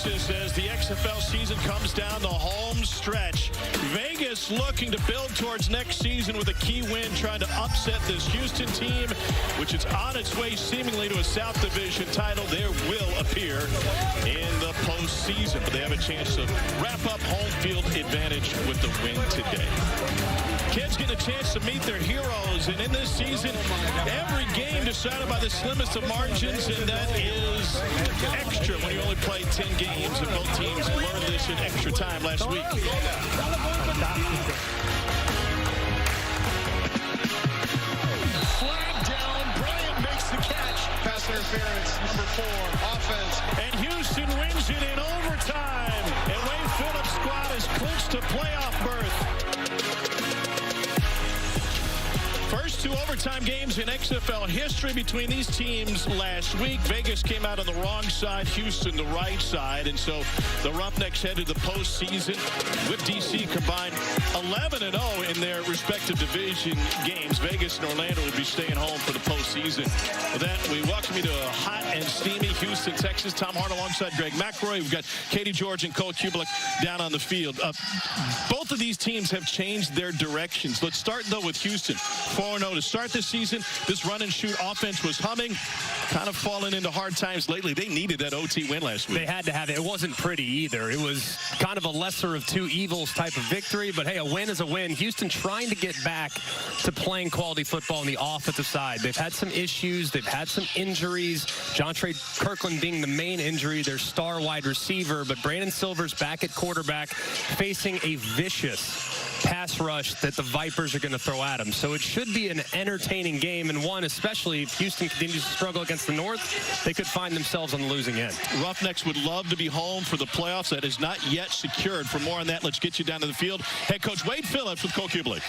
Texas as the XFL season comes down the home stretch. Vegas looking to build towards next season with a key win, trying to upset this Houston team, which is on its way seemingly to a South Division title. There will appear in the postseason, but they have a chance to wrap up home field advantage with the win today. Kids get a chance to meet their heroes, and in this season, every game decided by the slimmest of margins, and that is extra when you only play 10 games, and both teams learned this in extra time last week. Flag down, Bryant makes the catch. Pass interference, number 4, offense. And Houston wins it in overtime, and Wade Phillips' squad is clinched a playoff berth. First 2 overtime games in XFL history between these teams last week. Vegas came out on the wrong side, Houston the right side, and so the Roughnecks headed the postseason with DC combined 11-0 in their respective division games. Vegas and Orlando will be staying home for the postseason. With that, we welcome you to a hot and steamy Houston, Texas. Tom Hart alongside Greg McElroy. We've got Katie George and Cole Kubelik down on the field. Both of these teams have changed their directions. Let's start, though, with Houston. 4-0 to start this season. This run-and-shoot offense was humming, kind of fallen into hard times lately. They needed that OT win last week. They had to have it. It wasn't pretty either. It was kind of a lesser of two evils type of victory, but hey, a win is a win. Houston trying to get back to playing quality football on the offensive side. They've had some issues. They've had some injuries. Jontre Kirkland being the main injury, their star wide receiver, but Brandon Silver's back at quarterback facing a vicious pass rush that the Vipers are going to throw at him. So it should be an entertaining game, and one, especially if Houston continues to struggle against the North, they could find themselves on the losing end. Roughnecks would love to be home for the playoffs. That is not yet secured. For more on that, let's get you down to the field. Head coach Wade Phillips with Cole Kubelik.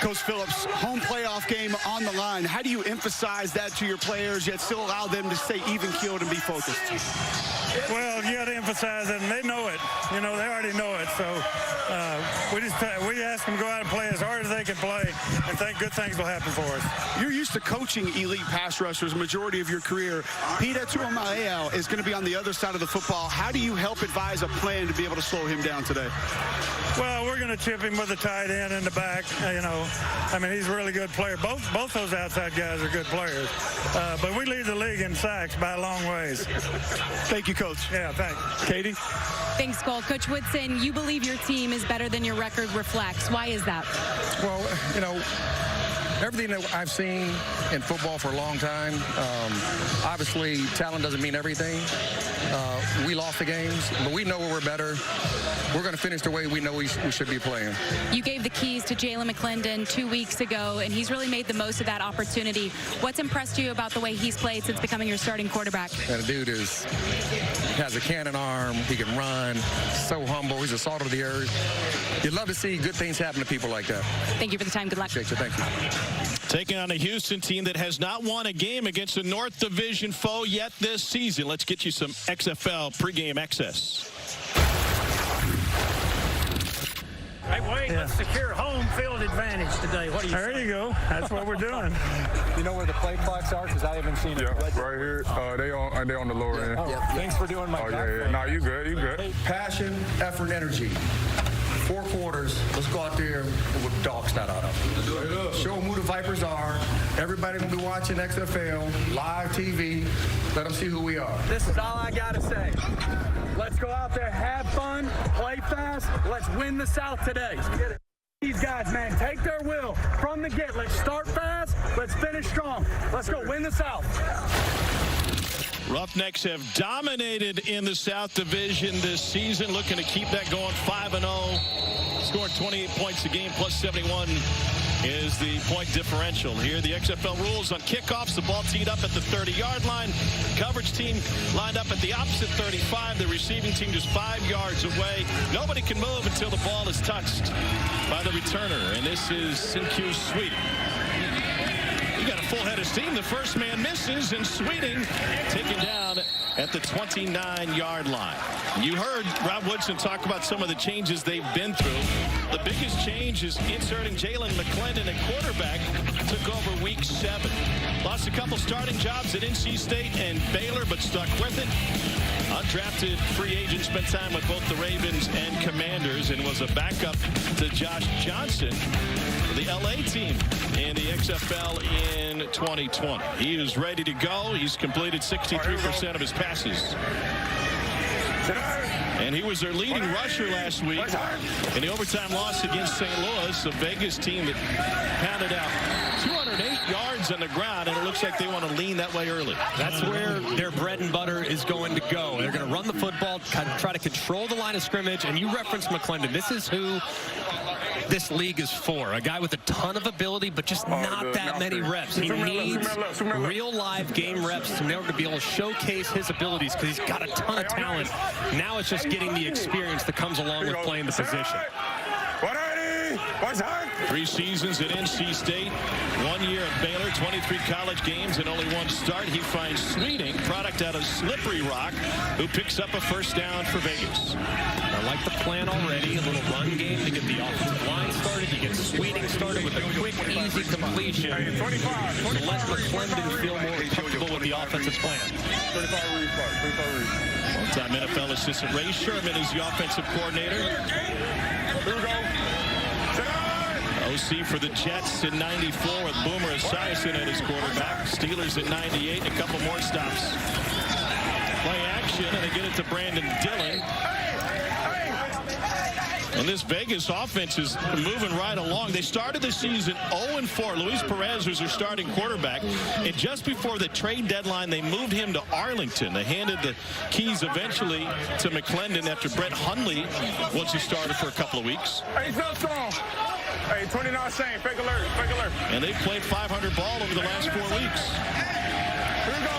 Coach Phillips, home playoff game on the line. How do you emphasize that to your players, yet still allow them to stay even-keeled and be focused? Well, you got to emphasize it, and they know it. You know, they already know it. So we ask them to go out and play as hard as they can play, and think good things will happen for us. You're used to coaching elite pass rushers the majority of your career. Peter Tuamaea is going to be on the other side of the football. How do you help advise a plan to be able to slow him down today? Well, we're going to chip him with a tight end in the back. You know, I mean, he's a really good player. Both those outside guys are good players. But we lead the league in sacks by a long ways. Thank you, Coach. Yeah, thanks. Katie? Thanks, Cole. Coach Woodson, you believe your team is better than your record reflects. Why is that? Well, you know, everything that I've seen in football for a long time, obviously talent doesn't mean everything. We lost the games, but we know we're better. We're going to finish the way we know we should be playing. You gave the keys to Jalen McClendon 2 weeks ago, and he's really made the most of that opportunity. What's impressed you about the way he's played since becoming your starting quarterback? And the dude has a cannon arm. He can run. So humble. He's a salt of the earth. You'd love to see good things happen to people like that. Thank you for the time. Good luck. Thank you. Taking on a Houston team that has not won a game against a North Division foe yet this season. Let's get you some XFL pregame access. Hey, Wade, let's secure home field advantage today. What do you There you go. That's what we're doing. You know where the play clocks are? Because I haven't seen it. Yeah, right here. They on the lower end. Oh, thanks for doing my job. Yeah. No, you good. You good. Passion, effort, energy. 4 quarters. Let's go out there with dog snot on them. Show them who the Vipers are. Everybody will be watching XFL, live TV. Let them see who we are. This is all I got to say. Let's go out there, have fun, play fast. Let's win the South today. These guys, man, take their will from the get. Let's start fast. Let's finish strong. Let's go win the South. Roughnecks have dominated in the South Division this season, looking to keep that going 5-0. Scoring 28 points a game, plus 71 is the point differential. Here, the XFL rules on kickoffs. The ball teed up at the 30-yard line. Coverage team lined up at the opposite 35. The receiving team just 5 yards away. Nobody can move until the ball is touched by the returner. And this is Sinque Sweeting. You got a full head of steam. The first man misses, and Sweeting taken down at the 29-yard line. You heard Rob Woodson talk about some of the changes they've been through. The biggest change is inserting Jalen McClendon at quarterback. Took over week 7. Lost a couple starting jobs at NC State and Baylor, but stuck with it. Undrafted free agent, spent time with both the Ravens and Commanders and was a backup to Josh Johnson for the LA team in the XFL in 2020. He is ready to go. He's completed 63% of his passes. And he was their leading rusher last week in the overtime loss against St. Louis, a Vegas team that pounded out 208 yards on the ground, and it looks like they want to lean that way early. That's where their bread and butter is going to go. They're going to run the football, try to control the line of scrimmage, and you referenced McClendon. This is who this league is for. A guy with a ton of ability, but just not that many reps. He needs real live game reps in order to be able to showcase his abilities because he's got a ton of talent. Now it's just getting the experience that comes along with playing the position. 3 seasons at NC State, 1 year at Baylor, 23 college games and only 1 start. He finds Sweeting, product out of Slippery Rock, who picks up a first down for Vegas. I like the plan already. A little run game to get the offensive line started. You get Sweeting started with a quick, easy completion to let McClendon feel more comfortable with the offensive plan. One-time NFL assistant Ray Sherman is the offensive coordinator. Here we go. OC for the Jets in 94 with Boomer Esiason at his quarterback. Steelers at 98, a couple more stops. Play action, and they get it to Brandon Dillon. And this Vegas offense is moving right along. They started the season 0-4. Luis Perez was their starting quarterback. And just before the trade deadline, they moved him to Arlington. They handed the keys eventually to McClendon after Brett Hundley was the starter for a couple of weeks. Hey, so strong. Hey, 29 Shane, fake alert, fake alert. And they've played 500 ball over the last 4 weeks. Here we go.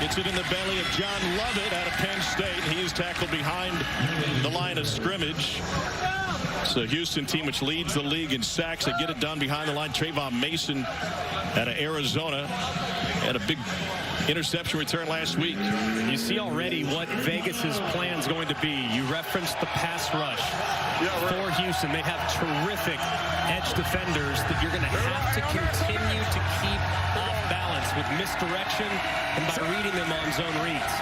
Gets it in the belly of John Lovett out of Penn State. He is tackled behind the line of scrimmage. So Houston team which leads the league in sacks. They get it done behind the line. Trayvon Mason out of Arizona had a big interception return last week. You see already what Vegas's plan is going to be. You referenced the pass rush for Houston. They have terrific edge defenders that you're going to have to continue to keep off balance with misdirection and by reading them on zone reads.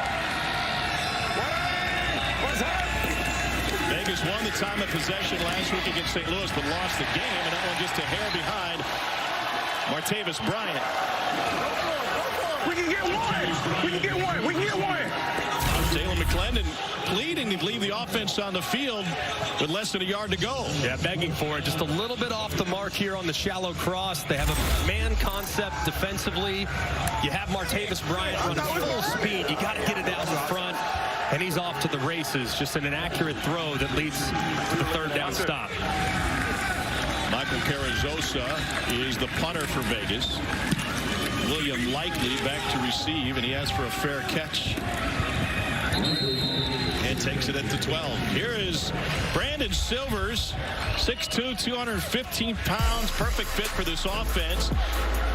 Vegas won the time of possession last week against St. Louis, but lost the game, and that one just a hair behind Martavis Bryant. We can get one. We can get one. We can get one. Jalen McClendon pleading to leave the offense on the field with less than a yard to go. Yeah, begging for it. Just a little bit off the mark here on the shallow cross. They have a man concept defensively. You have Martavis Bryant running full speed. You got to get it out in front. And he's off to the races. Just an inaccurate throw that leads to the third down stop. Michael Carrizosa is the punter for Vegas. William Likely back to receive, and he asks for a fair catch. And takes it at the 12. Here is Brandon Silvers, 6'2", 215 pounds, perfect fit for this offense.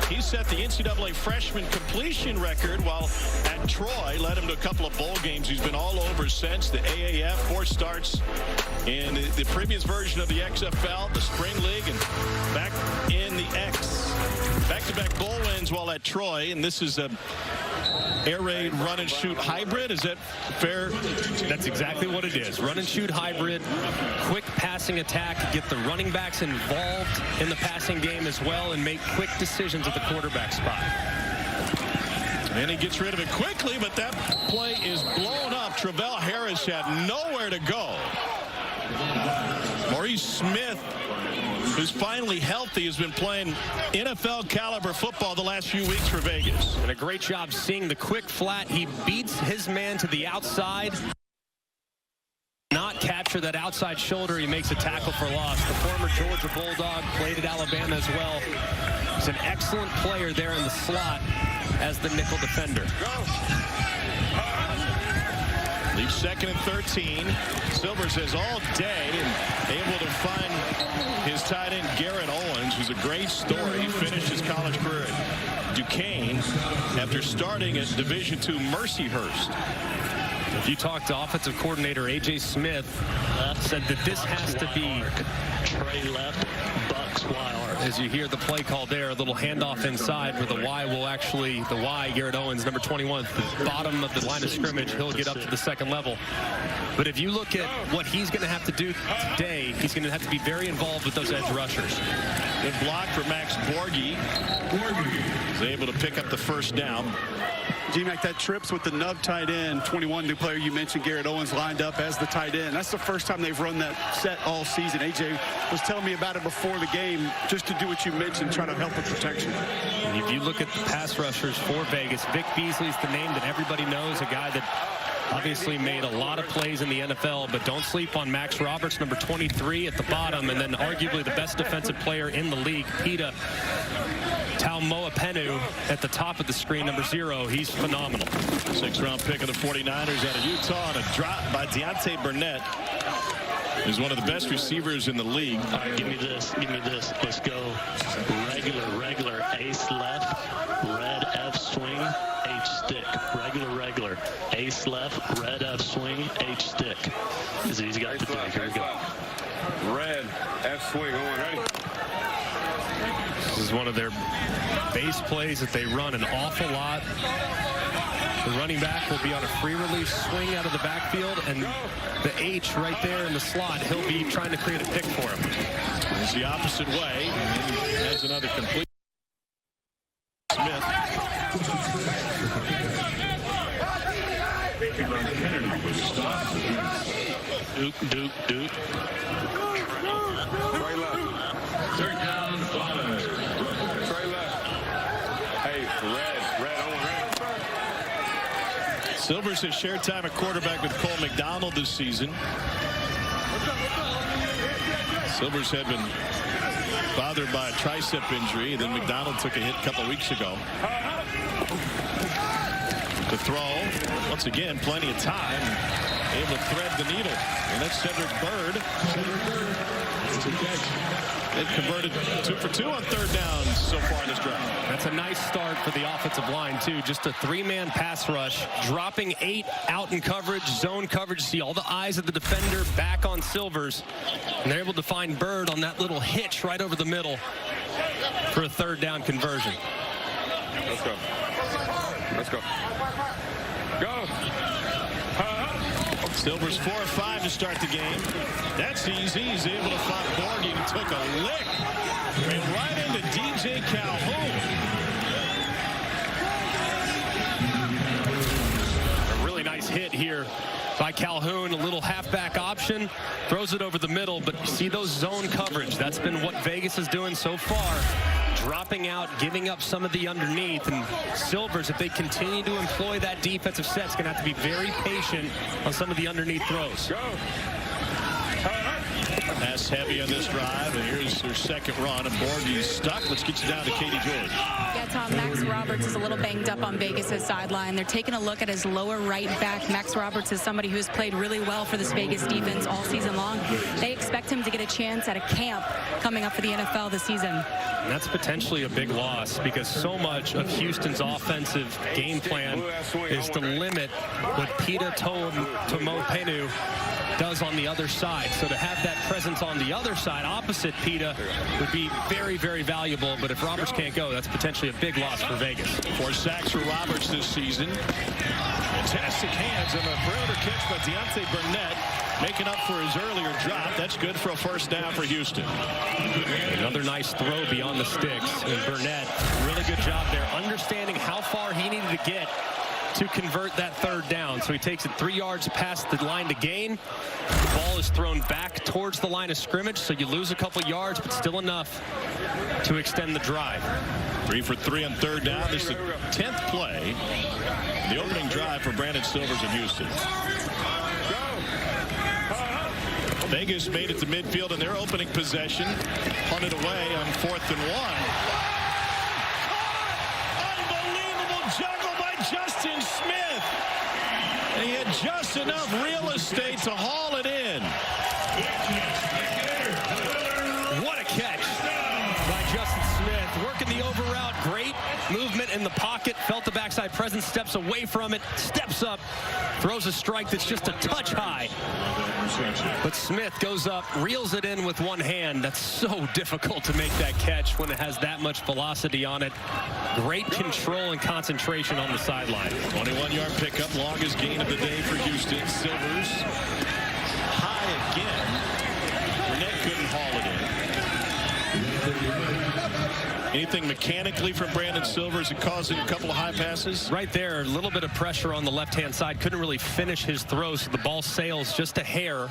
He set the NCAA freshman completion record while at Troy, led him to a couple of bowl games. He's been all over since the AAF, 4 starts in the previous version of the XFL, the Spring League, and back in the X. Back-to-back bowl wins while at Troy, and this is a air raid run and shoot hybrid. Is that fair? That's exactly what it is. Run and shoot hybrid, quick passing attack, get the running backs involved in the passing game as well, and make quick decisions at the quarterback spot. And he gets rid of it quickly, but that play is blown up. Travell Harris had nowhere to go. Maurice Smith, who's finally healthy, has been playing NFL caliber football the last few weeks for Vegas. And a great job seeing the quick flat. He beats his man to the outside. Not capture that outside shoulder. He makes a tackle for loss. The former Georgia Bulldog played at Alabama as well. He's an excellent player there in the slot as the nickel defender. Leaves second and 13. Silvers has all day and able to find his tight end Garrett Owens, who's a great story. He finished his college career at Duquesne after starting at Division II Mercyhurst. If you talk to offensive coordinator A.J. Smith, said that this has to be Trey left, Bucks As you hear the play call there, a little handoff inside where the Y, Garrett Owens, number 21, at the bottom of the line of scrimmage. He'll get up to the second level. But if you look at what he's going to have to do today, he's going to have to be very involved with those edge rushers. Good block for Max Borghi. He's able to pick up the first down. G-Mac, that trips with the nub tight end, 21 new player you mentioned, Garrett Owens, lined up as the tight end. That's the first time they've run that set all season. AJ was telling me about it before the game, just to do what you mentioned, try to help with protection. And if you look at the pass rushers for Vegas, Vic Beasley's the name that everybody knows, a guy that obviously made a lot of plays in the NFL, but don't sleep on Max Roberts, number 23 at the bottom, and then arguably the best defensive player in the league, Pita Taumoepenu at the top of the screen, number 0. He's phenomenal. 6th-round pick of the 49ers out of Utah, and a drop by Deontay Burnett. He's one of the best receivers in the league. All right, give me this. Let's go. Regular. Ace left, red F swing, H stick. Regular. Ace left, red F swing, H stick. He's got the pick. Here we go. Red F swing on, ready? This is one of their base plays that they run an awful lot. The running back will be on a free release swing out of the backfield, and the H right there in the slot, he'll be trying to create a pick for him. It's the opposite way. Has another complete. Smith. Duke. Right left. Third down, 5. Straight left. Hey, red on, red. Silvers has shared time at quarterback with Cole McDonald this season. Silvers had been bothered by a tricep injury. Then McDonald took a hit a couple weeks ago. To throw. Once again, plenty of time. Able to thread the needle. And that's Cedric Byrd. They've converted 2 for 2 on 3rd down so far in this drive. That's a nice start for the offensive line, too. Just a 3-man pass rush, dropping 8 out in coverage, zone coverage. See all the eyes of the defender back on Silvers. And they're able to find Byrd on that little hitch right over the middle for a 3rd down conversion. Let's go. Go. Silvers 4 of 5 to start the game. That's easy. He's able to find Borghi and took a lick. And right into DJ Calhoun. A really nice hit here by Calhoun. A little halfback option. Throws it over the middle, but you see those zone coverage. That's been what Vegas is doing so far. Dropping out, giving up some of the underneath, and Silvers, if they continue to employ that defensive set, is going to have to be very patient on some of the underneath throws. Go. Pass heavy on this drive, and here's their second run, and Borghi's stuck. Let's get you down to Katie George. Yeah, Tom, Max Roberts is a little banged up on Vegas' sideline. They're taking a look at his lower right back. Max Roberts is somebody who has played really well for this Vegas defense all season long. They expect him to get a chance at a camp coming up for the NFL this season. And that's potentially a big loss because so much of Houston's offensive game plan is to limit what Pita Taumoepenu does on the other side. So to have that presence on the other side opposite Pita would be very, very valuable. But if Roberts can't go, that's potentially a big loss for Vegas. 4 sacks for Roberts this season. Fantastic hands on the perimeter catch by Deontay Burnett, making up for his earlier drop. That's good for a 1st down for Houston. Another nice throw beyond the sticks. And Burnett, really good job there, understanding how far he needed to get to convert that 3rd down. So he takes it 3 yards past the line to gain. The ball is thrown back towards the line of scrimmage, so you lose a couple yards, but still enough to extend the drive. 3 for 3 on 3rd down. This is the 10th play. The opening drive for Brandon Silvers in Houston. Vegas made it to midfield in their opening possession. Punted away on 4th and 1. Unbelievable juggle by Justin Smith. And he had just enough real estate to haul it in. What a catch by Justin Smith. Working the over route. Great movement in the pocket. Felt the backside presence, steps away from it, steps up, throws a strike that's just a touch high. But Smith goes up, reels it in with one hand. That's so difficult to make that catch when it has that much velocity on it. Great control and concentration on the sideline. 21-yard pickup, longest gain of the day for Houston. Silvers high again. Burnett couldn't haul it in. Anything mechanically from Brandon Silvers that causing a couple of high passes? Right there, a little bit of pressure on the left-hand side. Couldn't really finish his throw, so the ball sails just a hair.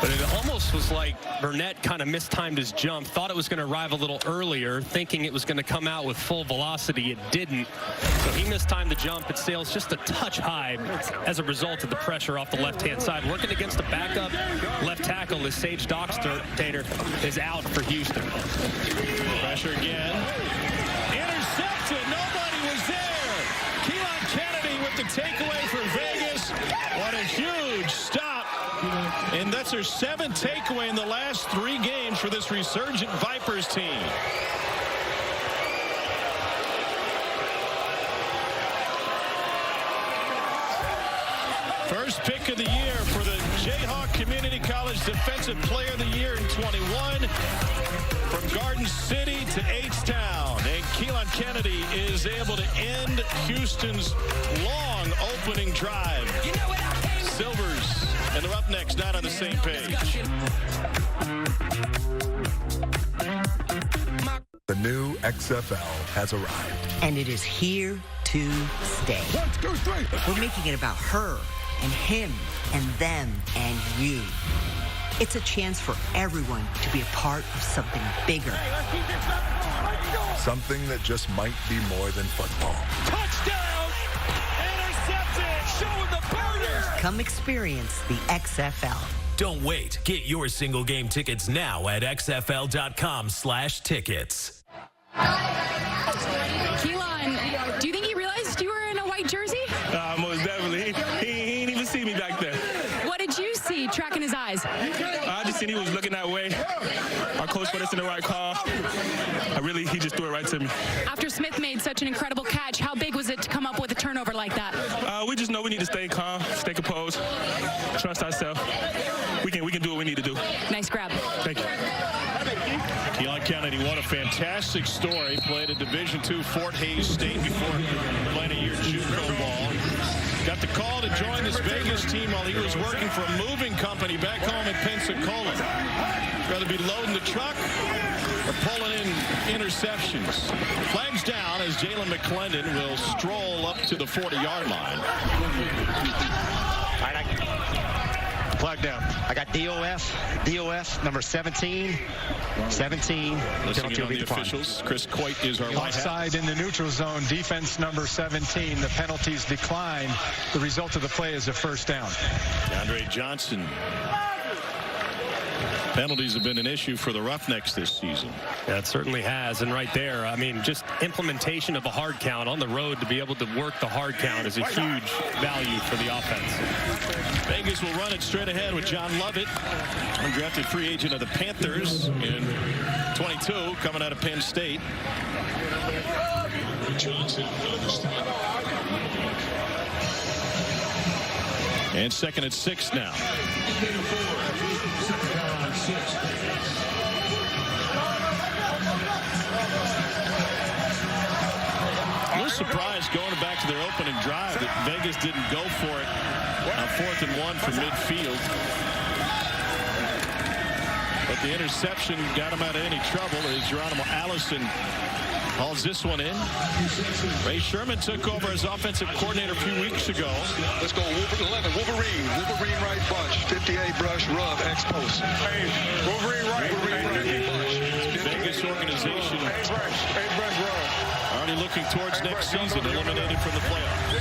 But it almost was like Burnett kind of mistimed his jump. Thought it was going to arrive a little earlier, thinking it was going to come out with full velocity. It didn't. So he mistimed the jump. It sails just a touch high as a result of the pressure off the left-hand side. Working against the backup left tackle is Sage Dockster. Is out for Houston. Pressure again. Intercepted. Nobody was there. Keelan Kennedy with the takeaway for Vegas. What a huge stop. And that's their 7th takeaway in the last 3 games for this resurgent Vipers team. First pick of the year for the Jayhawk Community College Defensive Player of the Year in 21. From Garden City to H-Town. And Keelan Kennedy is able to end Houston's long opening drive. Silvers and the Roughnecks not on the same page. The new XFL has arrived. And it is here to stay. 1, 2, 3. We're making it about her and him and them and you. It's a chance for everyone to be a part of something bigger. Something that just might be more than football. Touchdown! Intercepted! Showing the burners! Come experience the XFL. Don't wait. Get your single game tickets now at xfl.com/tickets. Keelan, do you think he realized you were in a white jersey? Most definitely. He didn't even see me back there. What did you see tracking his eyes? I just seen he was looking that way. Our coach put us in the right call. He just threw it right to me. After Smith made such an incredible catch, how big was it to come up with a turnover like that? We just know we need to stay calm, stay composed, trust ourselves. We can do what we need to do. Nice grab. Thank you. Keelan Kennedy, what a fantastic story. Played at Division II Fort Hays State before playing a year JUCO ball. Got the call to join this Vegas team while he was working for a moving company back home in Pensacola. Rather be loading the truck or pulling in interceptions. Flags down as Jalen McClendon will stroll up to the 40-yard line. All right, flag down. I got DOF, number 17. 17. Listening on the officials, Chris Coit is our white hat. Offside in the neutral zone, defense number 17. The penalties decline. The result of the play is a first down. Andre Johnson. Penalties have been an issue for the Roughnecks this season. That certainly has. And right there, I mean, just implementation of a hard count on the road to be able to work the hard count is a huge value for the offense. Vegas will run it straight ahead with John Lovett, undrafted free agent of the Panthers in 22, coming out of Penn State. And 2nd and 6 now. A little surprised going back to their opening drive that Vegas didn't go for it on 4th and 1 from midfield. But the interception got him out of any trouble as Geronimo Allison hauls this one in. Ray Sherman took over as offensive coordinator a few weeks ago. Let's go 11. Wolverine right bunch. 58 brush rub X post. Hey, Wolverine right. Vegas organization already looking towards next season, eliminated from the playoffs.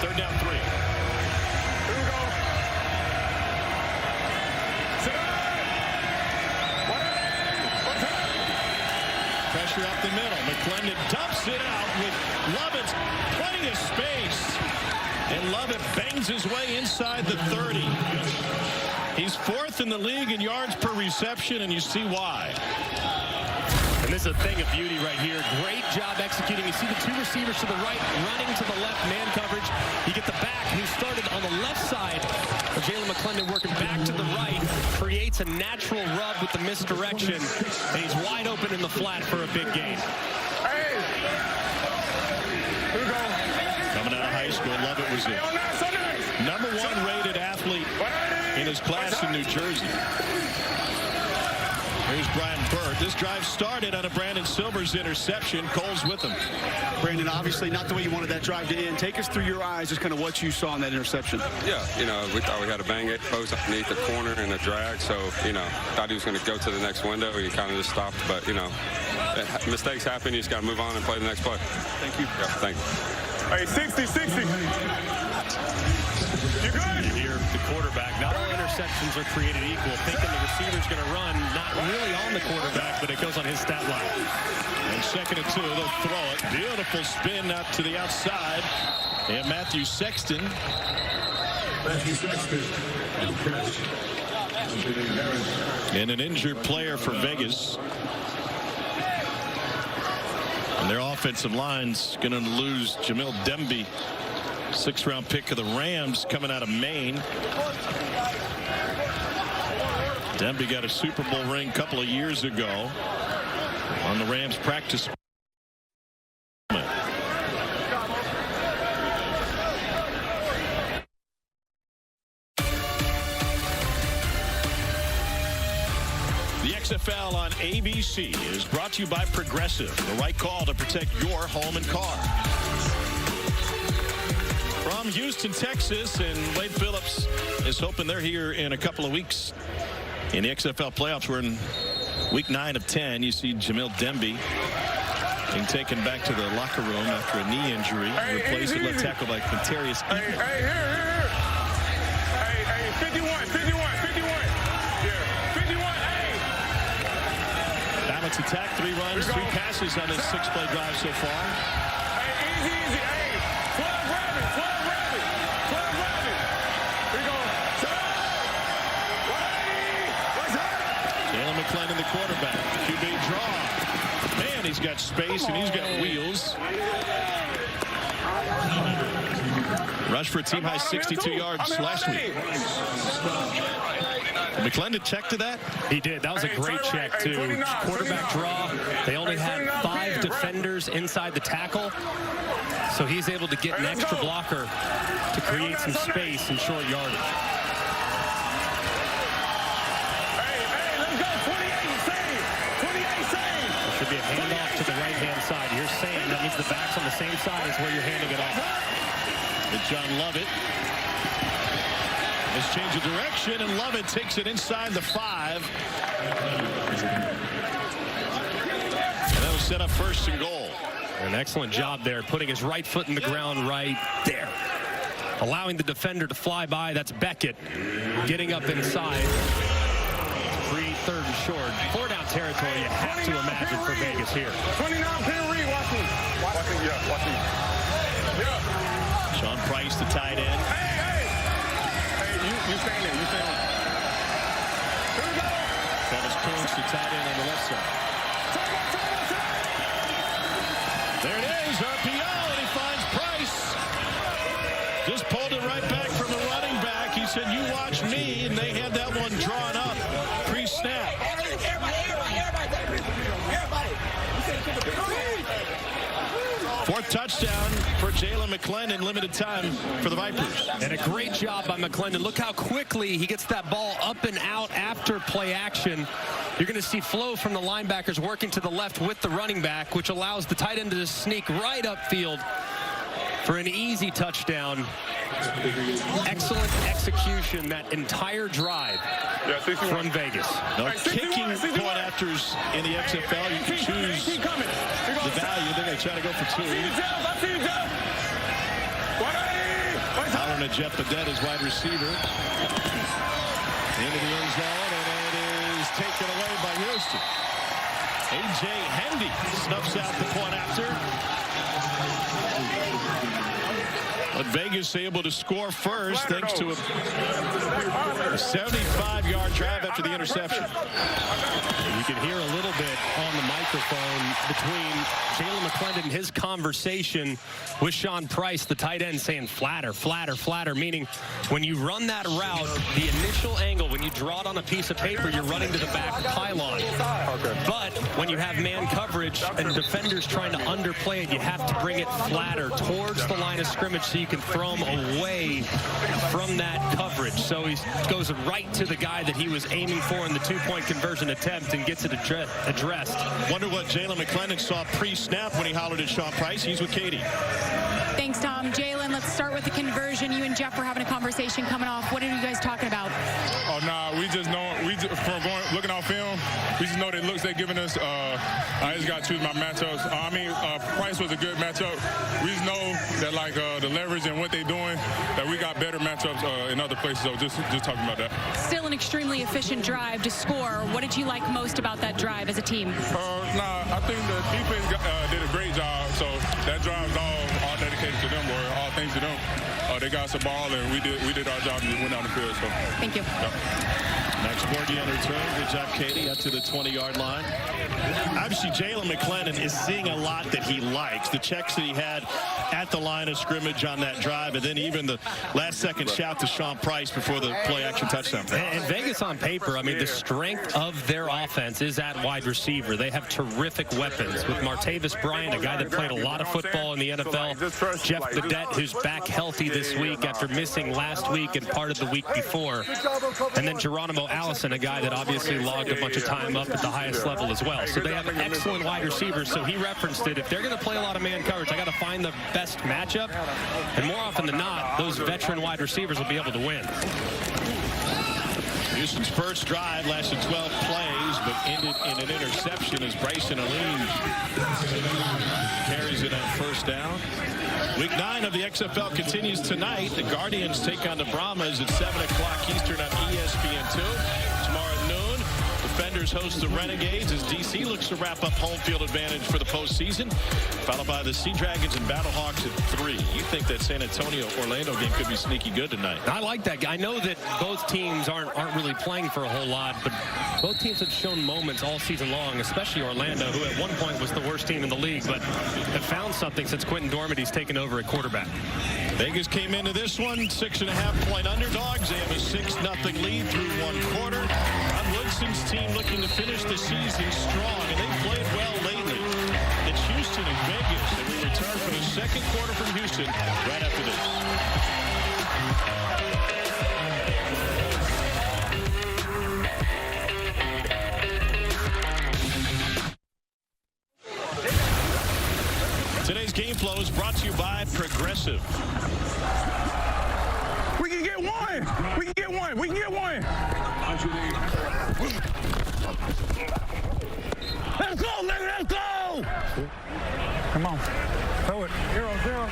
3rd down 3. Pressure up the middle. McClendon dumps it out with Lovett. Plenty of space. And Lovett bangs his way inside the 30. He's 4th in the league in yards per reception, and you see why. And this is a thing of beauty right here. Great job executing. You see the two receivers to the right, running to the left, man coverage. You get the back, who started on the left side. Jalen McClendon working back to the right, creates a natural rub with the misdirection, and he's wide open in the flat for a big gain. Hey! Here we go. Coming out of high school, Lovett was it. #1 rated athlete in his class in New Jersey. Here's Brian Burt. This drive started on a Brandon Silvers interception. Cole's with him. Brandon, obviously not the way you wanted that drive to end. Take us through your eyes, just kind of what you saw in that interception. Yeah, we thought we had a bang it post underneath the corner and a drag, so, thought he was going to go to the next window. He kind of just stopped, but, mistakes happen. You just got to move on and play the next play. Thank you. Yeah, thank you. Hey, 60. You good? You hear the quarterback. Not all interceptions are created equal. Thinking the receiver's going to run, not really on the quarterback, but it goes on his stat line. And 2nd and 2, they'll throw it. Beautiful spin out to the outside. And Matthew Sexton. And an injured player for Vegas. And their offensive line's going to lose Jamil Demby, 6th-round pick of the Rams, coming out of Maine. Demby got a Super Bowl ring a couple of years ago on the Rams practice. The XFL on ABC is brought to you by Progressive, the right call to protect your home and car. From Houston, Texas, and Wade Phillips is hoping they're here in a couple of weeks in the XFL playoffs. We're in week 9 of 10. You see Jamil Demby being taken back to the locker room after a knee injury, replaced at left tackle by Quintarius Eaton. Hey, here. Hey, 51. Yeah, 51, hey. Balanced attack, 3 runs, 3 passes on this 6-play drive so far. Hey, easy. Hey, 12 rabbit. Here we go. Jalen McClendon, the quarterback. QB draw. Man, he's got space and he's got wheels. Rushed for a team-high 62 yards last week. Did McClendon check to that? He did. That was a great check, too. Quarterback draw. They only had 5 defenders inside the tackle. So he's able to get an extra blocker to create some space and short yardage. There should be a handoff to the right-hand side. You're saying that means the back's on the same side as where you're handing it off. With John Lovett. Let's change of direction, and Lovett takes it inside the 5. And that'll set up 1st and goal. An excellent job there, putting his right foot in the ground right there. Allowing the defender to fly by. That's Beckett getting up inside. Create 3rd and short. 4-down territory, you have to imagine, for Vegas here. 29 pin read, watch me. Yeah. Sean Price, the tight end. Hey, you stand there. Here we go. Travis Coons, the tight end on the left side. There it is, RPO, and he finds Price. Just pulled it right back from the running back. He said, you watch me, and they had that one drawn up pre-snap. Fourth touchdown for Jalen McClendon. Limited time for the Vipers. And a great job by McClendon. Look how quickly he gets that ball up and out after play action. You're going to see flow from the linebackers working to the left with the running back, which allows the tight end to just sneak right upfield for an easy touchdown. Excellent execution that entire drive from Vegas. No kicking point afters in the XFL. You can choose the value. They're going to try to go for 2. Holland and Jeff Badet is wide receiver. Into the end zone, and it is taken away by Houston. A.J. Hendy snuffs out the point after. But Vegas able to score first thanks to a 75-yard drive after the interception. You can hear a little bit on the microphone between Jalen McClendon and his conversation with Sean Price, the tight end, saying flatter, flatter, flatter, meaning when you run that route, the initial angle, when you draw it on a piece of paper, you're running to the back pylon. But when you have man coverage and defenders trying to underplay it, you have to bring it flatter towards the line of scrimmage so you can throw him away from that coverage. So he goes right to the guy that he was aiming for in the two-point conversion attempt and gets it addressed. Wonder what Jalen McClendon saw pre-snap when he hollered at Sean Price. He's with Katie. Thanks, Tom. Jalen, let's start with the conversion. You and Jeff were having a conversation coming off. What are you guys talking about? Oh, nah, we just know, from looking on film, we just know the looks they're giving us. I just got to choose my matchups. Price was a good matchup. We just know that, like, the leverage and what they're doing, that we got better matchups in other places. So just talking about that. Still an extremely efficient drive to score. What did you like most about that drive as a team? I think the defense did a great job. So that drive is all dedicated to them, or all things to them. They got us the ball, and we did our job and went down the field. So thank you. Yeah. Max Borgi on return. Good job, Katie, up to the 20-yard line. Obviously, Jalen McClendon is seeing a lot that he likes. The checks that he had at the line of scrimmage on that drive, and then even the last-second shout to Sean Price before the play-action touchdown. And Vegas on paper, I mean, the strength of their offense is at wide receiver. They have terrific weapons with Martavis Bryant, a guy that played a lot of football in the NFL. Jeff Badette, who's back healthy this week after missing last week and part of the week before. And then Geronimo Allison, a guy that obviously logged a bunch of time up at the highest level as well. So they have excellent wide receivers. So he referenced it. If they're going to play a lot of man coverage, I got to find the best matchup. And more often than not, those veteran wide receivers will be able to win. Houston's first drive lasted 12 plays, but ended in an interception as Bryson Aline carries it on first down. Week 9 of the XFL continues tonight. The Guardians take on the Brahmas at 7 o'clock Eastern on ESPN2. Tomorrow at noon, Defenders host the Renegades as DC looks to wrap up home field advantage for the postseason, followed by the Sea Dragons and Battlehawks at 3. You think that San Antonio-Orlando game could be sneaky good tonight? I like that. I know that both teams aren't really playing for a whole lot, but both teams have shown moments all season long, especially Orlando, who at one point was the worst team in the league, but have found something since Quentin Dormady's taken over at quarterback. Vegas came into this one 6.5-point underdogs. They have a 6-0 lead through one quarter. Ron Woodson's team looking to finish the season strong, and they've played well lately. It's Houston and Vegas, and we return for the second quarter from Houston right after this. Today's game flow is brought to you by Progressive. We can get one. We can get one. We can get one. Let's go, nigga. Let's go. Come on. Throw it. 0-0.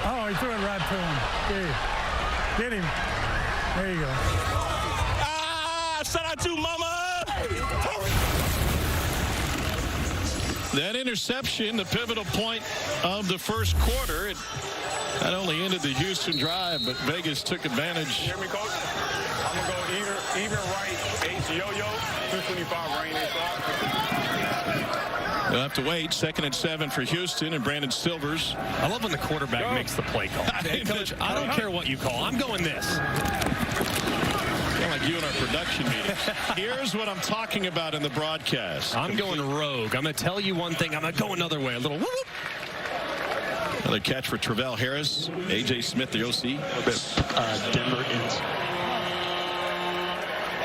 Oh, he threw it right to him. Get him. There you go. Ah, shout out to Mama. That interception, the pivotal point of the first quarter, it not only ended the Houston drive, but Vegas took advantage. Hear me, coach? I'm going to go even right, H yo-yo, 225 rain inside. You'll have to wait. 2nd and 7 for Houston and Brandon Silvers. I love when the quarterback makes the play call. Hey, Coach, I don't care what you call. I'm going this. Like you in our production meeting. Here's what I'm talking about in the broadcast. I'm going rogue. I'm going to tell you one thing. I'm going to go another way. A little whoop. Another catch for Travell Harris. A.J. Smith, the OC.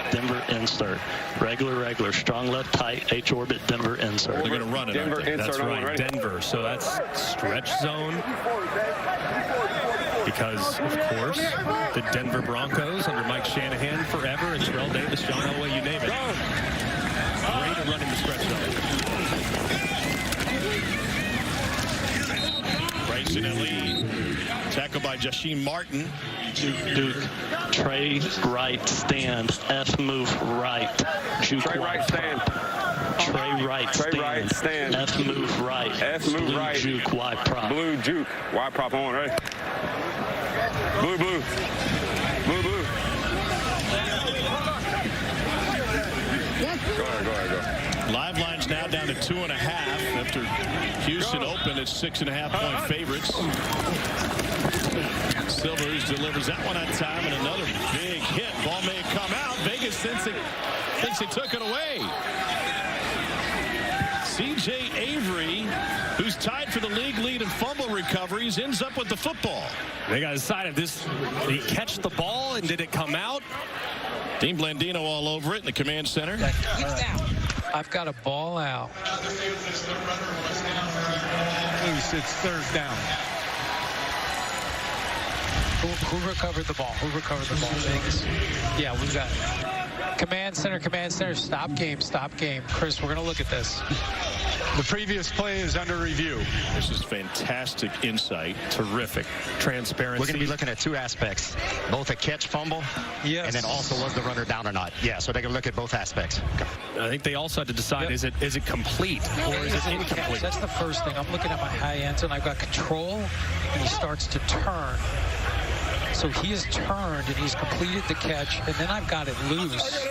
Denver insert. Regular. Strong left tight. H-orbit Denver insert. They're going to run it. Denver insert. That's right. Denver. So that's stretch zone. Because, of course, the Denver Broncos under Mike Shanahan forever, and Terrell Davis, John Elway, you name it. Great at running the stretch zone. Bryson Ellie, tackled by Jasheem Martin. Duke. Trey right stand. F move right. Juke Trey right stand. Trey right stand. F move right. F move Blue right. Juke Y prop. Blue Juke Y prop on, right? Blue, blue. Blue, blue. Go ahead. Live line's now down to 2.5 after Houston opened as 6.5-point favorites. Silvers delivers that one on time, and another big hit. Ball may have come out. Vegas thinks they took it away. C.J. Avery, who's tied for the league lead in fumble recoveries, ends up with the football. They got to decide if this, did he catch the ball and did it come out? Dean Blandino all over it in the command center. I've got a ball out. Loose, it's third down. Who recovered the ball? Who recovered the ball? Vegas. Yeah, we've got command center, stop game. Chris, we're going to look at this. The previous play is under review. This is fantastic insight. Terrific transparency. We're going to be looking at two aspects, both a catch fumble, yes, and then also was the runner down or not. Yeah, so they're going to look at both aspects. I think they also had to decide, is it complete or is it incomplete? That's the first thing. I'm looking at my high ends, and I've got control, and he starts to turn. So he has turned, and he's completed the catch, and then I've got it loose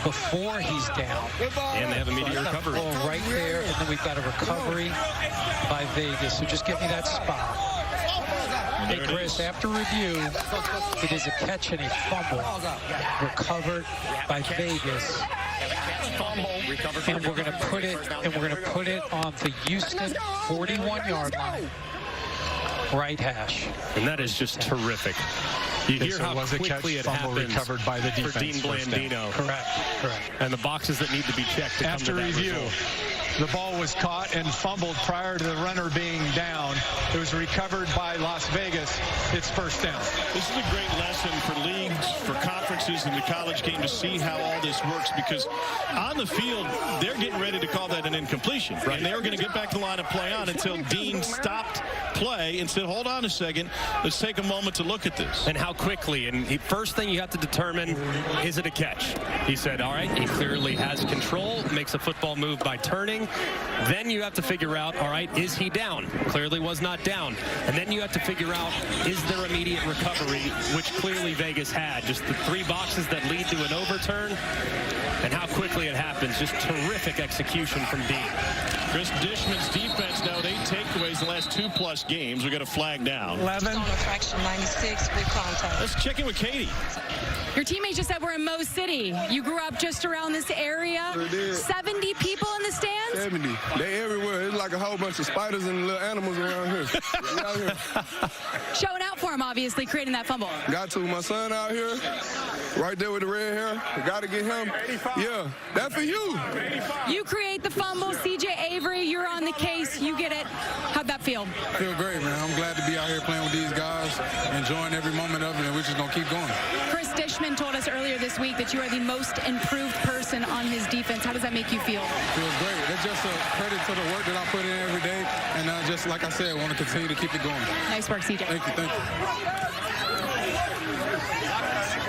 before he's down. And they have immediate recovery. Ball right there, and then we've got a recovery by Vegas. So just give me that spot. Hey, Chris, after review, it is a catch and a fumble recovered by Vegas. And we're going to put it on the Houston 41-yard line. Right hash. And that is just terrific. You hear how quickly it happened recovered by the defense for Dean Blandino. Correct. And the boxes that need to be checked to after come to that review. result. The ball was caught and fumbled prior to the runner being down. It was recovered by Las Vegas. It's first down. This is a great lesson for leagues, for conferences, and the college game to see how all this works, because on the field, they're getting ready to call that an incompletion. Right. And they were going to get back to the line and play on until Dean stopped play and said, hold on a second, let's take a moment to look at this. And how quickly. And first thing you have to determine, is it a catch? He said, all right, he clearly has control, makes a football move by turning. Then you have to figure out, all right, is he down? Clearly was not down. And then you have to figure out, is there immediate recovery, which clearly Vegas had. Just the three boxes that lead to an overturn, and how quickly it happens. Just terrific execution from Dean. Chris Dishman's defense now 8 takeaways the last 2+ games. We got a flag down. 11. Fraction 96 with contact. Let's check in with Katie. Your teammates just said we're in Mo City. You grew up just around this area. 70 people in the stands? 70. They everywhere. It's like a whole bunch of spiders and little animals around here. Out here. Showing out for him, obviously, creating that fumble. Got to. My son out here, right there with the red hair. Got to get him. Yeah, that's for you. You create the fumble. C.J. Avery, you're on the case. You get it. How'd that feel? Feel great, man. I'm glad to be out here playing with these guys, enjoying every moment of it, and we're just going to keep going. Chris Dishman told us earlier this week that you are the most improved person on his defense. How does that make you feel? Feels great. It's just a credit to the work that I put in every day, and just like I said, I want to continue to keep it going. Nice work, CJ. Thank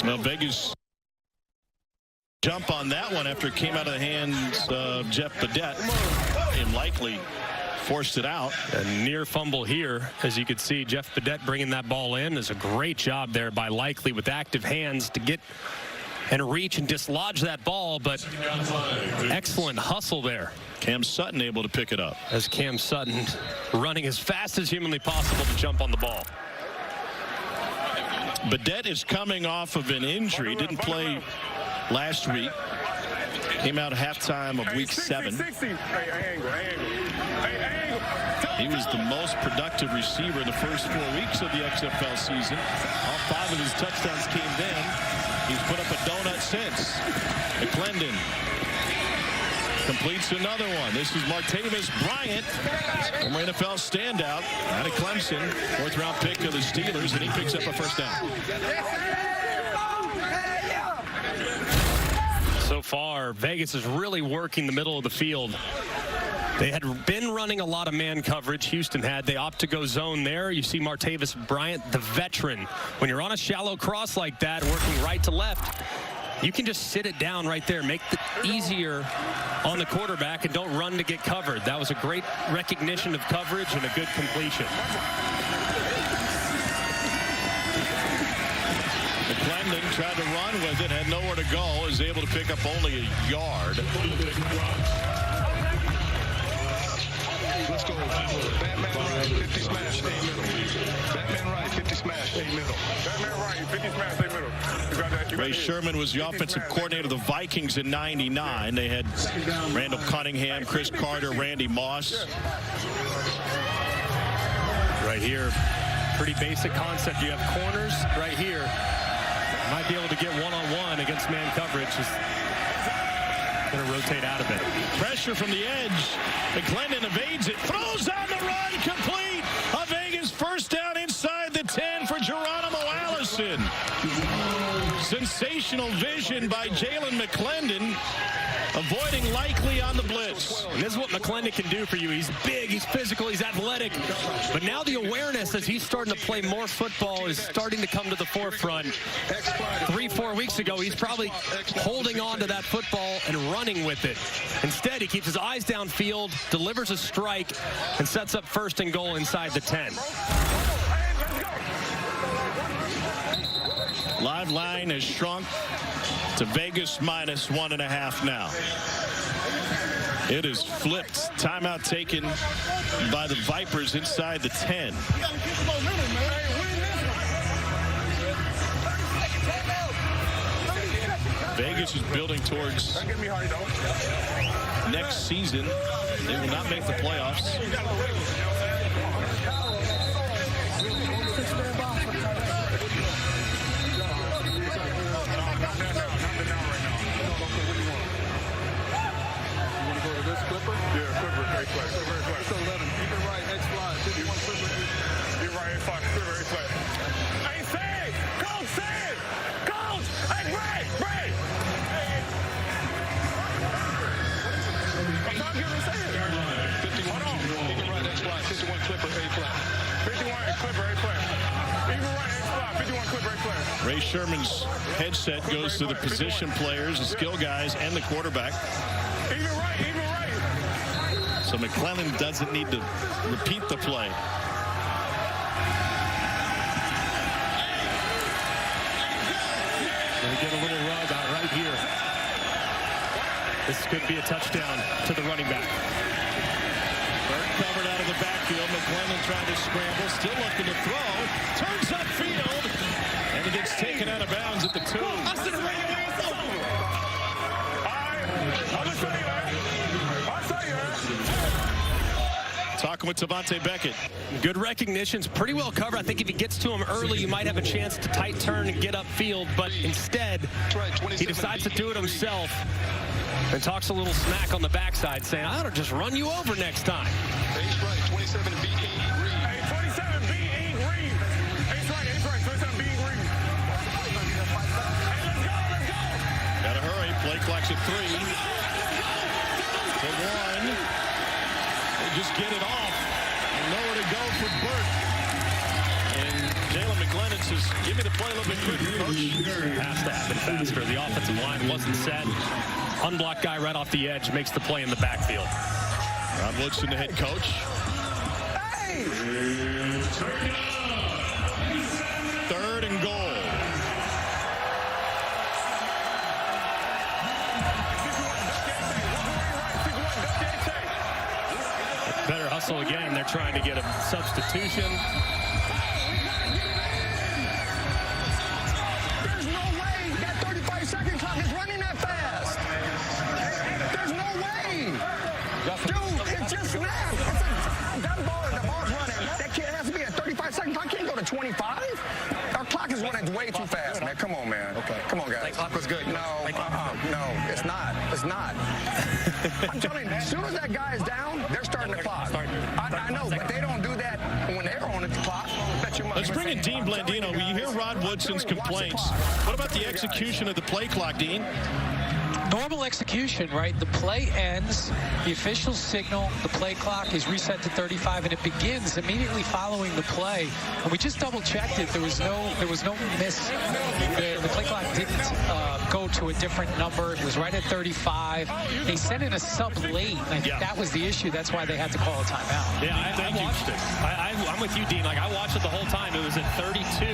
you. Well, Vegas jump on that one after it came out of the hands of Jeff Badette, and likely forced it out. A near fumble here. As you could see, Jeff Badette bringing that ball in. Is a great job there by Likely with active hands to get and reach and dislodge that ball, but excellent hustle there. Cam Sutton able to pick it up. As Cam Sutton running as fast as humanly possible to jump on the ball. Badette is coming off of an injury. Didn't play last week. Came out at halftime of week 7. He was the most productive receiver in the first 4 weeks of the XFL season. All 5 of his touchdowns came then. He's put up a donut since. McClendon completes another one. This is Martavis Bryant, former NFL standout out of Clemson. 4th-round pick of the Steelers, and he picks up a first down. So far, Vegas is really working the middle of the field. They had been running a lot of man coverage. Houston had. They opt to go zone there. You see Martavis Bryant, the veteran. When you're on a shallow cross like that, working right to left, you can just sit it down right there, make it easier on the quarterback, and don't run to get covered. That was a great recognition of coverage and a good completion. tried to run with it, had nowhere to go, is able to pick up only a yard. Let's go. Batman right, 50 smash, A middle. Batman right, 50 smash, A middle. Batman right, 50 smash, A middle. You got that? Ray Sherman was the offensive coordinator of the Vikings in '99. They had Randall Cunningham, Chris Carter, Randy Moss. Right here, pretty basic concept. You have corners right here. Might be able to get one-on-one against man coverage. Just going to rotate out of it. Pressure from the edge. McClendon evades it. Throws on the run. Complete. A Vegas first down inside the 10 for Geronimo Allison. Sensational vision by Jalen McClendon. Avoiding Likely on the blitz. And this is what McClendon can do for you. He's big, he's physical, he's athletic. But now the awareness as he's starting to play more football is starting to come to the forefront. 3-4 weeks ago, he's probably holding on to that football and running with it. Instead, he keeps his eyes downfield, delivers a strike, and sets up first and goal inside the 10. Live line has shrunk to Vegas -1.5 now. It is flipped. Timeout taken by the Vipers inside the 10. Vegas is building towards next season. They will not make the playoffs. Ray Sherman's headset goes to the position players, the skill guys, and the quarterback. So McClellan doesn't need to repeat the play. Gonna get a little rub out right here. This could be a touchdown to the running back. Burke covered out of the backfield. McClellan trying to scramble, still looking to throw. Turns upfield, and he gets taken out of bounds at the 2. Talking with Tavante Beckett. Good recognitions, pretty well covered. I think if he gets to him early, you might have a chance to tight turn and get upfield, but instead, he decides to do it himself and talks a little smack on the backside, saying, I ought to just run you over next time. Ace right, 27 B.E. Reed. Hey, 27 B.E. Reed. Ace right, 27 B.E. Reed. Hey, let's go. Gotta hurry, play clock's at 3. To 1. Just get it off. Nowhere to go for Burke. And Jalen McClellan says, give me the play a little bit quicker, coach. Has to happen faster. The offensive line wasn't set. Unblocked guy right off the edge makes the play in the backfield. Ron Woodson, the head coach. Hey! 3rd and goal. Better hustle again. They're trying to get a substitution. There's no way that 35-second clock is running that fast. There's no way. Dude, it just snapped. The ball's running. That kid has to be a 35-second clock. Can't go to 25. Our clock is running way too fast, man. Come on, man. Okay. Come on, guys. That clock was good. No, no, it's not. It's not. I'm telling you, as soon as that guy is down, they're starting the clock. I know, but they don't do that when they're on the clock. Let's bring in Dean Blandino. You hear Rod Woodson's complaints. What about the execution of the play clock, Dean? Normal execution, right? The play ends, the official signal, the play clock is reset to 35, and it begins immediately following the play. And we just double-checked it. There was no miss. The play clock didn't go to a different number. It was right at 35. They sent in a sub late. I think that was the issue. That's why they had to call a timeout. Yeah, I watched it. I'm with you, Dean. Like, I watched it the whole time. It was at 32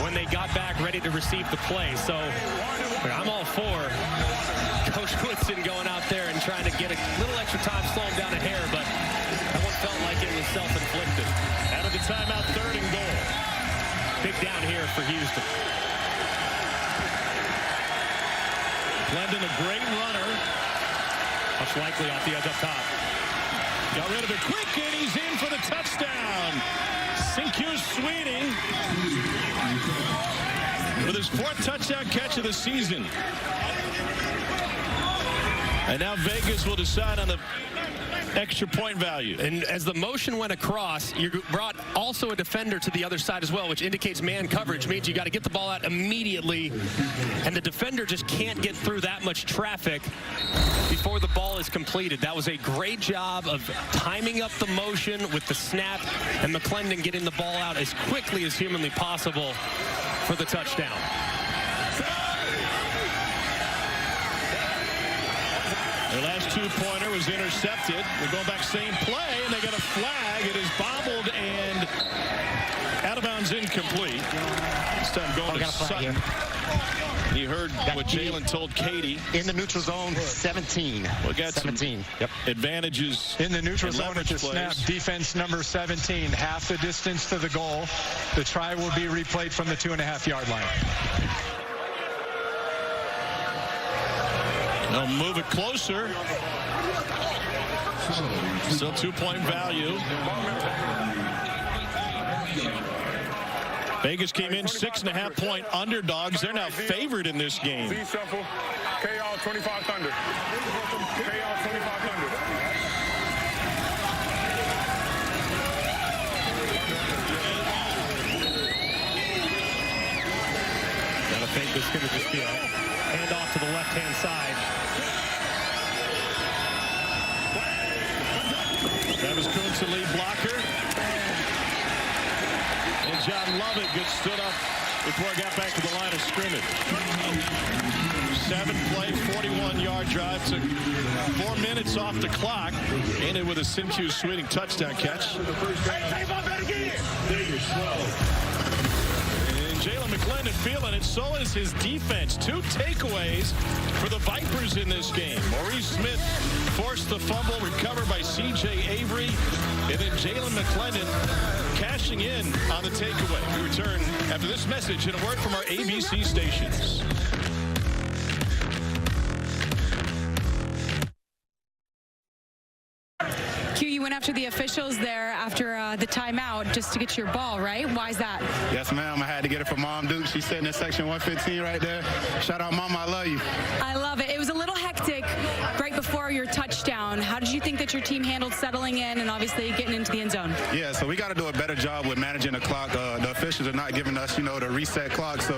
when they got back ready to receive the play. So I'm all for Coach Woodson going out there and trying to get a little extra time, slow him down a hair, but that one felt like it was self-inflicted. Out of the timeout, 3rd and goal. Big down here for Houston. Glendon, a great runner. Much likely off the edge up top. Got rid of it quick, and he's in for the touchdown. Sinkyu Sweeting with his 4th touchdown catch of the season. And now Vegas will decide on the extra point value. And as the motion went across, you brought also a defender to the other side as well, which indicates man coverage, means you got to get the ball out immediately. And the defender just can't get through that much traffic before the ball is completed. That was a great job of timing up the motion with the snap and McClendon getting the ball out as quickly as humanly possible for the touchdown. Their last 2-pointer was intercepted. They're going back same play, and they get a flag. It is bobbled and out of bounds, incomplete. This time going to Sutton. He heard what Jalen told Katie. In the neutral zone, 17. We got 17. Yep. Advantages in the neutral zone at the plays. snap. Defense number 17, half the distance to the goal. The try will be replayed from the 2.5-yard line. They'll move it closer. Still 2-point value. Vegas came in 6.5-point underdogs. They're now favored in this game. Z-Shuffle, KL 25 Thunder. KL 25 Thunder. I think this is going to just be a handoff to the left-hand side. Travis Kuntz, the lead blocker. And John Lovett gets stood up before he got back to the line of scrimmage. 7-play, 41-yard drive. Took 4 minutes off the clock. Ended with a Sinkyu Sweeting touchdown catch. Jalen McClendon feeling it. So is his defense. 2 takeaways for the Vipers in this game. Maurice Smith forced the fumble, recovered by C.J. Avery. And then Jalen McClendon cashing in on the takeaway. We return after this message and a word from our ABC stations. Q, you went after the officials there after the timeout just to get your ball, right? Why is that? Yes, ma'am. I had to get it for Mom Duke. She's sitting in section 115 right there. Shout out, Mama. I love you. I love it. It was a little hectic right before your touchdown. How did you think that your team handled settling in and obviously getting into the end zone? Yeah, so we got to do a better job with managing the clock. The officials are not giving us, the reset clock. So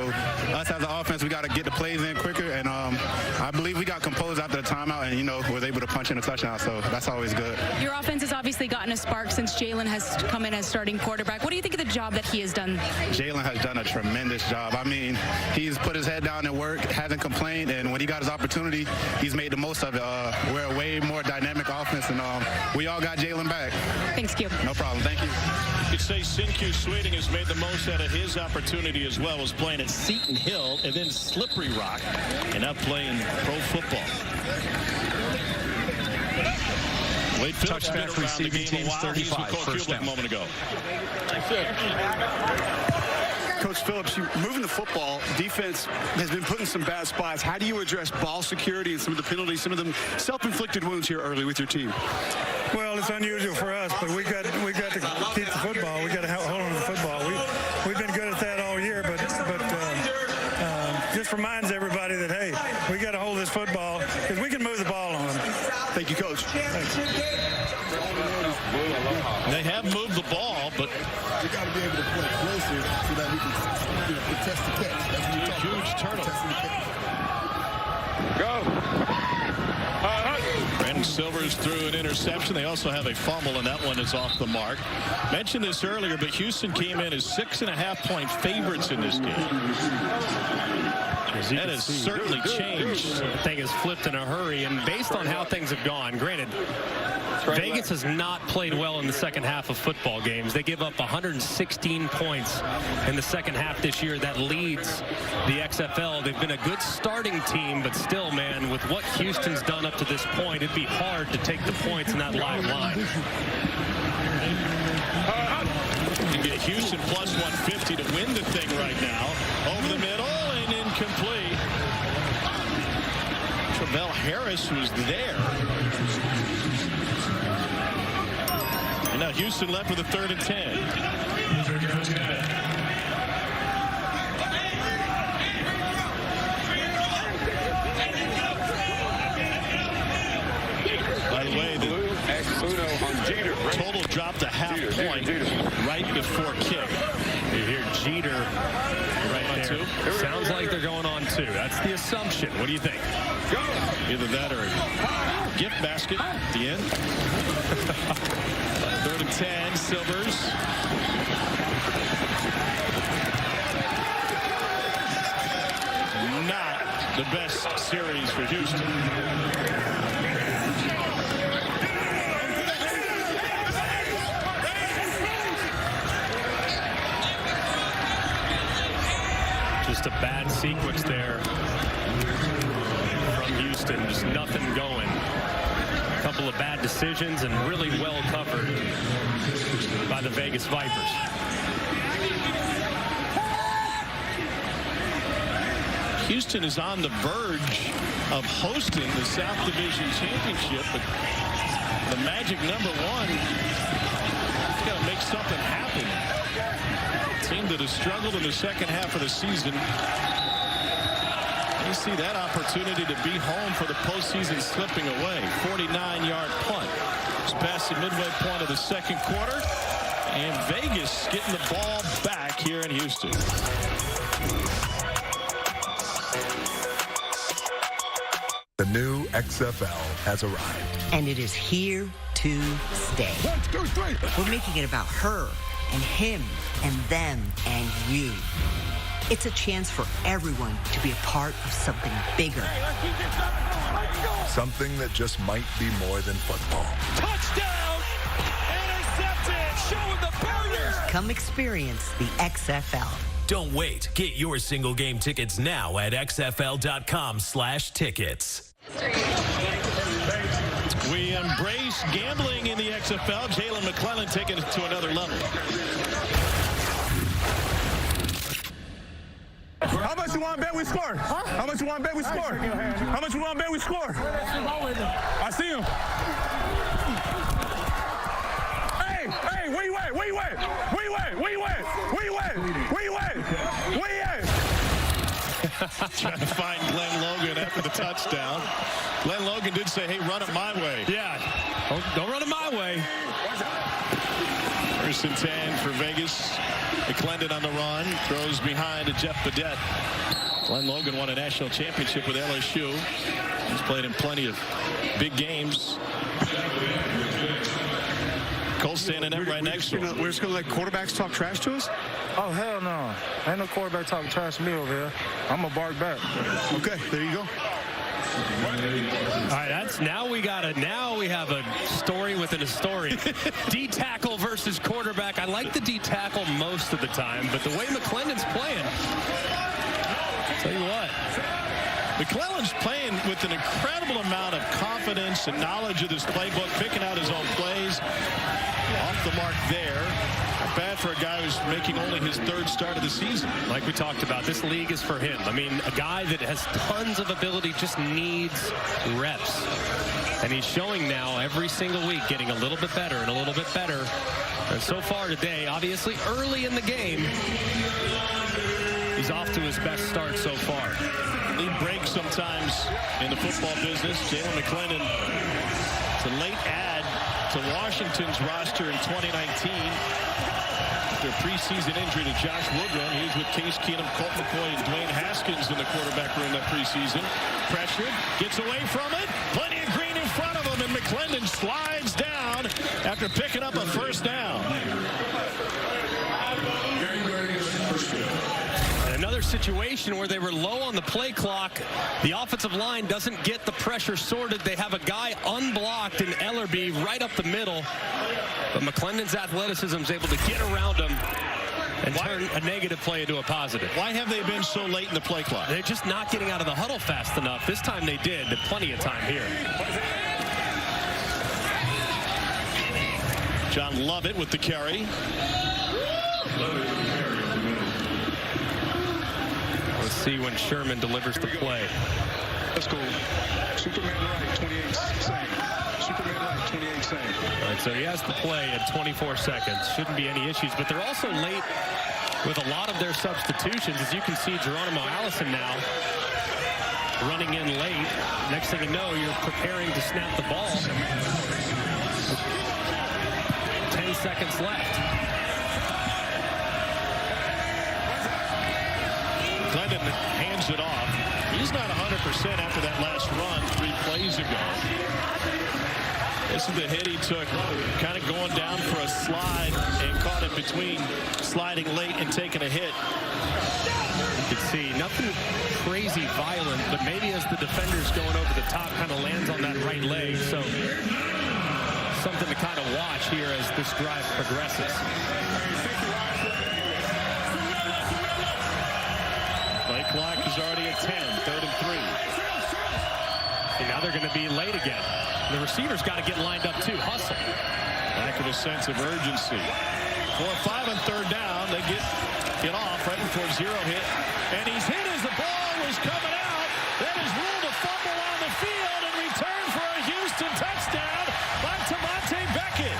us as an offense, we got to get the plays in quicker. And I believe we got composed after the timeout and, was able to punch in a touchdown. So that's always good. Your offense has obviously gotten a spark since Jalen has come in as starting quarterback. What do you think of the job that he has done? Jalen has done a tremendous job. I mean, he's put his head down and worked, hasn't complained, and when he got his opportunity, he's made the most of it. We're a way more dynamic offense, and we all got Jalen back. Thanks, Q. No problem. Thank you. You could say Sinkyu Sweeting has made the most out of his opportunity as well. Was playing at Seton Hill and then Slippery Rock, and now playing pro football. Wade Phillips been around receiving the game a teams while. He's with 35, Coach first Kubrick down. a moment ago. Coach Phillips, you moving the football, defense has been put in some bad spots. How do you address ball security and some of the penalties, some of them self-inflicted wounds here early with your team? Well, it's unusual for us, but we got to keep the football. We got to hold on to the football. We've been good at that all year, but just reminds everybody that, hey, we got to hold this football because we can move the ball on them. Thank you, Coach. Thanks. They have moved the ball, but we got to be able to play closer so that we can contest the catch. That's what huge turnover. Go. Brandon Silvers threw an interception. They also have a fumble, and that one is off the mark. Mentioned this earlier, but Houston came in as 6.5-point favorites in this game. That has certainly changed. The thing has flipped in a hurry, and based on how things have gone, granted, Vegas has not played well in the second half of football games. They give up 116 points in the second half this year. That leads the XFL. They've been a good starting team, but still, man, with what Houston's done up to this point, it'd be hard to take the points in that live line. You get Houston plus 150 to win the thing right now. Over the middle and incomplete. Travell Harris was there. And now Houston left with a 3rd and 10. By the way, the total dropped a half point right before kick. You hear Jeter right there. Sounds like they're going on 2. That's the assumption. What do you think? Either that or a gift basket at the end. 3rd and 10, Silvers. Not the best series for Houston. Just a bad sequence there from Houston. Just nothing going. A couple of bad decisions and really well covered by the Vegas Vipers. Houston is on the verge of hosting the South Division Championship, but the magic number 1 has got to make something happen. Team that has struggled in the second half of the season. You see that opportunity to be home for the postseason slipping away. 49-yard punt. It's past the midway point of the second quarter. And Vegas getting the ball back here in Houston. The new XFL has arrived. And it is here to stay. 1, 2, 3. We're making it about her and him and them and you. It's a chance for everyone to be a part of something bigger. Something that just might be more than football. Touchdown! Intercepted! Showing the burners! Come experience the XFL. Don't wait. Get your single game tickets now at xfl.com/tickets. We embrace gambling in the XFL. Jalen McClellan taking it to another level. How much you want to bet we score? Huh? How much you want to bet we score? How much you want to bet we score? I see him. Hey, where you at? Where you at? Where you at? Where you at? Where you at? Where you at? Where you at? Trying to find Glenn Logan after the touchdown. Glenn Logan did say, hey, run it my way. Yeah, don't run it my way. 1st and 10 for Vegas. McClendon on the run. Throws behind to Jeff Badette. Glenn Logan won a national championship with LSU. He's played in plenty of big games. Cole standing up right next to him. We're just going to let quarterbacks talk trash to us? Oh, hell no. Ain't no quarterback talking trash to me over here. I'm going to bark back. Okay, there you go. All right, now we have a story within a story. D tackle versus quarterback. I like the D tackle most of the time, but the way McClendon's playing, I'll tell you what. McClellan's playing with an incredible amount of confidence and knowledge of this playbook, picking out his own plays. Off the mark there. Not bad for a guy who's making only his 3rd start of the season. Like we talked about, this league is for him. I mean, a guy that has tons of ability just needs reps. And he's showing now every single week getting a little bit better and a little bit better. And so far today, obviously early in the game, he's off to his best start so far. Lead breaks sometimes in the football business. Jalen McClendon, it's a late add to Washington's roster in 2019. After a preseason injury to Josh Woodrum, he was with Case Keenum, Colt McCoy, and Dwayne Haskins in the quarterback room that preseason. Pressured, gets away from it. Plenty of green in front of him, and McClendon slides down after picking up a 1st down. Another another situation where they were low on the play clock. The offensive line doesn't get the pressure sorted. They have a guy unblocked in Ellerby right up the middle. But McClendon's athleticism is able to get around him and turn a negative play into a positive. Why have they been so late in the play clock? They're just not getting out of the huddle fast enough. This time they did. Plenty of time here. John Lovett with the carry. Let's see when Sherman delivers the play. Let's go. Superman right, 28 same. Superman right, 28 same. All right, so he has the play at 24 seconds. Shouldn't be any issues, but they're also late with a lot of their substitutions. As you can see, Geronimo Allison now running in late. Next thing you know, you're preparing to snap the ball. 10 seconds left. Glendon hands it off. He's not 100% after that last run 3 plays ago. This is the hit he took, kind of going down for a slide and caught it between sliding late and taking a hit. You can see nothing crazy violent, but maybe as the defender's going over the top, kind of lands on that right leg. So something to kind of watch here as this drive progresses. Play clock is already at 10, 3rd and 3. And now they're going to be late again. The receiver's got to get lined up too. Hustle. Lack of a sense of urgency. 4-5 on 3rd down. They get off right before zero hit. And he's hit as the ball was coming out. That is ruled a fumble on the field and return for a Houston touchdown by Tamonte Beckett.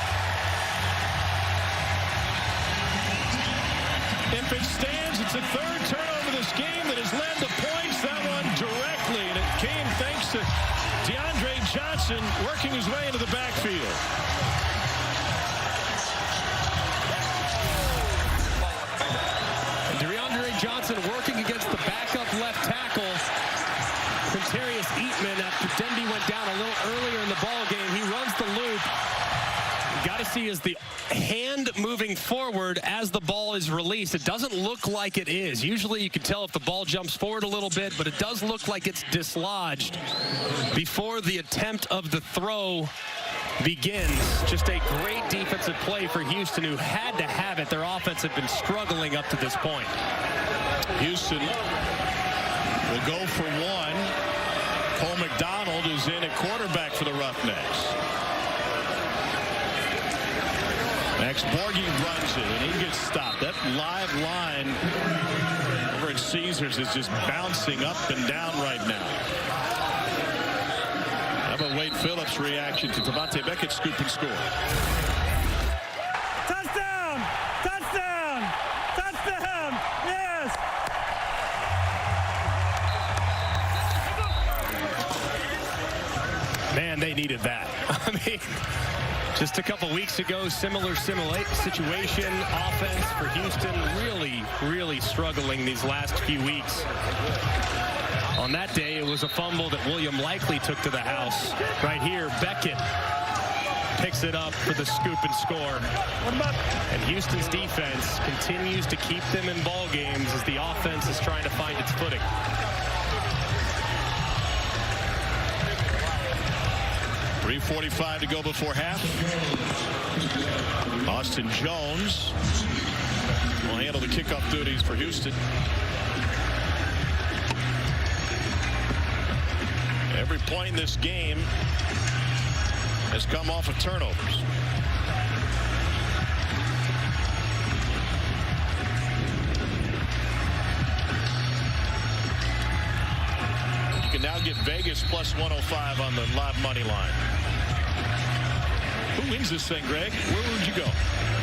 If it stands, it's a 3rd turnover this game that has led to points. That one directly, and it came thanks to DeAndre Johnson working his way into the backfield. And DeAndre Johnson working against the backup left tackle, Quintarius Eatman, after Denby went down a little earlier in the ball game. He runs the loop. Got to see is the hand moving forward as the ball is released. It doesn't look like it is. Usually you can tell if the ball jumps forward a little bit, but it does look like it's dislodged before the attempt of the throw begins. Just a great defensive play for Houston, who had to have it. Their offense had been struggling up to this point. Houston will go for 1. Cole McDonald is in at quarterback for the Roughnecks. Max Borghi runs it, and he gets stopped. That live line over at Caesars is just bouncing up and down right now. How about Wade Phillips' reaction to Tamonte Beckett's scoop and score? Touchdown! Touchdown! Touchdown! Yes! Man, they needed that. I mean, just a couple weeks ago, similar situation. Offense for Houston really struggling these last few weeks. On that day, it was a fumble that William Likely took to the house. Right here, Beckett picks it up for the scoop and score. And Houston's defense continues to keep them in ball games as the offense is trying to find its footing. .345 to go before half. Austin Jones will handle the kickoff duties for Houston. Every point in this game has come off of turnovers. You can now get Vegas plus 105 on the live money line. Who wins this thing, Greg? Where would you go?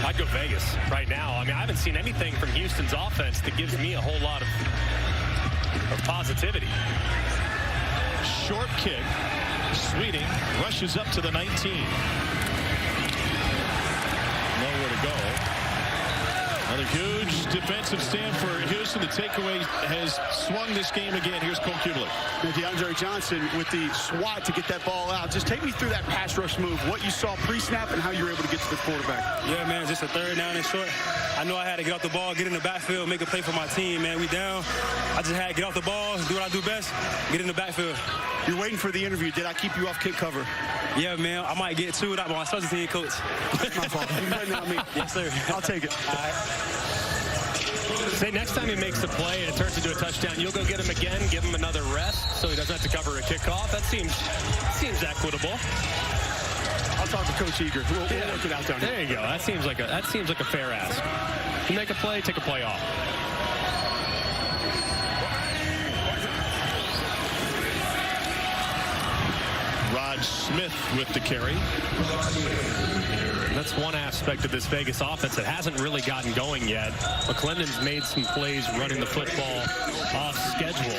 I'd go Vegas right now. I mean, I haven't seen anything from Houston's offense that gives me a whole lot of positivity. Short kick. Sweeting rushes up to the 19. Nowhere to go. Another huge defensive stand for Houston. Houston, the takeaway has swung this game again. Here's Cole Kubler. DeAndre Johnson with the swat to get that ball out. Just take me through that pass rush move, what you saw pre-snap and how you were able to get to the quarterback. Yeah, man, just a third down and short. I know I had to get off the ball, get in the backfield, make a play for my team, man. We down. I just had to get off the ball, do what I do best, get in the backfield. You're waiting for the interview. Did I keep you off kick cover? Yeah, man, I might get chewed out by my special team coach. That's my fault. You're putting it on me. Yes, sir. I'll take it. All right. Say next time he makes the play and it turns into a touchdown, you'll go get him again, give him another rest so he doesn't have to cover a kickoff. That seems equitable. I'll talk to Coach Eager. We'll work it out down here. There you go. That seems like a fair ask. You make a play, take a play off. Rod Smith with the carry. That's one aspect of this Vegas offense that hasn't really gotten going yet. McClendon's made some plays running the football off schedule.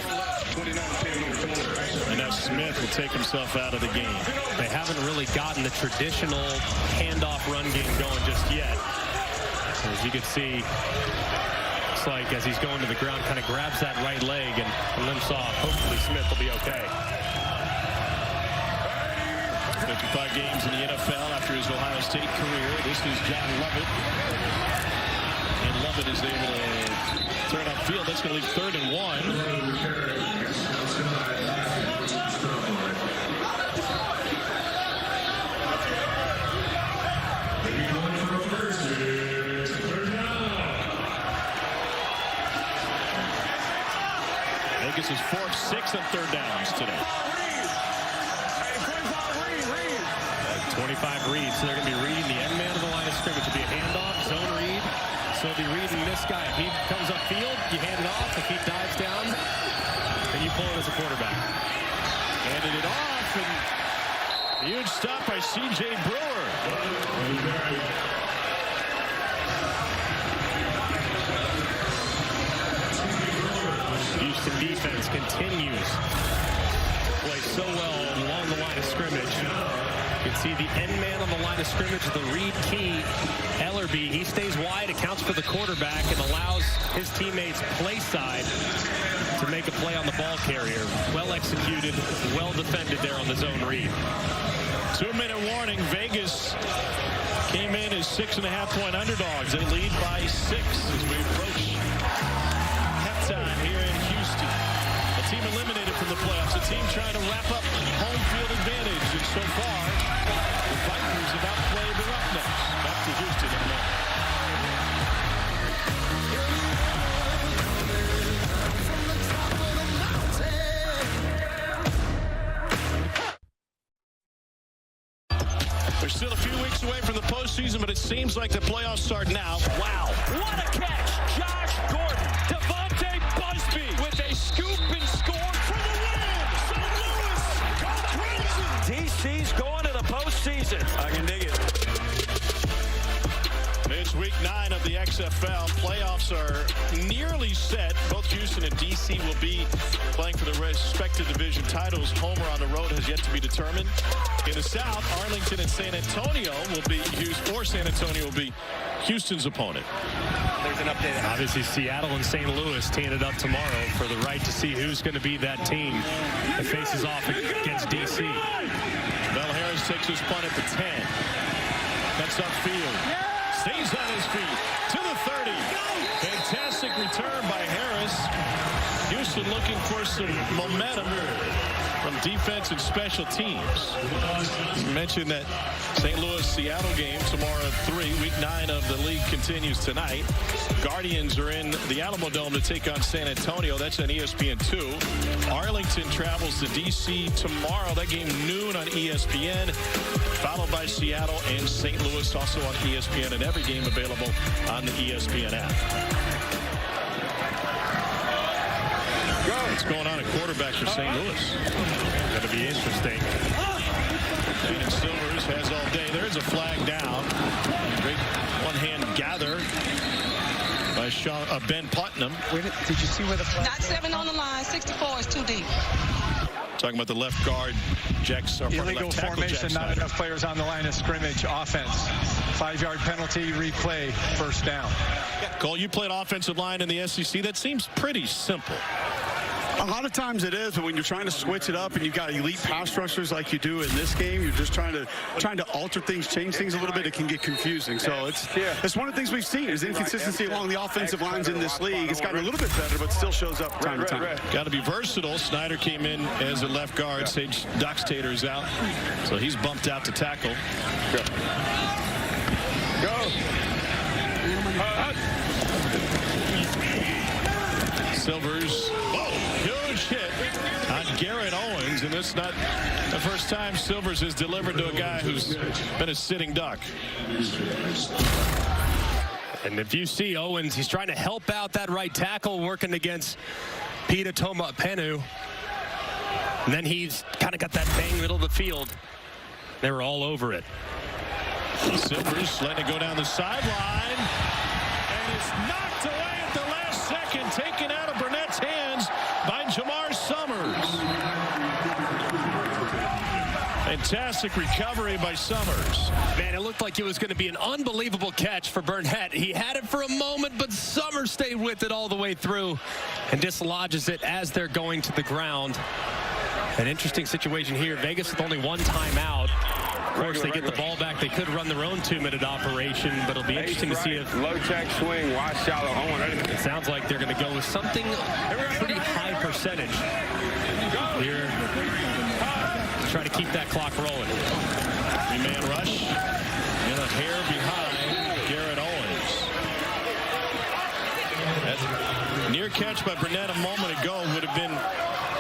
And now Smith will take himself out of the game. They haven't really gotten the traditional handoff run game going just yet. As you can see, it's like as he's going to the ground, kind of grabs that right leg and limps off. Hopefully Smith will be okay. 55 games in the NFL after his Ohio State career. This is John Lovett. And Lovett is able to turn upfield. That's going to leave 3rd and 1. Vegas is 4 of 6 on 3rd downs today. 25 reads, so they're going to be reading the end man of the line of scrimmage. It'll be a handoff, zone read. So they'll be reading this guy. If he comes upfield, you hand it off. If he dives down, then you pull it as a quarterback. Handed it off, and huge stop by C.J. Brewer. Houston defense continues to play so well along the line of scrimmage. You can see the end man on the line of scrimmage, the read key, Ellerby. He stays wide, accounts for the quarterback, and allows his teammates play side to make a play on the ball carrier. Well executed, well defended there on the zone read. 2-minute warning. Vegas came in as 6.5-point underdogs. They lead by 6 as we approach halftime here in Houston. A team eliminated from the playoffs. A team trying to wrap up home field advantage. And so far, the Vikings have outplayed the Roughnecks. Back to Houston in a moment. They're still a few weeks away from the postseason, but it seems like the playoffs start now. Wow. What a catch. Josh Gordon. Devontae Busby with a scoop and score for the win. St. Louis, go crazy. DC's going to the postseason. I can dig it. It's week 9 of the XFL. Playoffs are nearly set. Both Houston and DC will be playing for the respective division titles. Homer on the road has yet to be determined. In the South, Arlington and San Antonio will be San Antonio will be Houston's opponent. There's an update. Obviously, Seattle and St. Louis teeing it up tomorrow for the right to see who's going to be that team that faces off against DC. Mel Harris takes his punt at the 10. Cuts upfield. Stays on his feet to the 30. Fantastic return by Harris. Houston looking for some momentum from defense and special teams. You mentioned that St. Louis-Seattle game tomorrow at 3. Week 9 of the league continues tonight. Guardians are in the Alamo Dome to take on San Antonio. That's on ESPN2. Arlington travels to D.C. tomorrow. That game noon on ESPN. Followed by Seattle and St. Louis, also on ESPN, and every game available on the ESPN app. What's going on at quarterback for St. Louis? Going to be interesting. Phoenix Silvers has all day. There's a flag down. Great one-hand gather by Ben Putnam. Did you see where the flag? Not 7 on the line. 64 is too deep. Talking about the left guard, illegal formation, not enough players on the line of scrimmage. Offense, 5-yard penalty, replay, first down. Cole, you played offensive line in the SEC. That seems pretty simple. A lot of times it is, but when you're trying to switch it up and you've got elite pass rushers like you do in this game, you're just trying to alter things, change things a little bit. It can get confusing. So it's one of the things we've seen is inconsistency along the offensive lines in this league. It's gotten a little bit better, but still shows up time to time. Got to be versatile. Snyder came in as a left guard. Sage Doxtator is out, so he's bumped out to tackle. Go. Silvers, huge hit on Garrett Owens, and this is not the first time Silvers has delivered to a guy who's been a sitting duck. And if you see Owens, he's trying to help out that right tackle, working against Peter Tomapenu. And then he's kind of got that bang middle of the field. They were all over it. Silvers letting it go down the sideline, and it's knocked away at the last second, taken out of Burnett's hands by Jamar Summers. Fantastic recovery by Summers. Man, it looked like it was going to be an unbelievable catch for Burnett. He had it for a moment, but Summers stayed with it all the way through and dislodges it as they're going to the ground. An interesting situation here. Vegas with only one timeout. Of course, they get the ball back. They could run their own 2-minute operation, but it'll be interesting to see if low check swing, wide shallow. It sounds like they're going to go with something pretty high percentage here to try to keep that clock rolling. 3-man rush and a hair behind Garrett Owens. That near catch by Burnett a moment ago would have been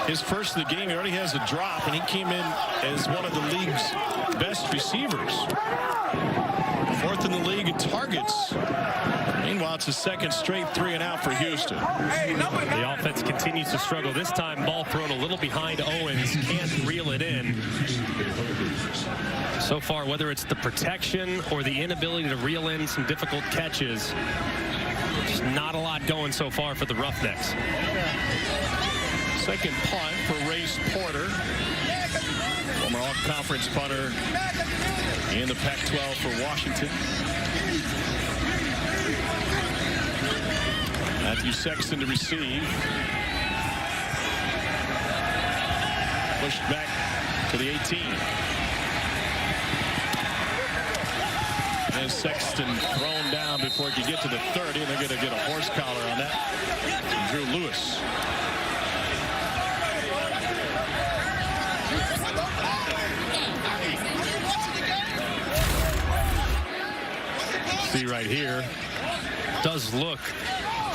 his first of the game. He already has a drop, and he came in as one of the league's best receivers. 4th in the league in targets. Meanwhile, it's a second straight 3-and-out for Houston. The offense continues to struggle. This time, ball thrown a little behind Owens. Can't reel it in. So far, whether it's the protection or the inability to reel in some difficult catches, just not a lot going so far for the Roughnecks. Second punt for Race Porter, former all-conference punter in the Pac-12 for Washington. Matthew Sexton to receive. Pushed back to the 18. And Sexton thrown down before he could get to the 30, and they're going to get a horse collar on that. Drew Lewis. See right here, does look.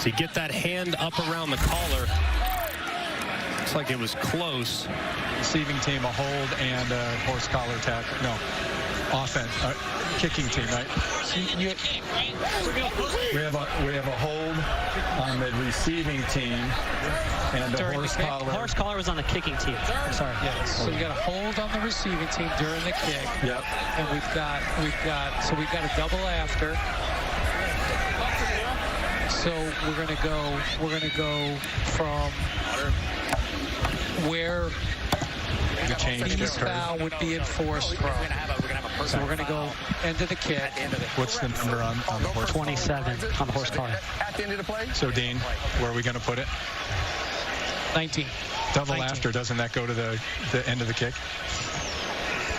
So you get that hand up around the collar. Looks like it was close. Receiving team, a hold and a horse collar tackle. No, offense, kicking team, right? We have a hold on the receiving team and the horse collar. Horse collar was on the kicking team. Sorry. Yes. So you got a hold on the receiving team during the kick. Yep. And we've got a double after. So we're gonna go from where the change foul would be enforced from. So we're gonna go end of the kick. What's the number on the horse? 27 on the horse collar. At the end of the play. So Dean, where are we gonna put it? 19. Double 19. after, doesn't that go to the end of the kick?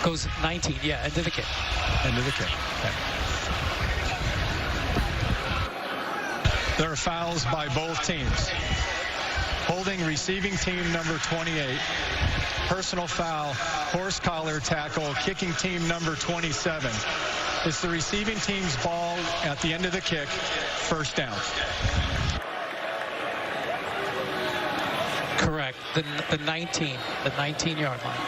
Goes 19, yeah, end of the kick. End of the kick. Okay. There are fouls by both teams. Holding receiving team number 28. Personal foul, horse collar tackle, kicking team number 27. It's the receiving team's ball at the end of the kick, first down. Correct, the 19-yard line.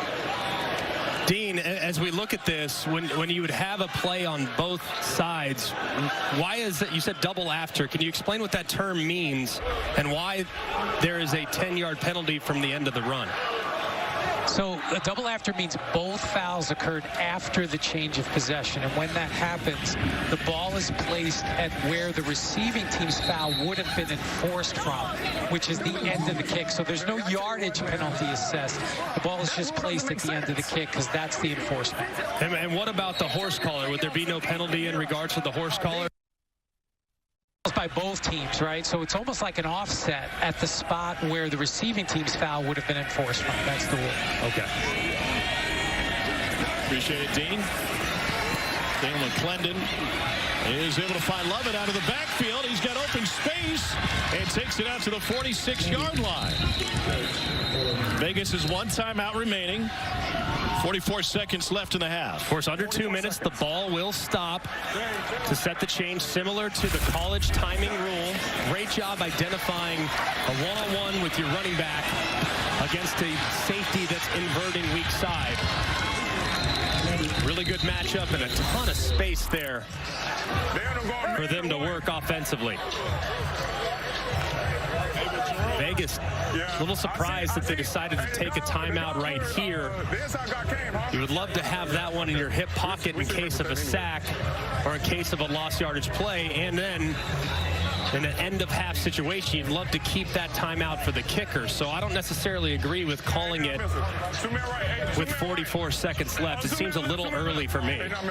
Dean, as we look at this, when you would have a play on both sides, why is it, you said double after, can you explain what that term means and why there is a 10-yard penalty from the end of the run? So a double after means both fouls occurred after the change of possession. And when that happens, the ball is placed at where the receiving team's foul would have been enforced from, which is the end of the kick. So there's no yardage penalty assessed. The ball is just placed at the end of the kick because that's the enforcement. And what about the horse collar? Would there be no penalty in regards to the horse collar? By both teams, right? So it's almost like an offset at the spot where the receiving team's foul would have been enforced from. That's the rule. Okay. Appreciate it, Dean. Daniel McClendon is able to find Lovett out of the backfield. He's got open space and takes it out to the 46-yard line. Vegas has one timeout remaining. 44 seconds left in the half. Of course, under 2 minutes, the ball will stop to set the change, similar to the college timing rule. Great job identifying a one-on-one with your running back against a safety that's inverting weak side. Really good matchup and a ton of space there for them to work offensively. Vegas, a little surprised that they decided to take a timeout right here. You would love to have that one in your hip pocket in case of a sack or in case of a lost yardage play. And then in an end of half situation, you'd love to keep that timeout for the kicker. So I don't necessarily agree with calling it with 44 seconds left. It seems a little early for me. You got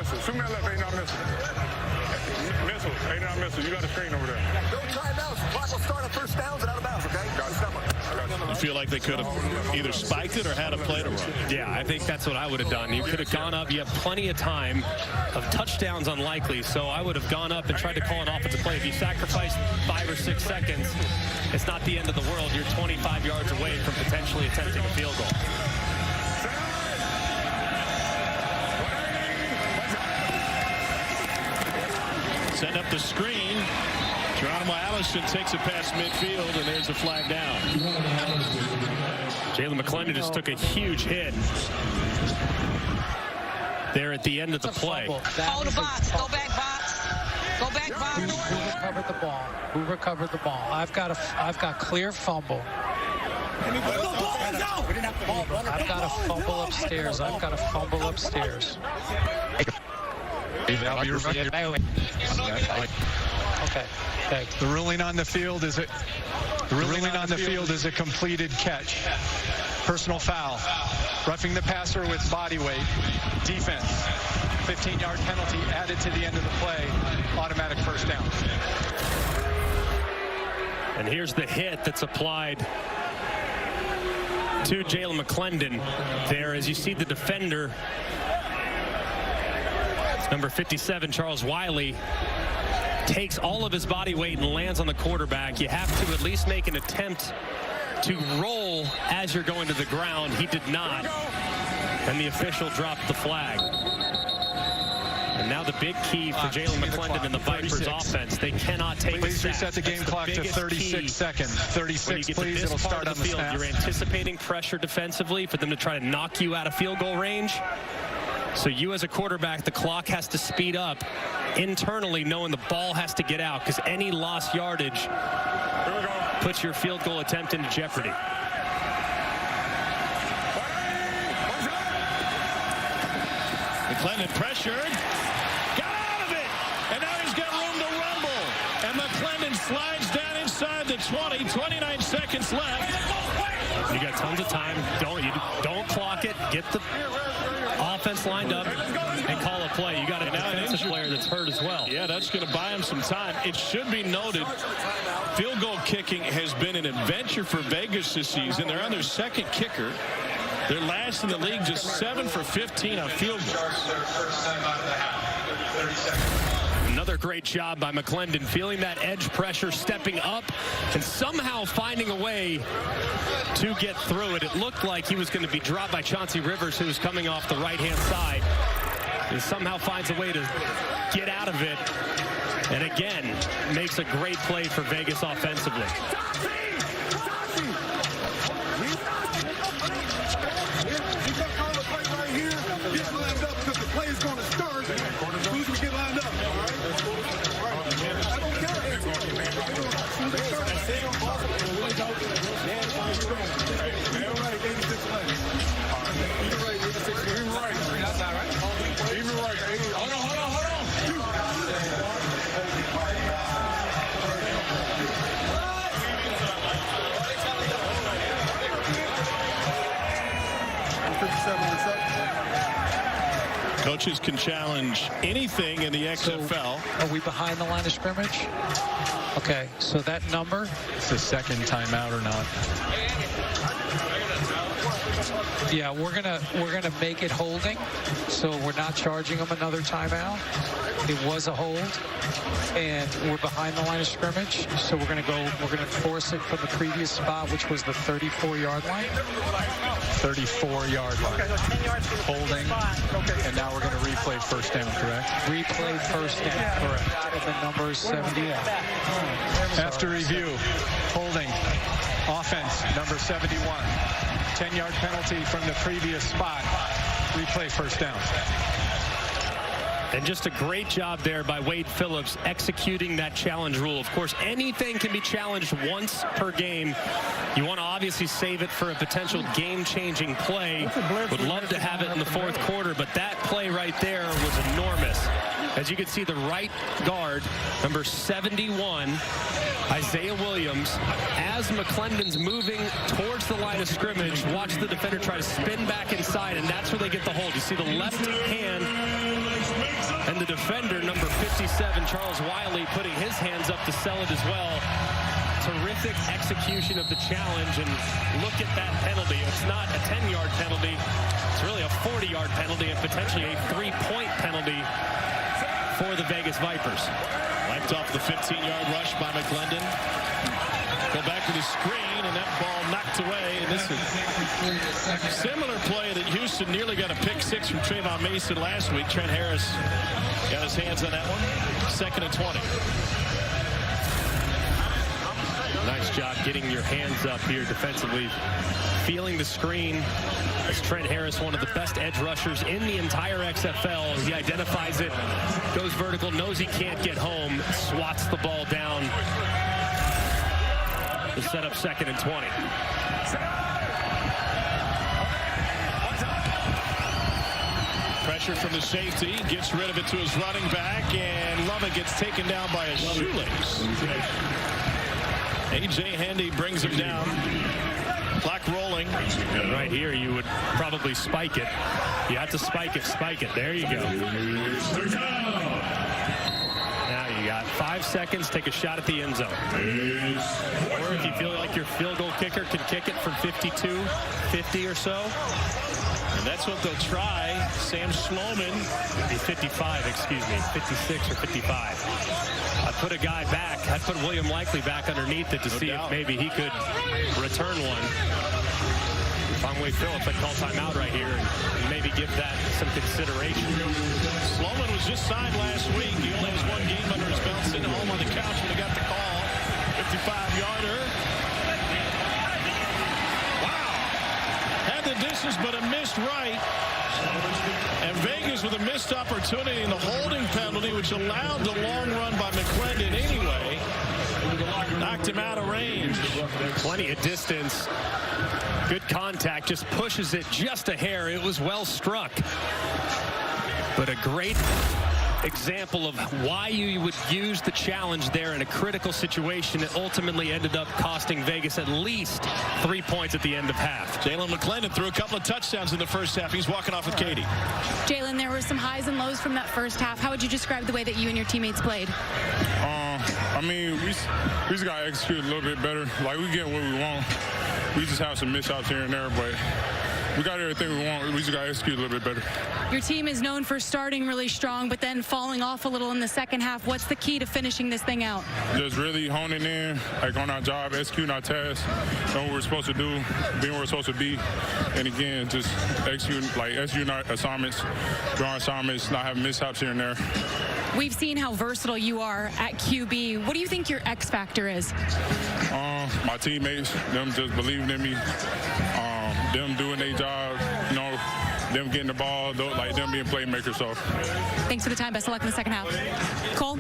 a screen over there. No timeouts. Clock will start at first downs and out of bounds, okay? You feel like they could have either spiked it or had a play to run? Yeah, I think that's what I would have done. You could have gone up. You have plenty of time. Of touchdowns unlikely, so I would have gone up and tried to call an offensive play. If you sacrifice 5 or 6 seconds, it's not the end of the world. You're 25 yards away from potentially attempting a field goal. Send up the screen. Geronimo Allison takes it past midfield, and there's a flag down. Jalen McClendon just took a huge hit there at the end of the play. Hold the box. Go back box. Go back box. Who recovered the ball? Who recovered the ball? I've got clear fumble. I've got a fumble upstairs. I've got a fumble upstairs. Okay. Thanks. The ruling on the field is a completed catch. Personal foul. Roughing the passer with body weight. Defense. 15-yard penalty added to the end of the play. Automatic first down. And here's the hit that's applied to Jalen McClendon there as you see the defender, number 57, Charles Wiley, takes all of his body weight and lands on the quarterback. You have to at least make an attempt to roll as you're going to the ground. He did not, and the official dropped the flag. And now the big key for Jalen McClendon and the Vipers offense. They cannot take a sack. Please reset the game clock to 36 seconds. 36, please. It'll start on the field. snap. You're anticipating pressure defensively for them to try to knock you out of field goal range. So you as a quarterback, the clock has to speed up internally, knowing the ball has to get out, because any lost yardage puts your field goal attempt into jeopardy. McClendon pressured, got out of it, and now he's got room to rumble. And McClendon slides down inside the 20, 29 seconds left. You got tons of time. Don't clock it. Get the offense lined up and call a play. You got a defensive player that's hurt as well. Yeah, that's going to buy him some time. It should be noted, field goal kicking has been an adventure for Vegas this season. They're on their second kicker. They're last in the league, just 7 for 15 on field goals. Another great job by McClendon, feeling that edge pressure, stepping up, and somehow finding a way to get through it. It looked like he was going to be dropped by Chauncey Rivers, who was coming off the right-hand side. He somehow finds a way to get out of it, and again, makes a great play for Vegas offensively. Coaches can challenge anything in the XFL. So, are we behind the line of scrimmage? Okay, so that number. It's the second timeout or not? Yeah, we're gonna make it holding, so we're not charging them another timeout. It was a hold, and we're behind the line of scrimmage, so we're gonna force it from the previous spot, which was the 34-yard line. 34-yard line. Holding, and now we're going to replay first down, correct? Replay first down, correct. And the number is 71. After review, holding, offense, number 71. 10-yard penalty from the previous spot. Replay first down. And just a great job there by Wade Phillips executing that challenge rule. Of course, anything can be challenged once per game. You want to obviously save it for a potential game-changing play. Would love to have it in the fourth quarter, but that play right there was enormous. As you can see, the right guard, number 71, Isaiah Williams, as McClendon's moving towards the line of scrimmage, watch the defender try to spin back inside, and that's where they get the hold. You see the left hand and the defender, number 57, Charles Wiley, putting his hands up to sell it as well. Terrific execution of the challenge, and look at that penalty. It's not a 10-yard penalty. It's really a 40-yard penalty and potentially a 3-point penalty for the Vegas Vipers. Wiped off the 15-yard rush by McClendon. Go back to the screen, and that ball knocked away. And this is a similar play that Houston nearly got a pick six from Trayvon Mason last week. Trent Harris got his hands on that one. 2nd and 20. Nice job getting your hands up here defensively. Feeling the screen as Trent Harris, one of the best edge rushers in the entire XFL. He identifies it, goes vertical, knows he can't get home, swats the ball down to set up 2nd and 20. Pressure from the safety, gets rid of it to his running back, and Lovett gets taken down by a shoelace. A.J. Handy brings him down. Clock rolling. Right here, you would probably spike it. You have to spike it. There you go. Now you got 5 seconds. Take a shot at the end zone. Or if you feel like your field goal kicker can kick it from 52, 50 or so. And that's what they'll try. Sam Sloman. 55, excuse me. 56 or 55. I put a guy back. I put William Likely back underneath it to see if maybe he could return one. If I'm Wade Phillips, I'd call timeout right here and maybe give that some consideration. Sloman was just signed last week. He only has 1 game under his belt, sitting home on the couch when he got the call. 55-yarder. Wow. Had the distance, but a missed right. And Vegas with a missed opportunity in the holding penalty, which allowed the long run by McClendon anyway. Knocked him out of range. Plenty of distance. Good contact, just pushes it just a hair. It was well struck. But a great example of why you would use the challenge there in a critical situation that ultimately ended up costing Vegas at least 3 points at the end of half. Jalen McClendon threw a couple of touchdowns in the first half. He's walking off with Katie. Jalen, there were some highs and lows from that first half. How would you describe the way that you and your teammates played? I mean, we just got to execute a little bit better. Like, we get what we want. We just have some mishaps here and there, but we got everything we want. We just got to execute a little bit better. Your team is known for starting really strong, but then falling off a little in the second half. What's the key to finishing this thing out? Just really honing in, like, on our job, executing our tasks, knowing what we're supposed to do, being where we're supposed to be, and again, just executing our assignments, doing our assignments, not having mishaps here and there. We've seen how versatile you are at QB. What do you think your X factor is? My teammates, them just believing in me, them doing their job, you know, them getting the ball, like them being playmakers. So, thanks for the time. Best of luck in the second half. Cole?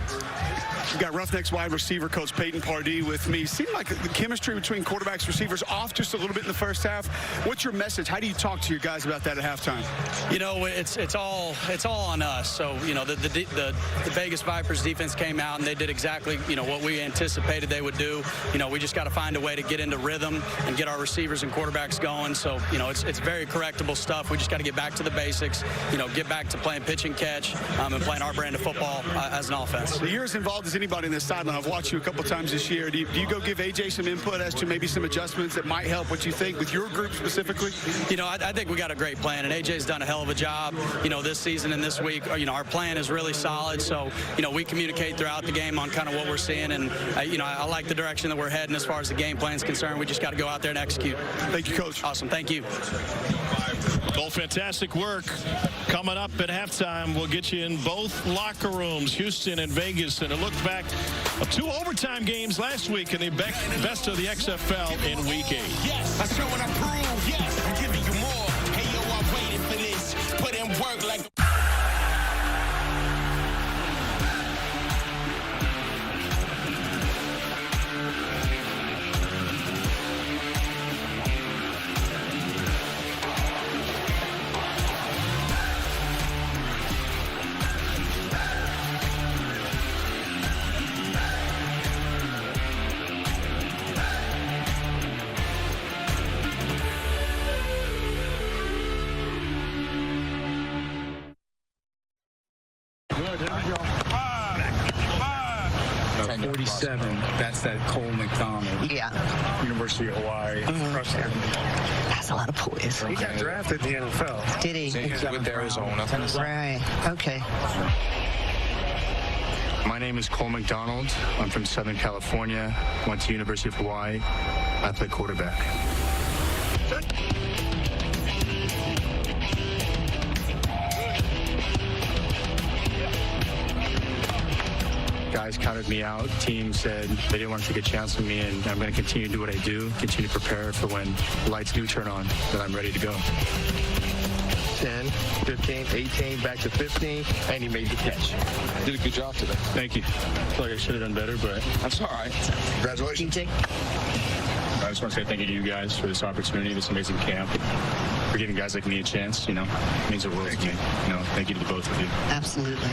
We've got Roughnecks wide receiver coach Peyton Pardee with me. Seemed like the chemistry between quarterbacks, receivers off just a little bit in the first half. What's your message? How do you talk to your guys about that at halftime? You know, it's all on us. So, you know, the Vegas Vipers defense came out and they did exactly, you know, what we anticipated they would do. You know, we just got to find a way to get into rhythm and get our receivers and quarterbacks going. So, you know, it's very correctable stuff. We just got to get back to the basics, you know, get back to playing pitch and catch and playing our brand of football as an offense. You're as involved as anybody in this sideline. I've watched you a couple times this year. Do you go give AJ some input as to maybe some adjustments that might help what you think with your group specifically? You know, I think we got a great plan, and AJ's done a hell of a job, you know, this season and this week. You know, our plan is really solid. So, you know, we communicate throughout the game on kind of what we're seeing. And, you know, I like the direction that we're heading as far as the game plan is concerned. We just got to go out there and execute. Thank you, Coach. Awesome. Thank you. Well, fantastic work. Coming up at halftime, we'll get you in both locker rooms, Houston and Vegas, and a look back of 2 overtime games last week in the best of the XFL in Week 8. Yes, I show and I prove. Yes, I'm giving you more. Hey, yo, I waited for this. Put in work like... Good, there we go. 47, that's that Cole McDonald. Yeah. University of Hawaii. That's a lot of poise. He got drafted in the NFL. Did he? With Arizona. Right. Okay. My name is Cole McDonald. I'm from Southern California. Went to University of Hawaii. I play quarterback. Guys counted me out. Team said they didn't want to take a chance on me, and I'm going to continue to do what I do, continue to prepare for when the lights do turn on, that I'm ready to go. 10, 15, 18, back to 15, and he made the catch. Did a good job today. Thank you. I feel like I should have done better, but that's all right. Congratulations. I just want to say thank you to you guys for this opportunity, this amazing camp, for giving guys like me a chance. You know, it means the world to me. You know, thank you to the both of you. Absolutely.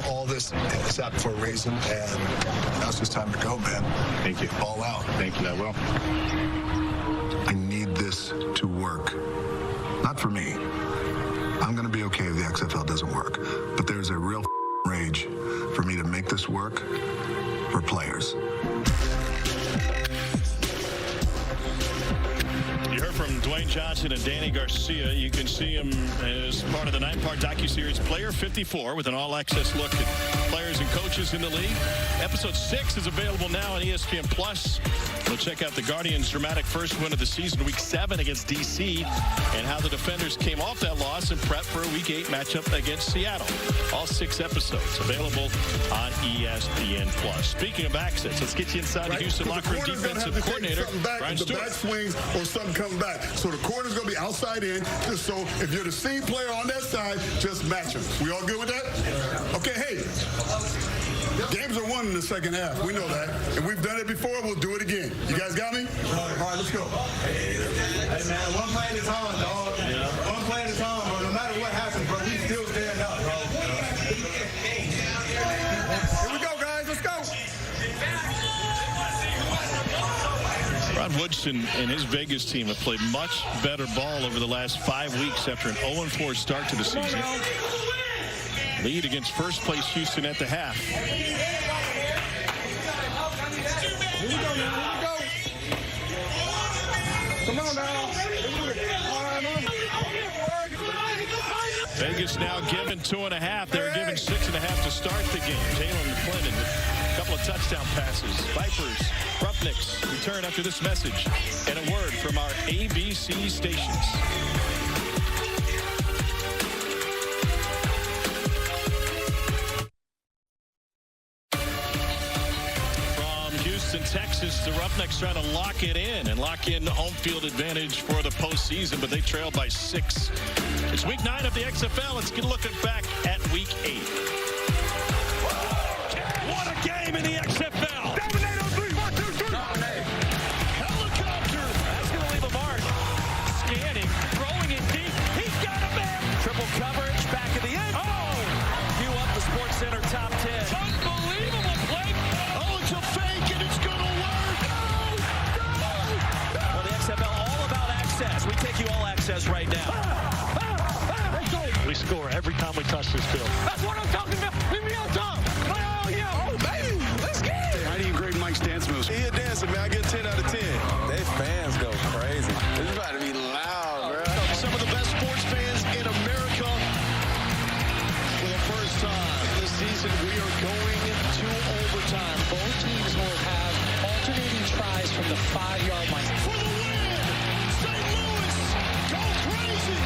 All this is happened for a reason, and now it's just time to go, man. Thank you. Ball out. Thank you. I will. I need this to work. Not for me. I'm going to be okay if the XFL doesn't work. But there's a real rage for me to make this work for players. You heard from Dwayne Johnson and Danny Garcia. You can see him as part of the 9-part docuseries Player 54 with an all-access look at players and coaches in the league. Episode 6 is available now on ESPN+. We'll check out the Guardians' dramatic first win of the season, Week 7 against D.C., and how the Defenders came off that loss and prep for a Week 8 matchup against Seattle. All 6 episodes available on ESPN+. Speaking of access, let's get you inside the Houston locker room defensive coordinator, Brian Stewart. The back swings or something comes back. So the corner's going to be outside in. Just so if you're the same player on that side, just match them. We all good with that? Okay, hey. Games are won in the second half. We know that. And we've done it before. We'll do it again. You guys got me? All right, let's go. Hey, man, one play at a time, dog. Yeah. One play at a time, bro. No matter what happens, bro, we still stand up, bro. Here we go, guys. Let's go. Rod Woodson and his Vegas team have played much better ball over the last 5 weeks after an 0-4 start to the season. Lead against first-place Houston at the half. Here we go, man. Here we go. Come on now. Vegas now given 2.5. They were given 6.5 to start the game. Taylor McClendon with a couple of touchdown passes. Vipers, Roughnecks return after this message and a word from our ABC stations. Houston, Texas, the Roughnecks trying to lock it in and lock in home field advantage for the postseason, but they trail by 6. It's Week 9 of the XFL. Let's get a look back at Week 8. What a game! game in the XFL. Dominate on 3, 1, 2, 3. Helicopter. That's going to leave a mark. Scanning, throwing it deep. He's got a man. Triple coverage, back of the end. Oh! View up the Sports Center top 10. Unbelievable play. Oh, it's a fake, and it's going to work. Well, the XFL all about access. We take you all access right now. We score every time we touch this field. That's what I'm talking about. Leave me on top. Oh, yeah. Oh, baby. Let's get it. How do you grade Mike's dance moves? He a dancer, man. I get 10 out of 10. They fans go crazy. It's about to be loud, bro. Some of the best sports fans in America. For the first time this season, we are going to overtime. Both teams will have alternating tries from the 5-yard line. For the win! St. Louis, go crazy!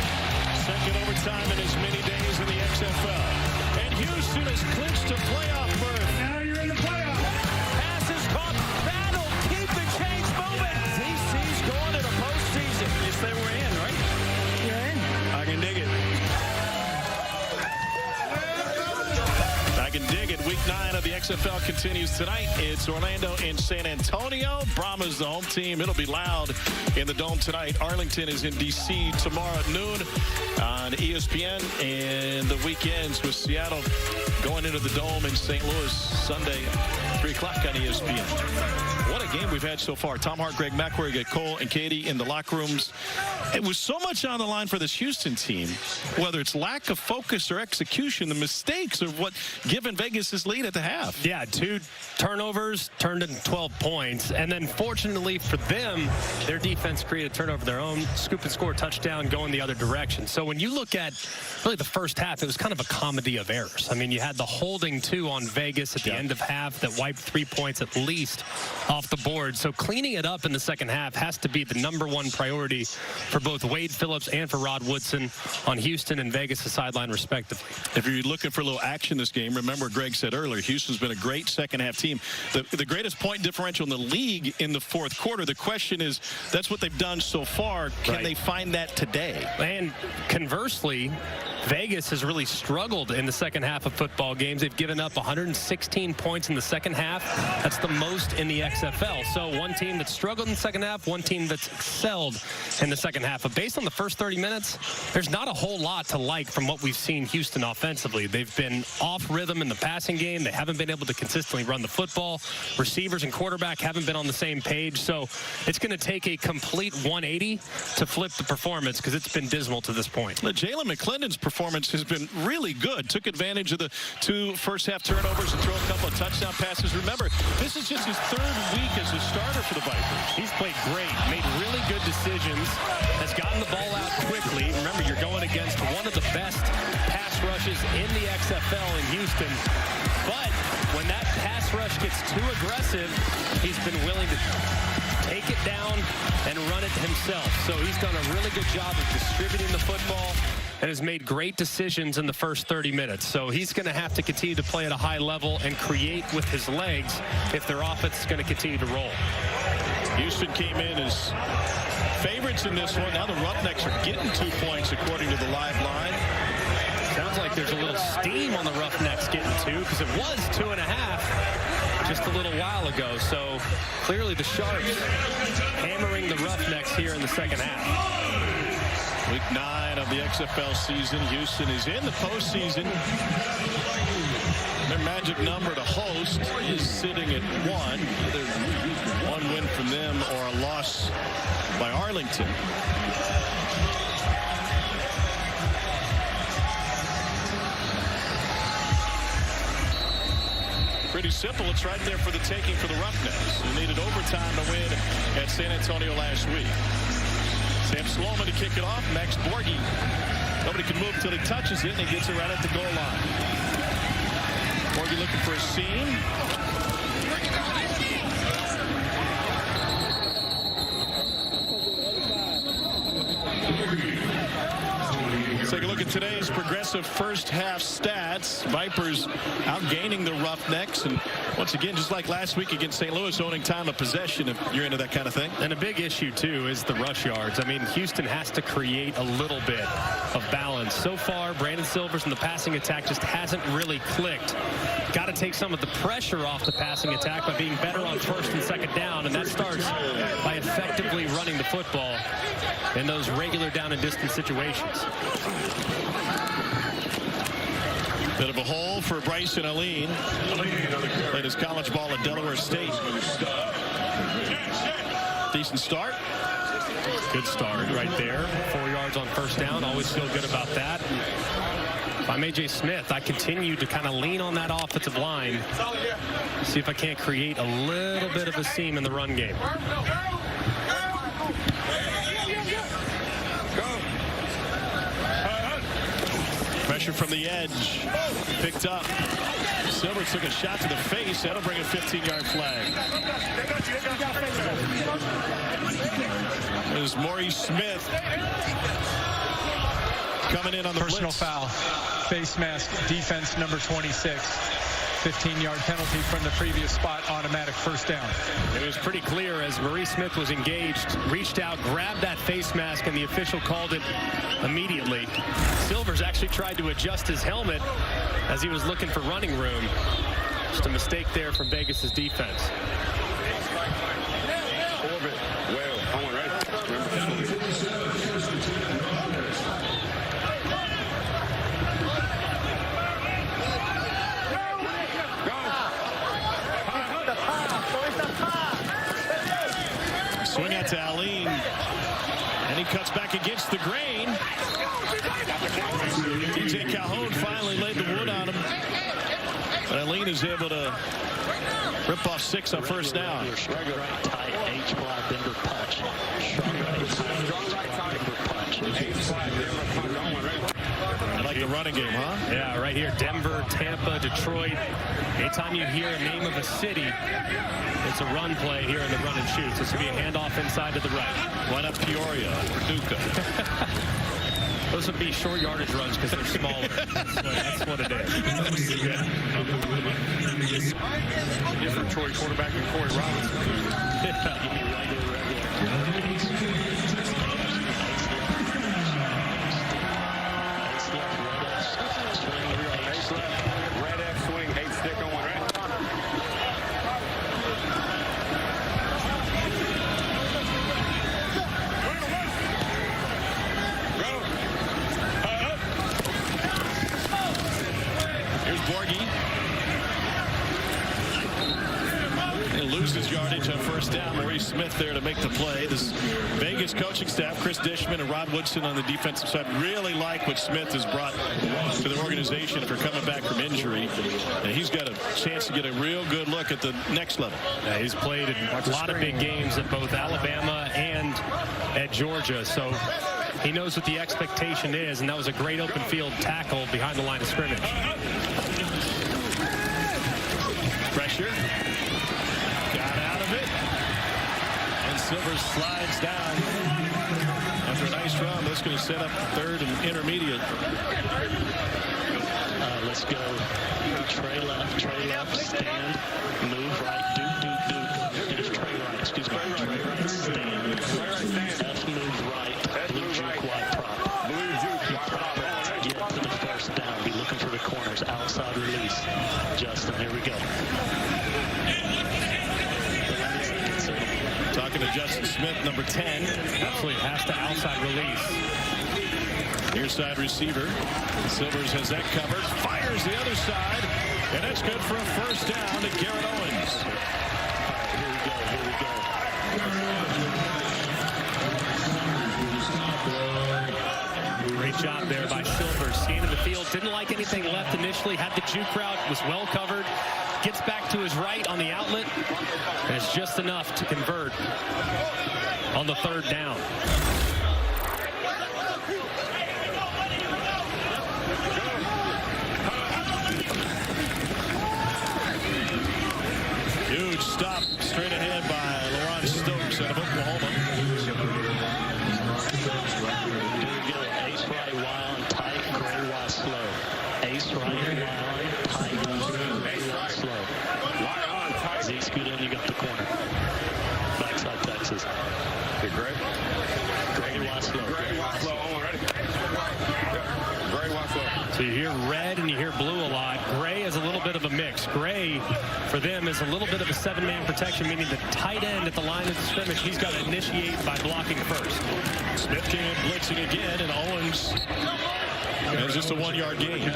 Second overtime in as many days in the XFL. And Houston has clinched a playoff berth. Now you're in the playoffs. Pass is caught. That'll keep the chains moving. TC's going to the postseason. You say we're in, right? You're in. I can dig it. I can dig it. Week 9 of the XFL continues tonight. It's Orlando and San Antonio. Brahma's the home team. It'll be loud in the Dome tonight. Arlington is in D.C. tomorrow at noon on ESPN. And the weekends with Seattle going into the Dome in St. Louis Sunday, 3 o'clock on ESPN. What a game we've had so far. Tom Hart, Greg McElroy, got Cole and Katie in the locker rooms. It was so much on the line for this Houston team, whether it's lack of focus or execution, the mistakes of what given Vegas' lead at the half. Yeah, 2 turnovers turned into 12 points. And then fortunately for them, their defense created a turnover of their own, scoop and score touchdown going the other direction. So when you look at really the first half, it was kind of a comedy of errors. I mean, you had the holding 2 on Vegas at the end of half that wiped 3 points at least off the board. So cleaning it up in the second half has to be the #1 priority for both Wade Phillips and for Rod Woodson on Houston and Vegas' sideline respectively. If you're looking for a little action this game, remember Greg said earlier, Houston's been a great second half team. The greatest point differential in the league in the fourth quarter. The question is, that's what they've done so far. Can they find that today? And conversely, Vegas has really struggled in the second half of football games. They've given up 116 points in the second half. That's the most in the XFL. So one team that struggled in the second half, one team that's excelled in the second half. But based on the first 30 minutes, there's not a whole lot to like from what we've seen Houston offensively. They've been off rhythm in the passing game. They haven't been able to consistently run the football. Receivers and quarterback haven't been on the same page. So it's going to take a complete 180 to flip the performance because it's been dismal to this point. Jalen McClendon's performance has been really good. Took advantage of the 2 first-half turnovers and threw a couple of touchdown passes. Remember, this is just his 3rd week as a starter for the Vipers. He's played great, made really good decisions, has gotten the ball out quickly. Remember, you're going against one of the best pass rushes in the XFL in Houston. But when that pass rush gets too aggressive, he's been willing to take it down and run it himself. So he's done a really good job of distributing the football and has made great decisions in the first 30 minutes. So he's going to have to continue to play at a high level and create with his legs if their offense is going to continue to roll. Houston came in as favorites in this one. Now the Roughnecks are getting 2 points according to the live line. Sounds like there's a little steam on the Roughnecks getting 2 because it was 2.5 just a little while ago. So clearly the Sharks hammering the Roughnecks here in the second half. Week 9 of the XFL season. Houston is in the postseason. Their magic number to host is sitting at 1. Either 1 win from them or a loss by Arlington. Pretty simple. It's right there for the taking for the Roughnecks, who needed overtime to win at San Antonio last week. Sam Sloman to kick it off. Max Borghi. Nobody can move until he touches it, and he gets it right at the goal line. Borghi looking for a seam. Let's take a look at today's progressive first half stats. Vipers outgaining the Roughnecks, and Once again, just like last week against St. Louis, owning time of possession if you're into that kind of thing. And a big issue, too, is the rush yards. I mean, Houston has to create a little bit of balance. So far, Brandon Silvers in the passing attack just hasn't really clicked. Got to take some of the pressure off the passing attack by being better on first and second down, and that starts by effectively running the football in those regular down and distance situations. Bit of a hole for Bryson Allen. Played his college ball at Delaware State. Decent start. Good start right there. 4 yards on first down. Always feel good about that. If I'm A.J. Smith, I continue to kind of lean on that offensive line. See if I can't create a little bit of a seam in the run game. Pressure from the edge. Picked up. Silvers took a shot to the face. That'll bring a 15-yard flag. There's Maurice Smith coming in on the personal blitz. Foul. Face mask. Defense number 26. 15-yard penalty from the previous spot, automatic first down. It was pretty clear as Maurice Smith was engaged, reached out, grabbed that face mask, and the official called it immediately. Silvers actually tried to adjust his helmet as he was looking for running room. Just a mistake there from Vegas's defense. Orbit. Well, I went right. Swing out to Allen, and he cuts back against the grain. DJ Calhoun finally laid the wood on him. But Allen is able to rip off 6 on first down. Right, tight, H-block, Denver punch. Strong right, tight, Denver punch. I like the running game, huh? Yeah, right here, Denver, Tampa, Detroit. Anytime you hear a name of a city, it's a run play here in the run and shoot. This will be a handoff inside to the right. Why not Peoria or Paducah? Those would be short yardage runs because they're smaller. That's what it is. Different Troy quarterback than Corey Robinson. Red F swing, 8 stick on one. Here's Borghi. He loses yardage on first down. Maurice Smith there to make the play. This Vegas coaching staff, Chris Dishman and Rod Woodson on the defensive side, really like what Smith has brought to the organization for coming back from injury. And he's got a chance to get a real good look at the next level. Yeah, he's played in a lot of big games at both Alabama and at Georgia. So he knows what the expectation is, and that was a great open field tackle behind the line of scrimmage. Pressure. Got out of it. And Silvers slides down. After a nice run, that's going to set up third and intermediate. Let's go. Trey left, stand, move right, Duke. There's Trey right, excuse me. Trey right, stand. F move right, blue juke wide prop. Blue juke wide prop. Get to the first down, be looking for the corners, outside release. Justin, here we go. Talking to Justin Smith, number 10. Absolutely has to outside release. Near side receiver. Silvers has that covered. Fires the other side. And that's good for a first down to Garrett Owens. Here we go. Great job there by Silvers. Scanning the field. Didn't like anything left initially. Had the juke route. Was well covered. Gets back to his right on the outlet. And it's just enough to convert on the third down. Huge stop straight ahead by Laurent Stokes out of Oklahoma. Here we go. Ace right, wild, tight, gray, wide, slow. Ace right, wild, tight, gray, wide, slow. So you hear red and you hear blue a lot. Gray is a little bit of a mix. Gray, for them, is a little bit of a 7-man protection, meaning the tight end at the line of scrimmage, he's got to initiate by blocking first. Smith came in blitzing again, and Owens has just a 1-yard gain.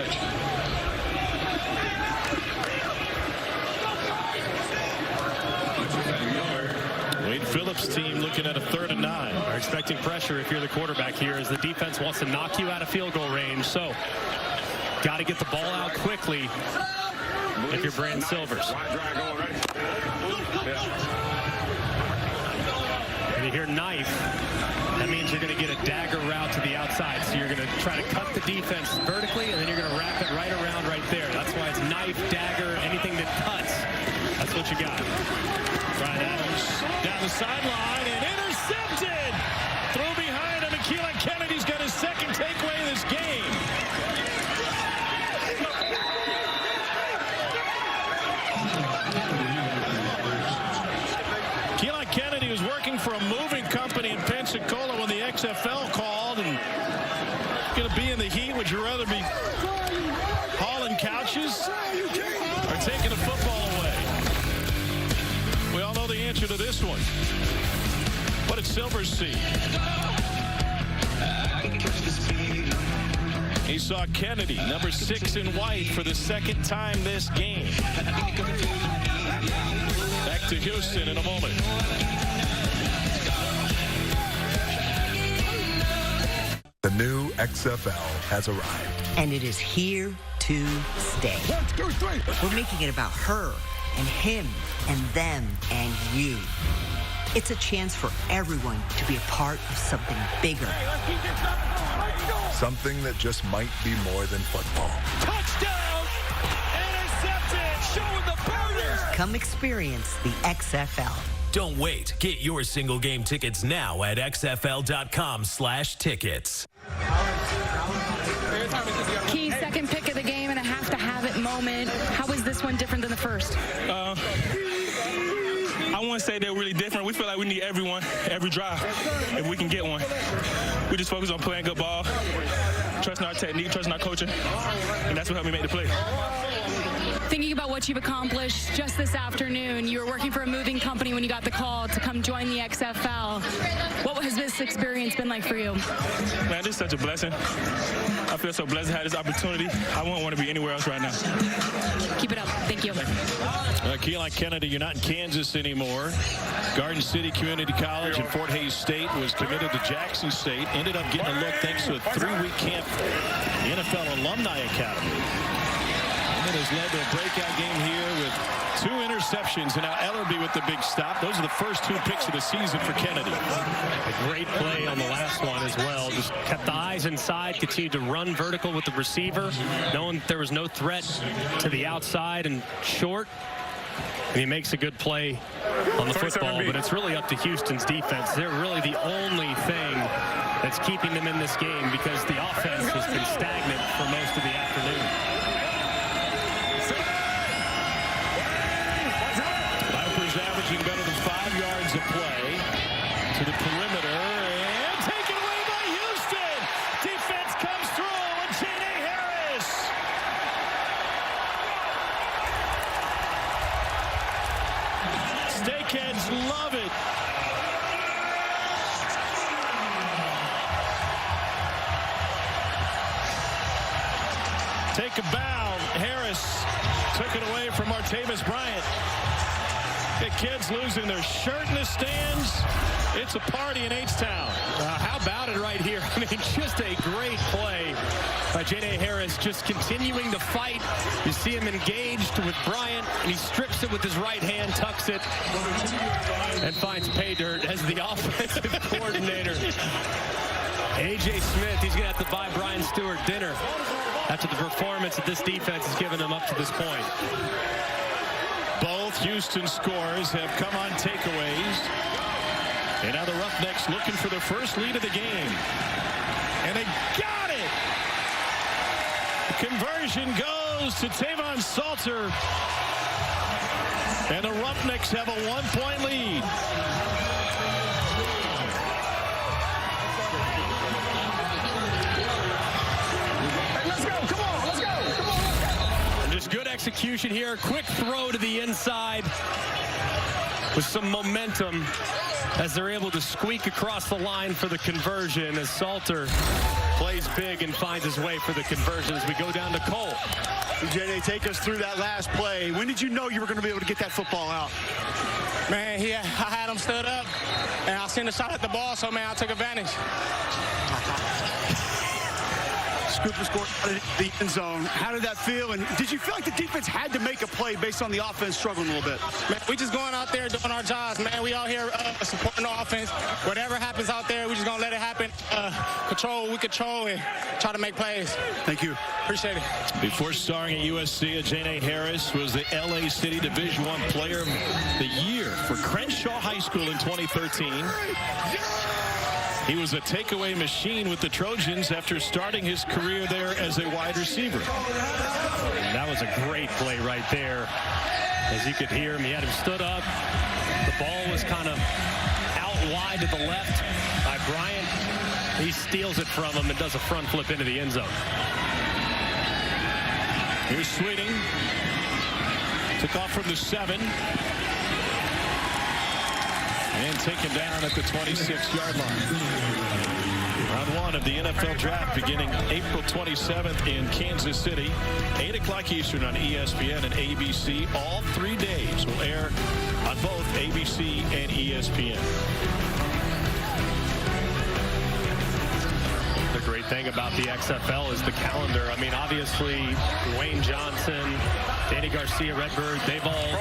Wade Phillips' team looking at a 3rd and 9. Are expecting pressure if you're the quarterback here, as the defense wants to knock you out of field goal range. So got to get the ball out quickly if you're Brand Silvers. And you hear knife. That means you're going to get a dagger route to the outside. So you're going to try to cut the defense vertically, and then you're going to wrap it right around right there. That's why it's knife, dagger, anything that cuts. That's what you got. Brian Adams down the sideline and intercepted. Throw behind him, and Keelan Kennedy's got his 2nd takeaway of this game. Keelan Kennedy was working for a moving company in Pensacola when the XFL called, and going to be in the heat. Would you rather be hauling couches or taking a football away? We all know the answer to this one. What did Silvers see? He saw Kennedy, number 6 in white, for the 2nd time this game. Back to Houston in a moment. The new XFL has arrived. And it is here to stay. 1, 2, 3. We're making it about her and him and them and you. It's a chance for everyone to be a part of something bigger. Something that just might be more than football. Touchdown! Intercepted! Showing the burners! Come experience the XFL. Don't wait. Get your single game tickets now at xfl.com/tickets. Key 2nd pick of the game and a have-to-have-it moment. How is this one different than the first? I wouldn't say they're really different. We feel like we need everyone, every drive, if we can get one. We just focus on playing good ball, trusting our technique, trusting our coaching, and that's what helped me make the play. Thinking about what you've accomplished just this afternoon, you were working for a moving company when you got the call to come join the XFL. What has this experience been like for you? Man, this is such a blessing. I feel so blessed to have this opportunity. I wouldn't want to be anywhere else right now. Keep it up. Thank you. Keelan Kennedy, you're not in Kansas anymore. Garden City Community College and Fort Hays State, was committed to Jackson State. Ended up getting a look thanks to a 3-week camp in the NFL Alumni Academy. And it has led to a breakout game here with 2 interceptions, and now Ellerby with the big stop. Those are the first 2 picks of the season for Kennedy. A great play on the last one as well. Just kept the eyes inside, continued to run vertical with the receiver, knowing there was no threat to the outside and short. And he makes a good play on the football, but it's really up to Houston's defense. They're really the only thing that's keeping them in this game, because the offense has been stagnant for most of the afternoon. Averaging better than 5 yards a play to the perimeter, and taken away by Houston. Defense comes through, and J.D. Harris. Steakheads love it. Take a bow. Harris took it away from Martavis Bryant. The kids losing their shirt in the stands. It's a party in H-Town. How about it right here? I mean, just a great play by J.D. Harris, just continuing to fight. You see him engaged with Bryant, and he strips it with his right hand, tucks it, and finds pay dirt as the offensive coordinator. A.J. Smith, he's going to have to buy Brian Stewart dinner after the performance that this defense has given him up to this point. Both Houston scores have come on takeaways. And now the Roughnecks looking for their first lead of the game. And they got it! The conversion goes to Tavon Salter. And the Roughnecks have a 1-point lead. execution here. Quick throw to the inside with some momentum as they're able to squeak across the line for the conversion as Salter plays big and finds his way for the conversion as we go down to Cole. Jay, take us through that last play. When did you know you were going to be able to get that football out? Man, I had him stood up, and I seen the shot at the ball, so, man, I took advantage. Scoop and score out of the end zone. How did that feel? And did you feel like the defense had to make a play based on the offense struggling a little bit? Man, we just going out there doing our jobs, man. We out here supporting the offense. Whatever happens out there, we just going to let it happen. We control and try to make plays. Thank you. Appreciate it. Before starring at USC, Ajane Harris was the LA City Division I Player of the Year for Crenshaw High School in 2013. He was a takeaway machine with the Trojans after starting his career there as a wide receiver. And that was a great play right there. As you could hear him, he had him stood up. The ball was kind of out wide to the left by Bryant. He steals it from him and does a front flip into the end zone. Here's Sweeting. Took off from the 7. And taken down at the 26-yard line. Round 1 of the NFL Draft beginning April 27th in Kansas City. 8 o'clock Eastern on ESPN and ABC. All 3 days will air on both ABC and ESPN. The great thing about the XFL is the calendar. I mean, obviously, Wayne Johnson, Danny Garcia, Redbird, they've all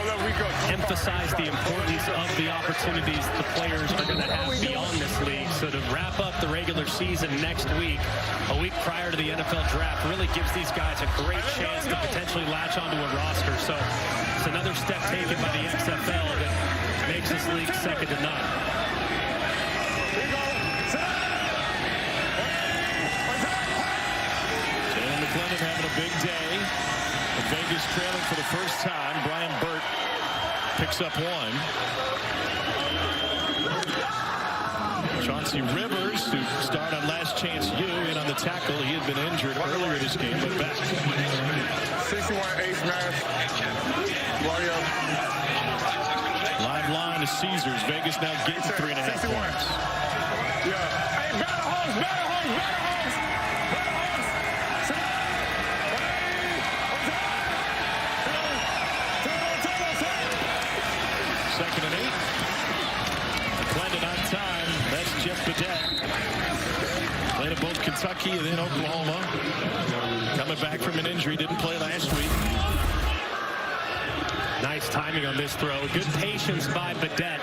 emphasized the importance of the opportunities the players are going to have beyond this league. So to wrap up the regular season next week, a week prior to the NFL Draft, really gives these guys a great chance to potentially latch onto a roster. So it's another step taken by the XFL that makes this league second to none. McClendon having a big day. Vegas trailing for the first time. Brian Burt picks up 1. Chauncey Rivers, who starred on Last Chance U, and on the tackle, he had been injured earlier this game, but back. 61 ace mask. Live line to Caesars. Vegas now getting 3.5 points. Yeah. Hey, battle hose, battle hose, battle hose. Second and 8. McClendon on time. That's Jeff Badette. Played at both Kentucky and then Oklahoma. Coming back from an injury. Didn't play last week. Nice timing on this throw. Good patience by Badette.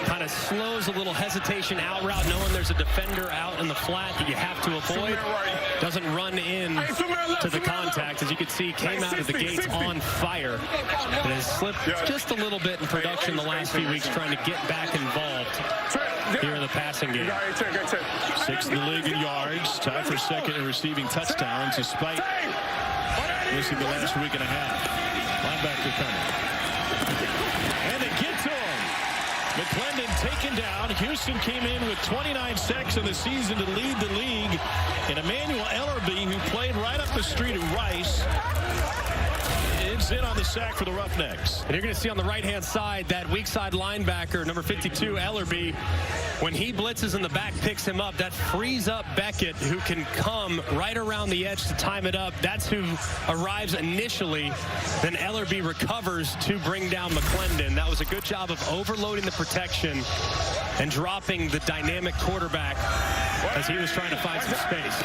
Kind of slows a little hesitation out route, knowing there's a defender out in the flat that you have to avoid. Doesn't run in to the contact. As you can see, came out of the gates on fire. And has slipped just a little bit in production the last few weeks, trying to get back involved here in the passing game. 6th in the league in yards. Tied for second in receiving touchdowns, despite missing the last week and a half. Linebacker coming. And they get to him. McClendon taken down. Houston came in with 29 sacks in the season to lead the league. And Emmanuel Ellerby, who played right up the street at Rice, is in on the sack for the Roughnecks. And you're going to see on the right-hand side that weak side linebacker, number 52, Ellerby, when he blitzes in the back, picks him up. That frees up Beckett, who can come right around the edge to time it up. That's who arrives initially. Then Ellerby recovers to bring down McClendon. That was a good job of overloading the protection and dropping the dynamic quarterback as he was trying to find some space.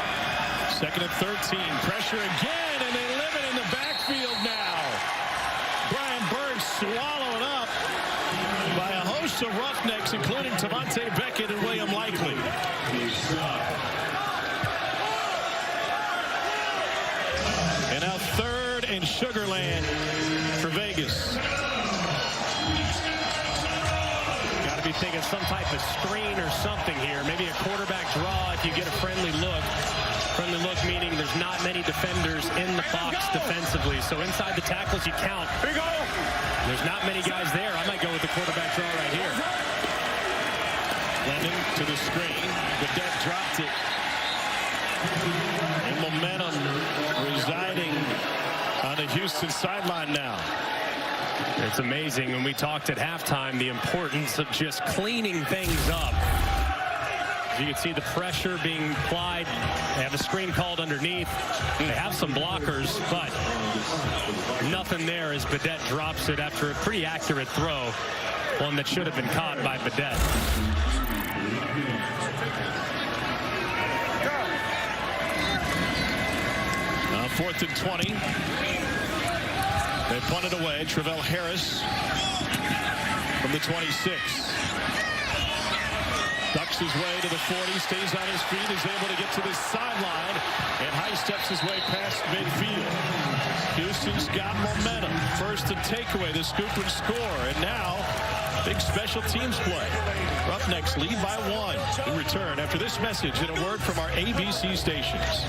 2nd and 13. Pressure again, and they live it in the backfield now. Brian Bird swallowed up by a host of Roughnecks, including Tavante Beckett and William Likely. And now 3rd and Sugarland for Vegas. Got to be thinking some type of screen or something here. Maybe a quarterback draw if you get a friendly look. Friendly look meaning there's not many defenders in the box defensively. So inside the tackles you count. There's not many guys there. I might go with the quarterback draw right here. Lennon to the screen. Badette dropped it. And momentum residing on the Houston sideline now. It's amazing when we talked at halftime the importance of just cleaning things up. You can see the pressure being applied. They have a screen called underneath. They have some blockers, but nothing there as Badette drops it after a pretty accurate throw. One that should have been caught by Badette. 4th and 20. They punted away. Travell Harris from the 26. Ducks his way to the 40, stays on his feet, is able to get to the sideline, and high steps his way past midfield. Houston's got momentum. First and takeaway, the scoop and score, and now big special teams play. Roughnecks lead by 1. We return after this message and a word from our ABC stations.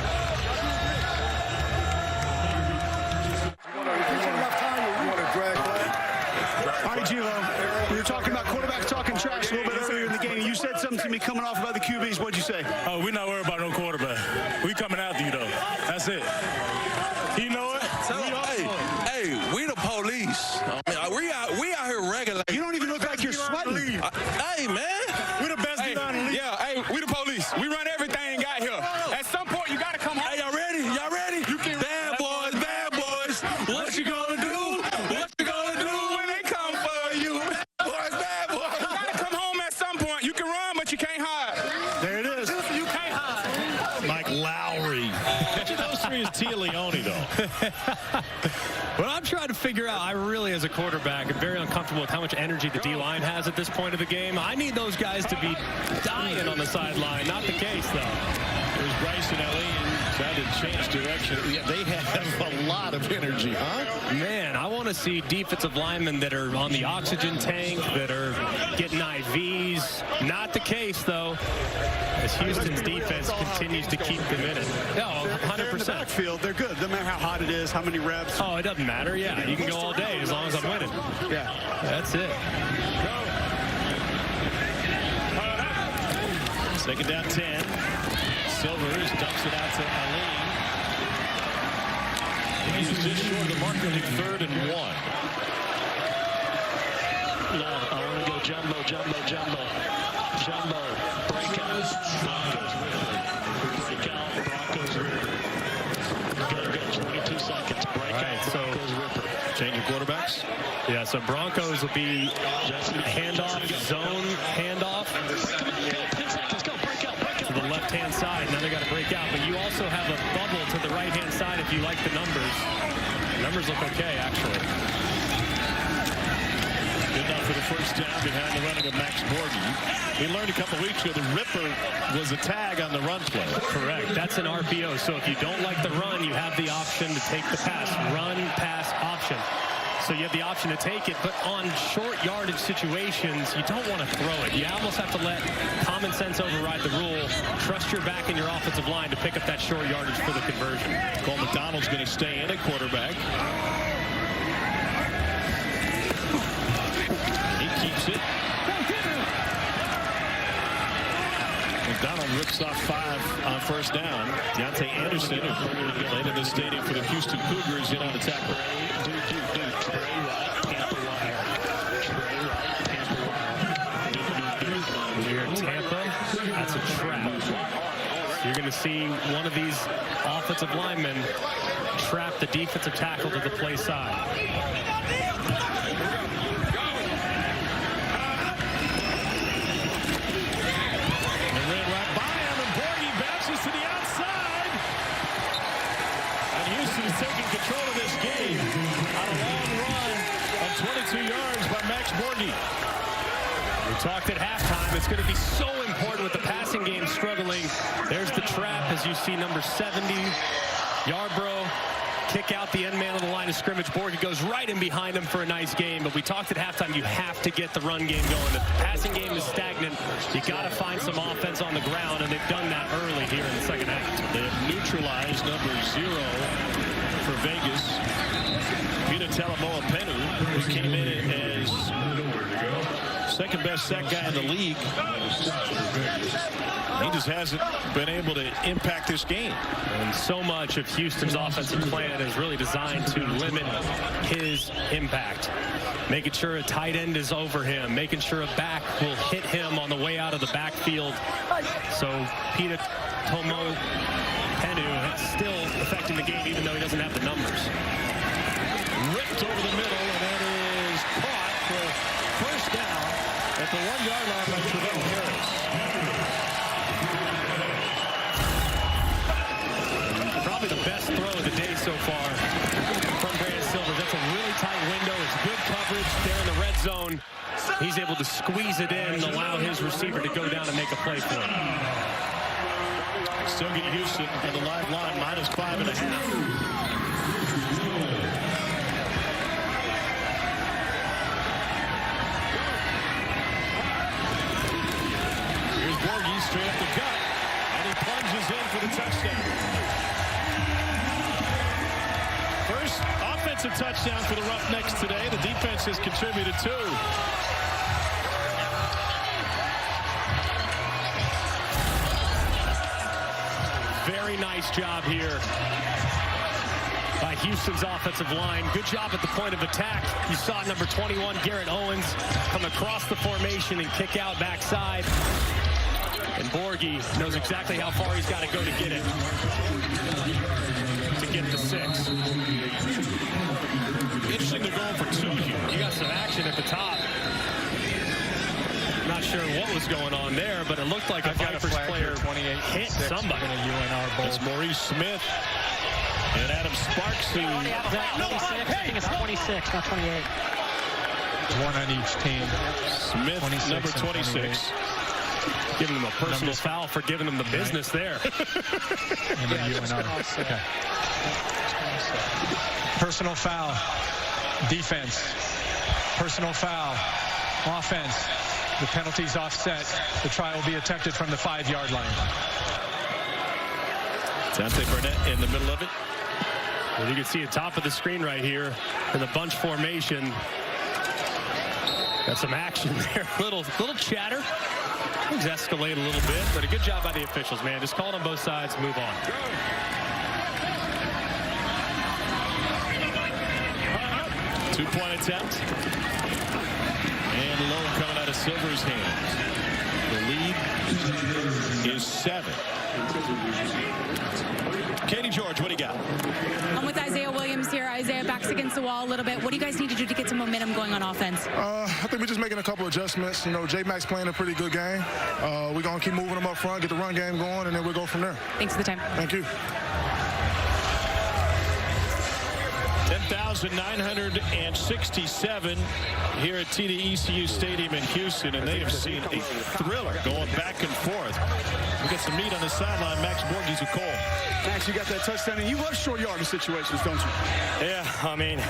All right, Gilo, we were talking about quarterbacks talking trash a little bit earlier in the game. You said something to me coming off about the QBs. What'd you say? Oh, we're not worried about no quarterback. We coming after you, though. That's it. You know it? Hey, we the police. I mean, we out here regular. You don't even look like you're sweating. Hey, man. We the best hey, in the league. Yeah, hey, we the police. We run everything got here. At some point, you got to come home. Hey, y'all ready? Y'all ready? You can bad boys. What you gonna do? What you gonna do when they come for you? Boys, bad boys. You got to come home at some point. You can run, but you can't hide. There it is. You can't hide. Mike Lowry. Which of those three is Tia Leone, though? Well, I'm trying to figure out, I really, as a quarterback, am very uncomfortable with how much energy the D-line has at this point of the game. I need those guys to be dying on the sideline. Not the case, though. There's Bryce and Eileen trying to change direction. Yeah, they have a lot of energy, huh? Man, I want to see defensive linemen that are on the oxygen tank, that are getting IVs. Not the case, though, as Houston's defense continues to keep them in it. No, 100%. They're in the backfield. They're good. Doesn't matter how hot it is, how many reps. Oh, it doesn't matter. Yeah, you can go all day as long as I'm winning. Yeah. That's it. Second down 10. Silvers dumps it out to Eileen. He was just short of the mark of the 3rd and 1. No, I want to go jumbo. Breakout. Broncos Ripper. Go. 22 seconds. Breakout. Right, so Broncos Ripper. Change of quarterbacks. Yeah, so Broncos will be handoff, zone handoff to the left-hand side. Now they got to break out, but you also have a bubble to the right-hand side if you like the numbers. The numbers look okay, actually. Good enough for the first down behind the running of Max Borghi. We learned a couple weeks ago the Ripper was a tag on the run play. Correct. That's an RPO. So if you don't like the run, you have the option to take the pass. Run, pass, option. So you have the option to take it, but on short yardage situations, you don't want to throw it. You almost have to let common sense override the rule. Trust your back and your offensive line to pick up that short yardage for the conversion. Cole McDonald's going to stay in at quarterback. He keeps it. McDonald rips off 5 on first down. Deontay Anderson, who played in the stadium for the Houston Cougars, in on the tackle. Near Tampa, that's a trap. So you're going to see one of these offensive linemen trap the defensive tackle to the play side. Taking control of this game on a long run of 22 yards by Max Borghi. We talked at halftime. It's going to be so important with the passing game struggling. There's the trap as you see number 70, Yarbrough, kick out the end man of the line of scrimmage. Borghi goes right in behind him for a nice game. But we talked at halftime, you have to get the run game going. If the passing game is stagnant, you got to find some offense on the ground, and they've done that early here in the second half. They have neutralized number 0 for Vegas, Peter Talamoa-Penu, who came in as second second best sack guy in the league. He just hasn't been able to impact this game. And so much of Houston's offensive plan is really designed to limit his impact. Making sure a tight end is over him, making sure a back will hit him on the way out of the backfield. So Peter Tomo Penu still affecting the game even though he doesn't have the numbers. Ripped over the middle, and that is caught for first down at the 1-yard line by Travell Harris. Probably the best throw of the day so far from Brandon Silver. That's a really tight window. It's good coverage there in the red zone. He's able to squeeze it in and allow his receiver to go down and make a play for him. Still get Houston on the live line, -5.5. Straight up the gut, and he plunges in for the touchdown. First offensive touchdown for the Roughnecks today. The defense has contributed 2. Very nice job here by Houston's offensive line. Good job at the point of attack. You saw number 21, Garrett Owens, come across the formation and kick out backside. And Borghi knows exactly how far he's got to go to get it. To get the 6. Interesting to go for 2 here. You got some action at the top. Not sure what was going on there, but it looked like a Vipers player hit somebody. It's Maurice Smith and Adam Sparks who... I think it's 26, not 28. One on each team. Smith, number 26. Giving him a personal foul for giving him the business there. And then UNR. Okay. Personal foul. Defense. Personal foul. Offense. The penalty's offset. The try will be attempted from the 5-yard line. Dante Burnett in the middle of it. Well, you can see the top of the screen right here in the bunch formation. Got some action there. Little chatter. Things escalate a little bit, but a good job by the officials, man. Just call it on both sides, move on. 2-point attempt. And low coming out of Silver's hands. The lead is 7. Katie George, what do you got? I'm with Isaiah Williams here. Isaiah backs against the wall a little bit. What do you guys need to do to get some momentum going on offense? I think we're just making a couple adjustments. You know, J-Mac's playing a pretty good game. We're going to keep moving him up front, get the run game going, and then we'll go from there. Thanks for the time. Thank you. 10,967 here at TD-ECU Stadium in Houston, and they have seen a thriller going back and forth. We got some meat on the sideline. Max Borghi's with Cole. Max, you got that touchdown, and you love short yardage situations, don't you? Yeah, I mean,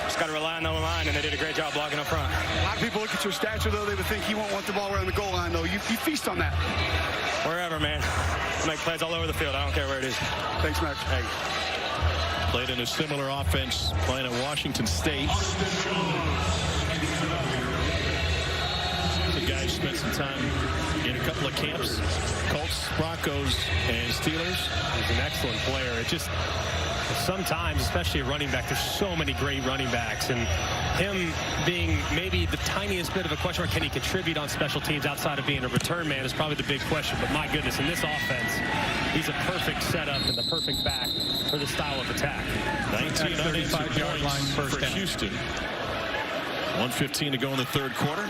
just got to rely on the line, and they did a great job blocking up front. A lot of people look at your stature, though. They would think you won't want the ball around the goal line, though. You feast on that. Wherever, man. I make plays all over the field. I don't care where it is. Thanks, Max. Hey. Played in a similar offense playing at Washington State. The guy spent some time in a couple of camps. Colts, Broncos, and Steelers. He's an excellent player. It just, sometimes, especially a running back, there's so many great running backs. And him being maybe the tiniest bit of a question mark, can he contribute on special teams outside of being a return man is probably the big question. But my goodness, in this offense, he's a perfect setup and the perfect back for the style of attack. 19 unanswered yard line points for down. Houston. 1:15 to go in the third quarter.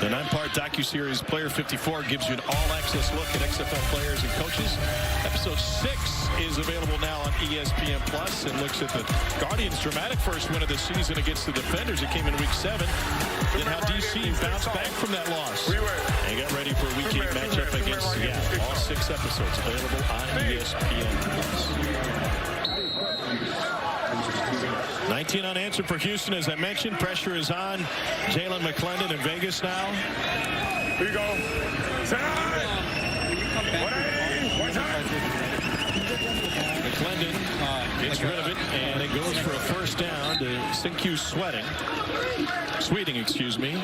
The 9-part docuseries Player 54 gives you an all-access look at XFL players and coaches. Episode 6 is available now on ESPN Plus and looks at the Guardians' dramatic first win of the season against the Defenders. It came in Week 7. Then how DC bounced back from that loss and got ready for a weekend matchup against Seattle. All 6 episodes available on ESPN Plus. 19 unanswered for Houston, as I mentioned. Pressure is on Jalen McClendon in Vegas now. Here you go. McClendon gets rid of it, and it goes for a first down to Sweeting, excuse me.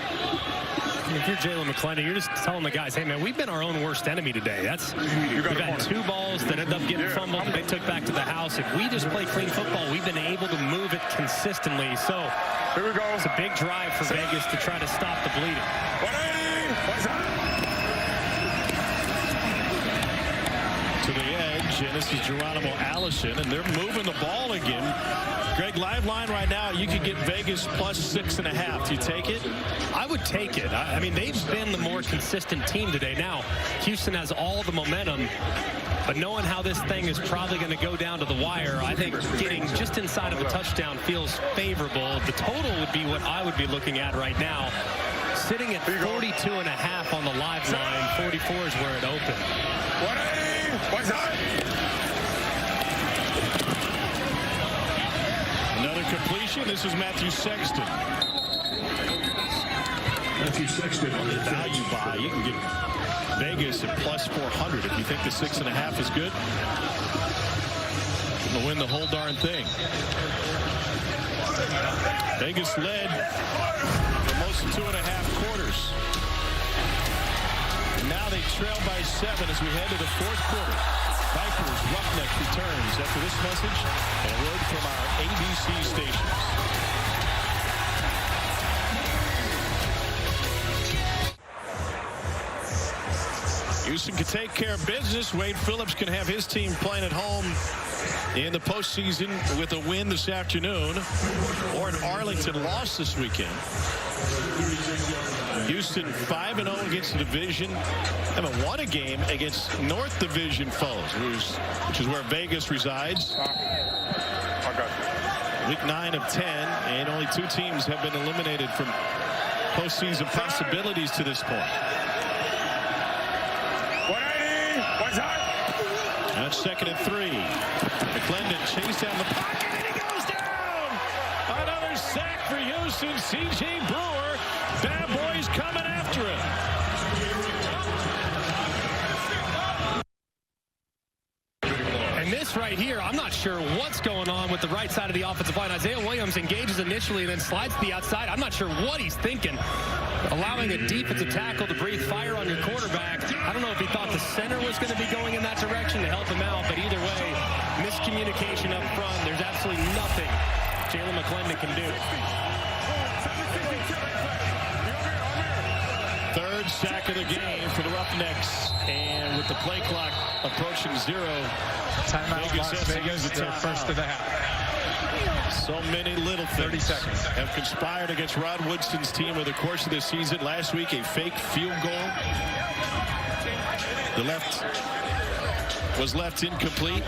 if you're Jalen McClendon, you're just telling the guys, hey, man, we've been our own worst enemy today. We've had 2 balls that end up getting fumbled that they took back to the house. If we just play clean football, we've been able to move it consistently. So here we go. It's a big drive for Vegas to try to stop the bleeding. To the edge, and this is Geronimo Allison, and they're moving the ball again. Greg, live line right now, you could get Vegas plus 6.5. Do you take it? I would take it. I mean, they've been the more consistent team today. Now, Houston has all the momentum, but knowing how this thing is probably going to go down to the wire, I think getting just inside of a touchdown feels favorable. The total would be what I would be looking at right now. Sitting at 42.5 on the live line, 44 is where it opened. Another completion. This is Matthew Sexton. Matthew Sexton on the value buy. You can get Vegas at plus 400 if you think the 6.5 is good. Going to win the whole darn thing. Vegas led for most of 2.5 quarters. And now they trail by 7 as we head to the 4th quarter. Vipers Roughnecks returns after this message and a word from our ABC stations. Houston can take care of business. Wade Phillips can have his team playing at home in the postseason with a win this afternoon. Or an Arlington loss this weekend. Houston 5-0 against the division. Haven't won a game against North Division foes, which is where Vegas resides. Week 9 of 10, and only 2 teams have been eliminated from postseason possibilities to this point. That's 2nd and 3. McClendon chased down the pocket, and he goes down. Another sack for Houston. C.J. Brewer. Bad boys coming after him. And this right here, I'm not sure what's going on with the right side of the offensive line. Isaiah Williams engages initially and then slides to the outside. I'm not sure what he's thinking. Allowing a defensive tackle to breathe fire on your quarterback. I don't know if he thought the center was going to be going in that direction to help him out, but either way, miscommunication up front. There's absolutely nothing Jalen McClendon can do. 3rd sack of the game for the Roughnecks, and with the play clock approaching 0, timeout. Las Vegas, they're first of the half. So many little things 30 seconds. have conspired against Rod Woodson's team over the course of this season. Last week, a fake field goal. The left was left incomplete,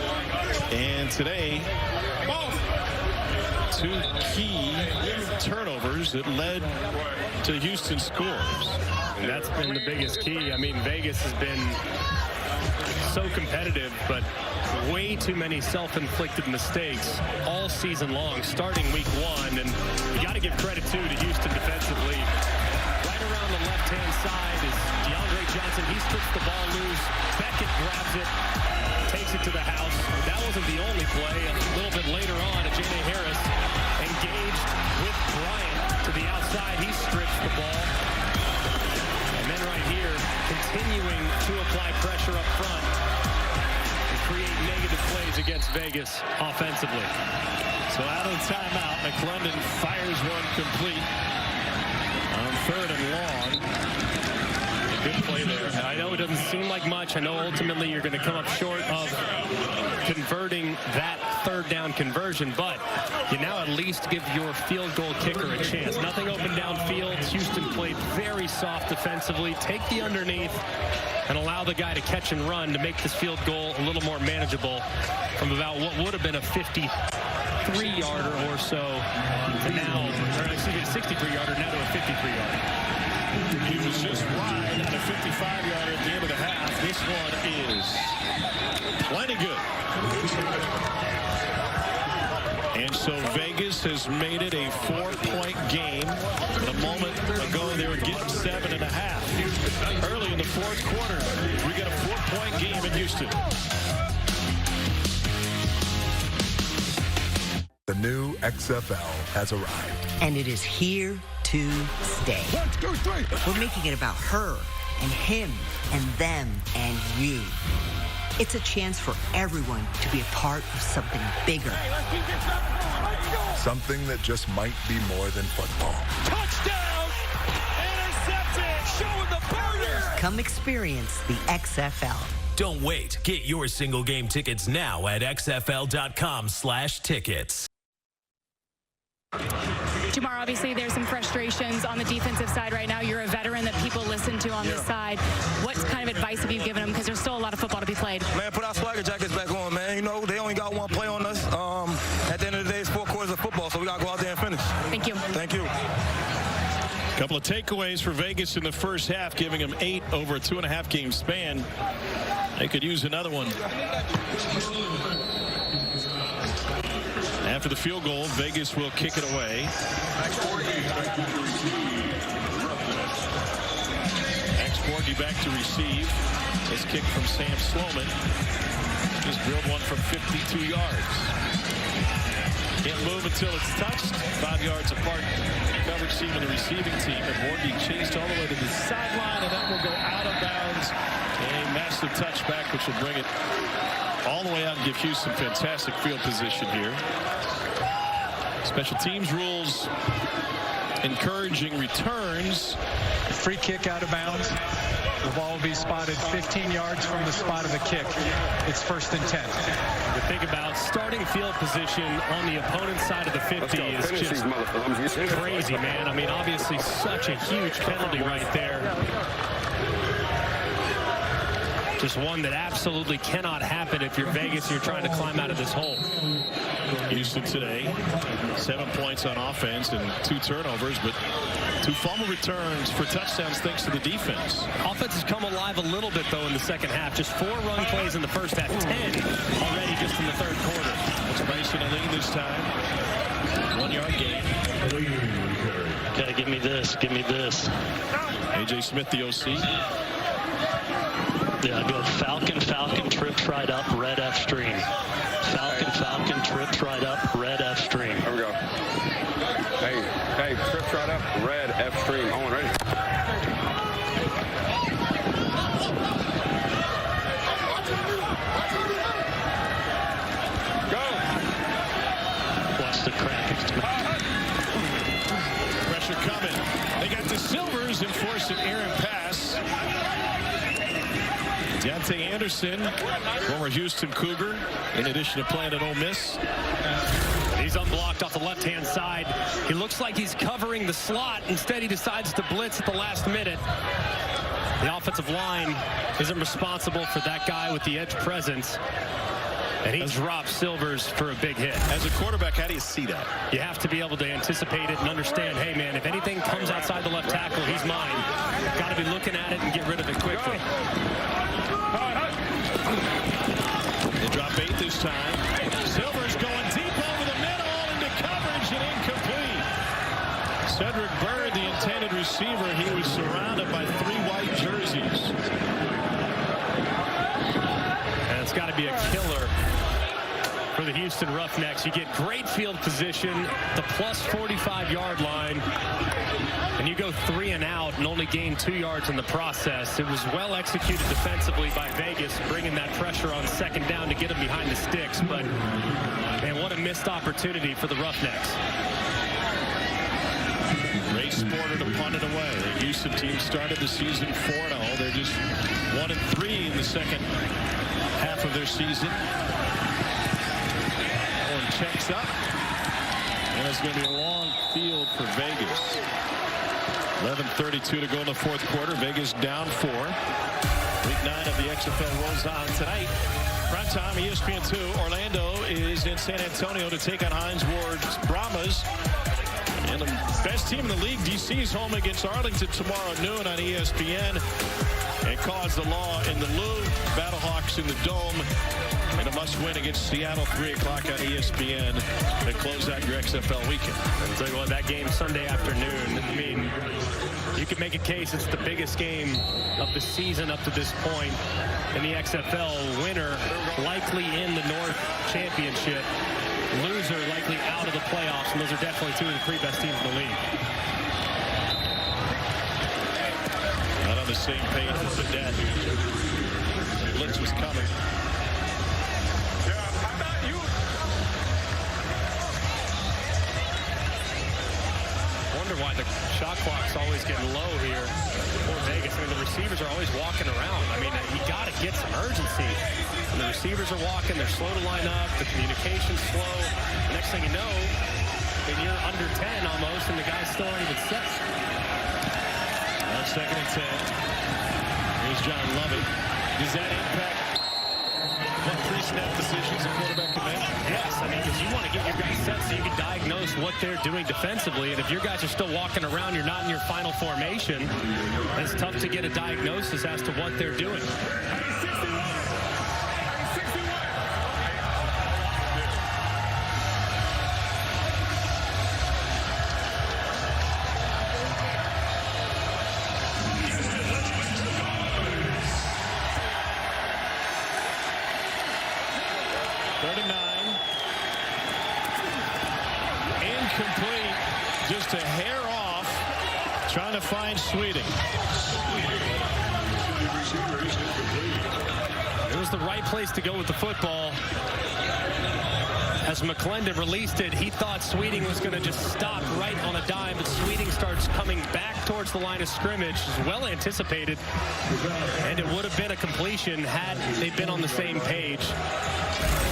and today, 2 key turnovers that led to Houston scores. And that's been the biggest key. I mean, Vegas has been so competitive, but way too many self-inflicted mistakes all season long, starting week 1. And you got to give credit, too, to Houston defensively. Right around the left-hand side is DeAndre Johnson. He strips the ball loose. Beckett grabs it, takes it to the house. That wasn't the only play. A little bit later on, Ajay Harris engaged with Bryant to the outside. He strips the ball. And then right here, continuing to apply pressure up front and create negative plays against Vegas offensively. So out of the timeout, McClendon fires one complete on 3rd and long. A good play there. I know it doesn't seem like much. I know ultimately you're going to come up short of converting that 3rd down conversion, but you now at least give your field goal kicker a chance. Nothing open downfield. Houston played very soft defensively. Take the underneath and allow the guy to catch and run to make this field goal a little more manageable from about what would have been a 53-yarder or so to now, or excuse me, a 63-yarder now to a 53-yarder. He was just wide on a 55-yarder at the end of the half. This one is plenty good. And so Vegas has made it a 4-point game. A moment ago, they were getting 7.5. Early in the 4th quarter, we got a 4-point game in Houston. The new XFL has arrived. And it is here to to stay. 1, 2, 3. We're making it about her and him and them and you. It's a chance for everyone to be a part of something bigger. Something that just might be more than football. Touchdown! Intercepted! Showing the burners! Come experience the XFL. Don't wait. Get your single game tickets now at xfl.com/tickets. Jamar, obviously there's some frustrations on the defensive side right now. You're a veteran that people listen to on this side. What kind of advice have you given them? Because there's still a lot of football to be played. Man, put our swagger jackets back on, man. You know, they only got one play on us. At the end of the day, it's 4 quarters of football, so we got to go out there and finish. Thank you. Thank you. Couple of takeaways for Vegas in the first half, giving them 8 over a 2.5 game span. They could use another one. After the field goal, Vegas will kick it away. X-Borgie back to receive. This kick from Sam Sloman. Just drilled one from 52 yards. Can't move until it's touched. 5 yards apart. Coverage team and the receiving team. And Borgie chased all the way to the sideline, and that will go out of bounds. A massive touchback, which will bring it all the way out and give Houston fantastic field position here. Special teams rules encouraging returns. Free kick out of bounds. The ball will be spotted 15 yards from the spot of the kick. It's 1st and 10. To think about starting field position on the opponent's side of the 50 is just crazy, man. I mean, obviously such a huge penalty right there. Just one that absolutely cannot happen if you're Vegas and you're trying to climb out of this hole. Houston today, 7 points on offense and 2 turnovers, but 2 fumble returns for touchdowns thanks to the defense. Offense has come alive a little bit, though, in the second half. Just 4 run plays in the first half, 10 already just in the third quarter. It's Bryson Allen this time. 1 yard gain. Okay, give me this. Give me this. A.J. Smith, the OC. Yeah, I go Falcon, Falcon, trips right up, red F stream. Falcon, Falcon, trips right up, red F stream. Here we go. Hey, trips right up, red F stream. On, ready? Go! Watch the crack. Pressure coming. They got the Silvers and force an errant pass. Deontay Anderson, former Houston Cougar, in addition to playing at Ole Miss. He's unblocked off the left-hand side. He looks like he's covering the slot. Instead, he decides to blitz at the last minute. The offensive line isn't responsible for that guy with the edge presence. And he drops Silvers for a big hit. As a quarterback, how do you see that? You have to be able to anticipate it and understand, hey, man, if anything comes outside the left tackle, he's mine. Got to be looking at it and get rid of it quickly. They drop 8 this time. Silvers going deep over the middle into coverage and incomplete. Cedric Byrd, the intended receiver, he was surrounded by 3 white jerseys. And it's got to be a killer for the Houston Roughnecks. You get great field position, the plus 45-yard line, and you go 3 and out and only gain 2 yards in the process. It was well executed defensively by Vegas, bringing that pressure on 2nd down to get them behind the sticks. But, man, what a missed opportunity for the Roughnecks. Ray Sporter to punt it away. The Houston team started the season 4-0. They're just 1-3 in the second half of their season. Owen checks up. And it's going to be a long field for Vegas. 11:32 to go in the 4th quarter. Vegas down 4. Week 9 of the XFL rolls on tonight. Prime time, ESPN2. Orlando is in San Antonio to take on Hines Ward's Brahmas. And the best team in the league, DC, is home against Arlington tomorrow at noon on ESPN. And Cause the Law in the Lou, Battlehawks in the Dome. And a must-win against Seattle, 3 o'clock on ESPN to close out your XFL weekend. I'll tell you what, that game Sunday afternoon, I mean, you could make a case it's the biggest game of the season up to this point. And the XFL winner likely in the North Championship. Loser likely out of the playoffs, and those are definitely 2 of the 3 best teams in the league. the same page with the net. Blitz was coming. Wonder why the shot clock's always getting low here for Vegas. I mean, the receivers are always walking around. I mean, you got to get some urgency. And the receivers are walking. They're slow to line up. The communication's slow. The next thing you know, and you're under 10 almost, and the guy's still not even set. On 2nd and 10. Here's John Lovett. Does that impact what pre-snap decisions a quarterback can make? Yes, I mean, because you want to get your guys set so you can diagnose what they're doing defensively. And if your guys are still walking around, you're not in your final formation, it's tough to get a diagnosis as to what they're doing. Incomplete, just a hair off, trying to find Sweeting. It was the right place to go with the football. As McClendon released it, he thought Sweeting was going to just stop right on a dime, but Sweeting starts coming back towards the line of scrimmage. It's well anticipated, and it would have been a completion had they been on the same page.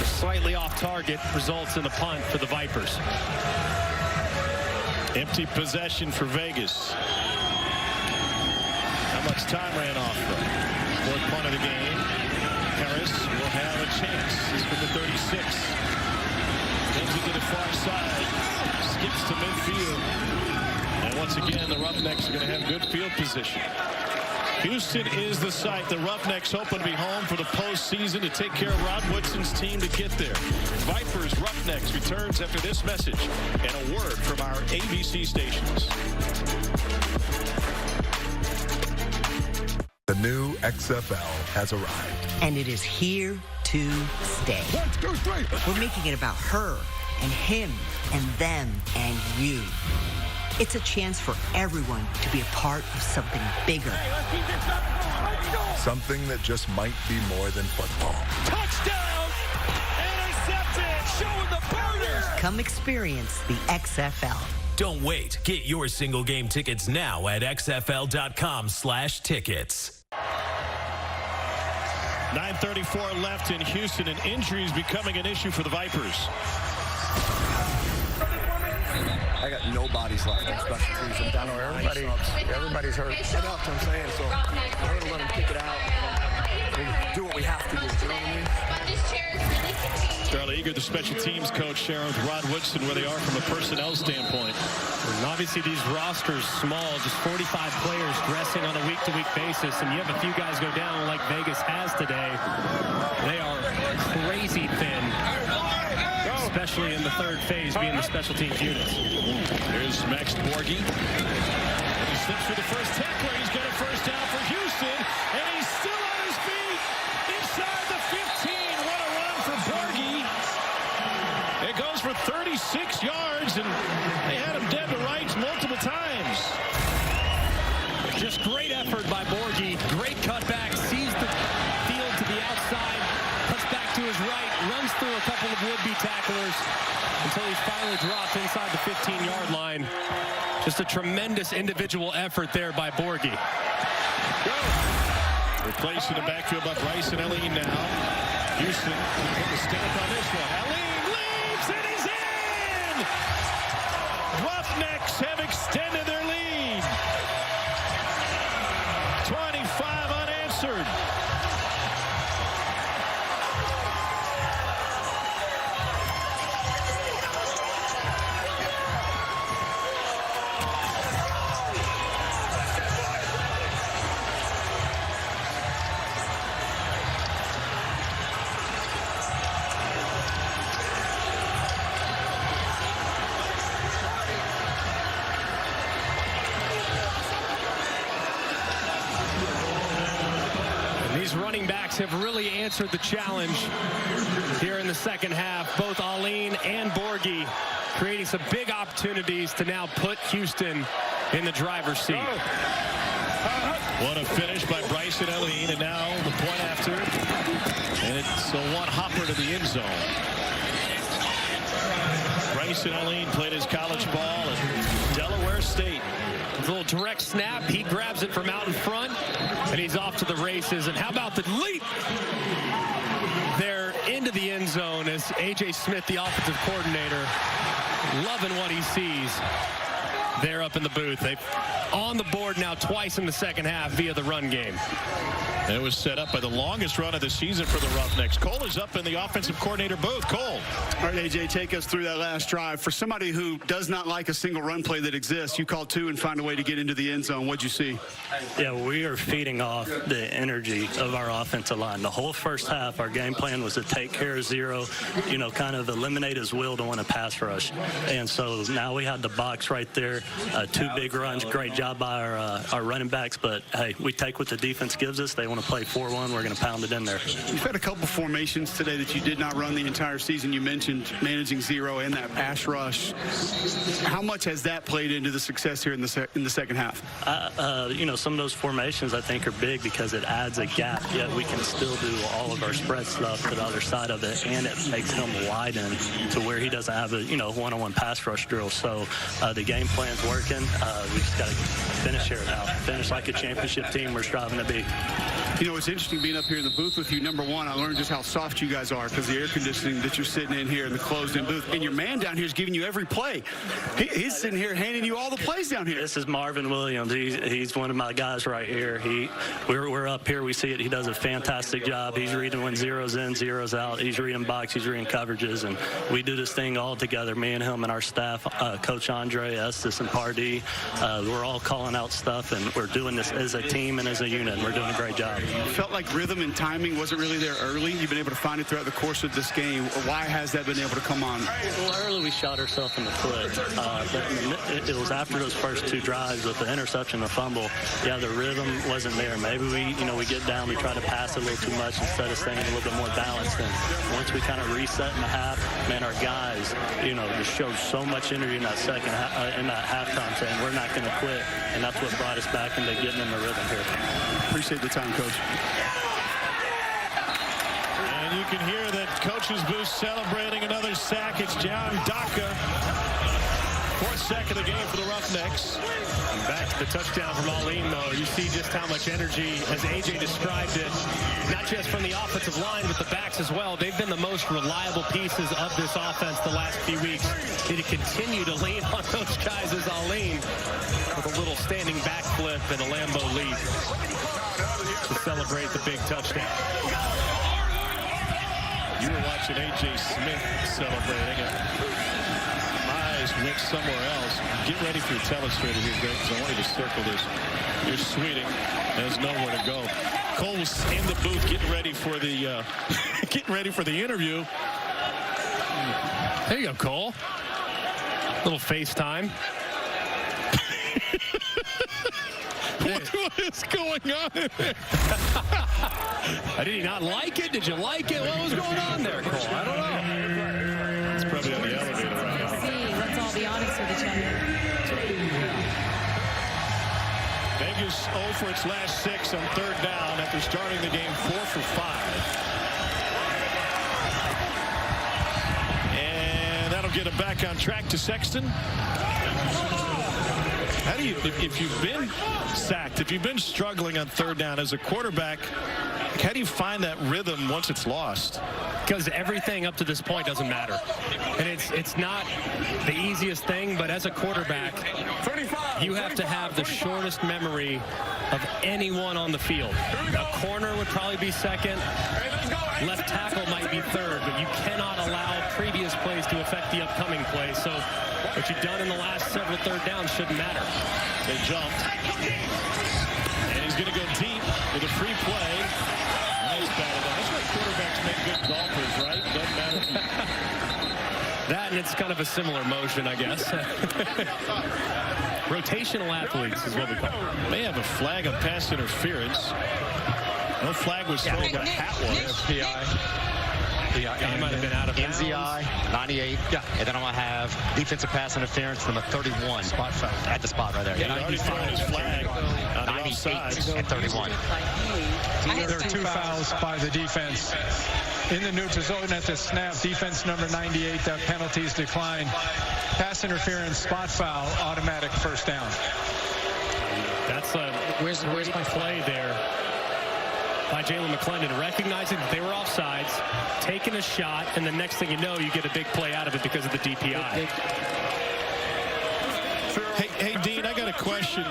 Slightly off target results in a punt for the Vipers. Empty possession for Vegas. How much time ran off them? Fourth punt of the game. Harris will have a chance. He's from the 36. Brings it to the far side. Skips to midfield. And once again, the Roughnecks are going to have good field position. Houston is the site. The Roughnecks hoping to be home for the postseason to take care of Rod Woodson's team to get there. Vipers Roughnecks returns after this message and a word from our ABC stations. The new XFL has arrived. And it is here to stay. 1, 2, 3. We're making it about her and him and them and you. It's a chance for everyone to be a part of something bigger. Something that just might be more than football. Touchdown! Intercepted! Showing the burners! Come experience the XFL. Don't wait. Get your single game tickets now at xfl.com/tickets. 9:34 left in Houston, and injuries becoming an issue for the Vipers. I got no bodies left on special teams. I'm down to everybody's hurt. I know what I'm saying, so we're going to let them kick it out and do what we have to do. You know what I mean? Charlie Eager, the special teams coach, sharing with Rod Woodson where they are from a personnel standpoint. And obviously these rosters small, just 45 players dressing on a week-to-week basis, and you have a few guys go down like Vegas has today. They are crazy thin, especially in the third phase, being the special teams units. Here's Max Borghi. He slips through the first tackler. He's got a first down for Houston, and he's still on his feet inside the 15. What a run for Borghi. It goes for 36 yards, and they had him dead to rights multiple times. Just great effort by Borghi. Great cutback, sees the field to the outside, cuts back to his right, runs through a couple of would-be tacklers until he's finally dropped inside the 15-yard line. Just a tremendous individual effort there by Borghi. Replacing the backfield by Bryson Elleen now. Houston put the stamp on this one. Elleen leads, and he's in! Roughnecks have extended their lead. 25 unanswered. Running backs have really answered the challenge here in the second half. Both Elleen and Borghi creating some big opportunities to now put Houston in the driver's seat. What a finish by Bryson Elleen, and now the point after, and it's a one hopper to the end zone. Bryson Elleen played his college ball at Delaware State. A little direct snap. He grabs it from out in front, and he's off to the races. And how about the leap there into the end zone as A.J. Smith, the offensive coordinator, loving what he sees there up in the booth. They've on the board now twice in the second half via the run game. And it was set up by the longest run of the season for the Roughnecks. Cole is up in the offensive coordinator booth. Cole. All right, AJ, take us through that last drive. For somebody who does not like a single run play that exists, you call two and find a way to get into the end zone. What'd you see? Yeah, we are feeding off the energy of our offensive line. The whole first half, our game plan was to take care of zero, kind of eliminate his will to want to pass rush. And so now we had the box right there. Two big runs. Great job by our running backs. But, hey, we take what the defense gives us. They want to play 4-1. We're going to pound it in there. You've had a couple formations today that you did not run the entire season. You mentioned managing zero and that pass rush. How much has that played into the success here in the second half? Some of those formations I think are big because it adds a gap, yet we can still do all of our spread stuff to the other side of it, and it makes him widen to where he doesn't have a one-on-one pass rush drill. So the game plan's working. We just got to finish here now. Finish like a championship team we're striving to be. It's interesting being up here in the booth with you. Number one, I learned just how soft you guys are because the air conditioning that you're sitting in here in the closed-in booth. And your man down here is giving you every play. He's sitting here handing you all the plays down here. This is Marvin Williams. He's one of my guys right here. We're up here. We see it. He does a fantastic job. He's reading when zero's in, zero's out. He's reading box. He's reading coverages. And we do this thing all together, me and him and our staff, Coach Andre, Estes, and Pardee. We're all calling out stuff, and we're doing this as a team and as a unit, and we're doing a great job. Felt like rhythm and timing wasn't really there early. You've been able to find it throughout the course of this game. Why has that been able to come on? Well, early we shot ourselves in the foot. But it was after those first two drives with the interception, the fumble. Yeah, the rhythm wasn't there. Maybe we get down, we try to pass a little too much instead of staying a little bit more balanced. And once we kind of reset in the half, man, our guys, just showed so much energy in that in that halftime, saying we're not going to quit. And that's what brought us back into getting in the rhythm here. Appreciate the time, Coach. And you can hear that coach's booth celebrating another sack. It's John Daka. Fourth sack of the game for the Roughnecks. And back to the touchdown from Aline, though. You see just how much energy, as A.J. described it, not just from the offensive line, but the backs as well. They've been the most reliable pieces of this offense the last few weeks. Need to continue to lean on those guys as Aline with a little standing backflip and a Lambeau lead to celebrate the big touchdown. You were watching A.J. Smith celebrating it. My eyes went somewhere else. Get ready for your telestrator here, Greg, because I want you to circle this. You're sweeting. There's nowhere to go. Cole was in the booth getting ready for the interview. There you go, Cole. Little FaceTime. What is going on in there? Did he not like it? Did you like it? What was going on there, Cole? I don't know. It's probably on the elevator right now. Let's all be honest with each other. Vegas 0 for its last 6 on third down after starting the game 4 for 5. And that'll get him back on track to Sexton. How do you, if you've been sacked, if you've been struggling on third down as a quarterback, how do you find that rhythm once it's lost? Because everything up to this point doesn't matter. And it's not the easiest thing, but as a quarterback, you have to have the shortest memory of anyone on the field. A corner would probably be second. Left tackle might be third, but you cannot allow previous plays to affect the upcoming play. So what you've done in the last several third downs shouldn't matter. They jumped. And he's going to go deep with a free play. Nice battle. That's why quarterbacks make good golfers, right? Doesn't matter. That, and it's kind of a similar motion, I guess. Rotational athletes is what we call them. They have a flag of pass interference. No flag was thrown, but hat was. PI. Yeah, I might have been out of bounds. NZI, 98. Yeah. And then I'm going to have defensive pass interference number 31. Spot foul. At the spot right there. Yeah, 95 his flag on the offside. And 31. There are 2 fouls by the defense. In the neutral zone at the snap, defense number 98, that penalties declined. Pass interference, spot foul, automatic first down. That's a where's my play there by Jalen McClendon, recognizing that they were offsides, taking a shot, and the next thing you know, you get a big play out of it because of the DPI. Hey, Dean, I got a question.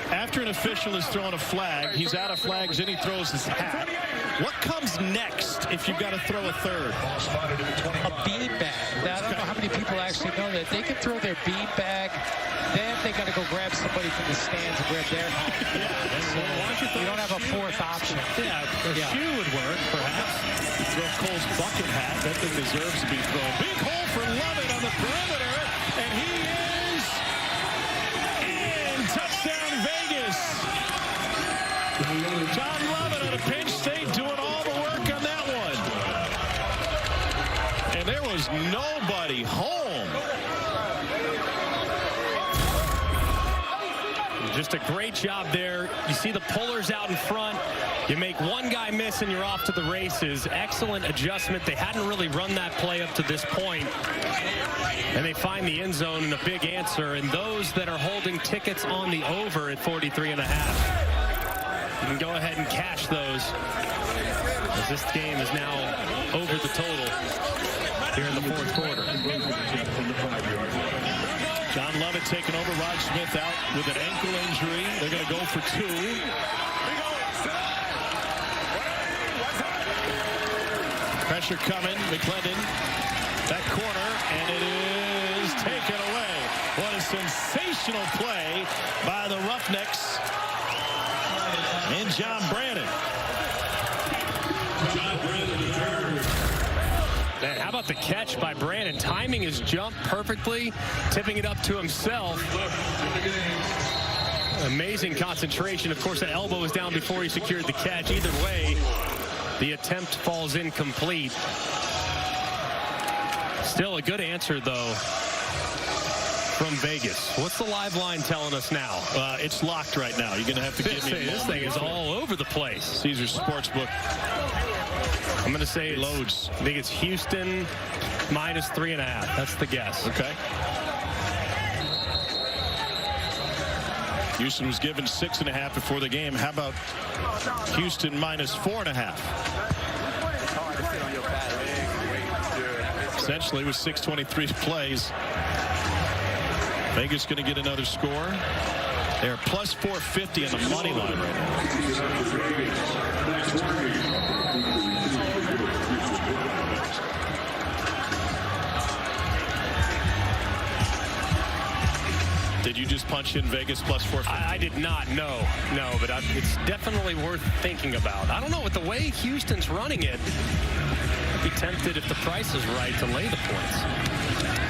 After an official is throwing a flag, he's out of flags, and he throws his hat. What comes next if you've got to throw a third? A beanbag. Now, I don't know how many people actually know that. They can throw their beanbag, then they got to go grab somebody from the stands and grab their hat. So you don't have a fourth option. Yeah, a shoe would work, perhaps. You throw Cole's bucket hat. That thing deserves to be thrown. Big hole for Lovett on the perimeter, and he is in. Touchdown, Vegas. John Lovett out of Penn State doing all the work on that one. And there was nobody home. Just a great job there. You see the pullers out in front. You make one guy miss and you're off to the races. Excellent adjustment. They hadn't really run that play up to this point. And they find the end zone and a big answer. And those that are holding tickets on the over at 43.5. You can go ahead and cash those, as this game is now over the total here in the fourth quarter. John Lovett taking over. Rod Smith out with an ankle injury. They're going to go for 2. Pressure coming. McClendon, that corner, and it is taken away. What a sensational play by the Roughnecks and John Brannon. Man, how about the catch by Brannon? Timing his jump perfectly, tipping it up to himself. Amazing concentration. Of course, that elbow was down before he secured the catch. Either way, the attempt falls incomplete. Still a good answer, though, from Vegas. What's the live line telling us now? It's locked right now. You're going to have to give me this thing is all over the place. Caesars Sportsbook. I'm going to say loads. I think it's Houston minus 3.5. That's the guess. Okay. Houston was given 6.5 before the game. How about Houston minus 4.5? Essentially with 6:23 plays. Vegas going to get another score. They're plus 450 in the money line right now. Did you just punch in Vegas plus 450? I did not, no, but it's definitely worth thinking about. I don't know, with the way Houston's running it, I'd be tempted if the price is right to lay the points.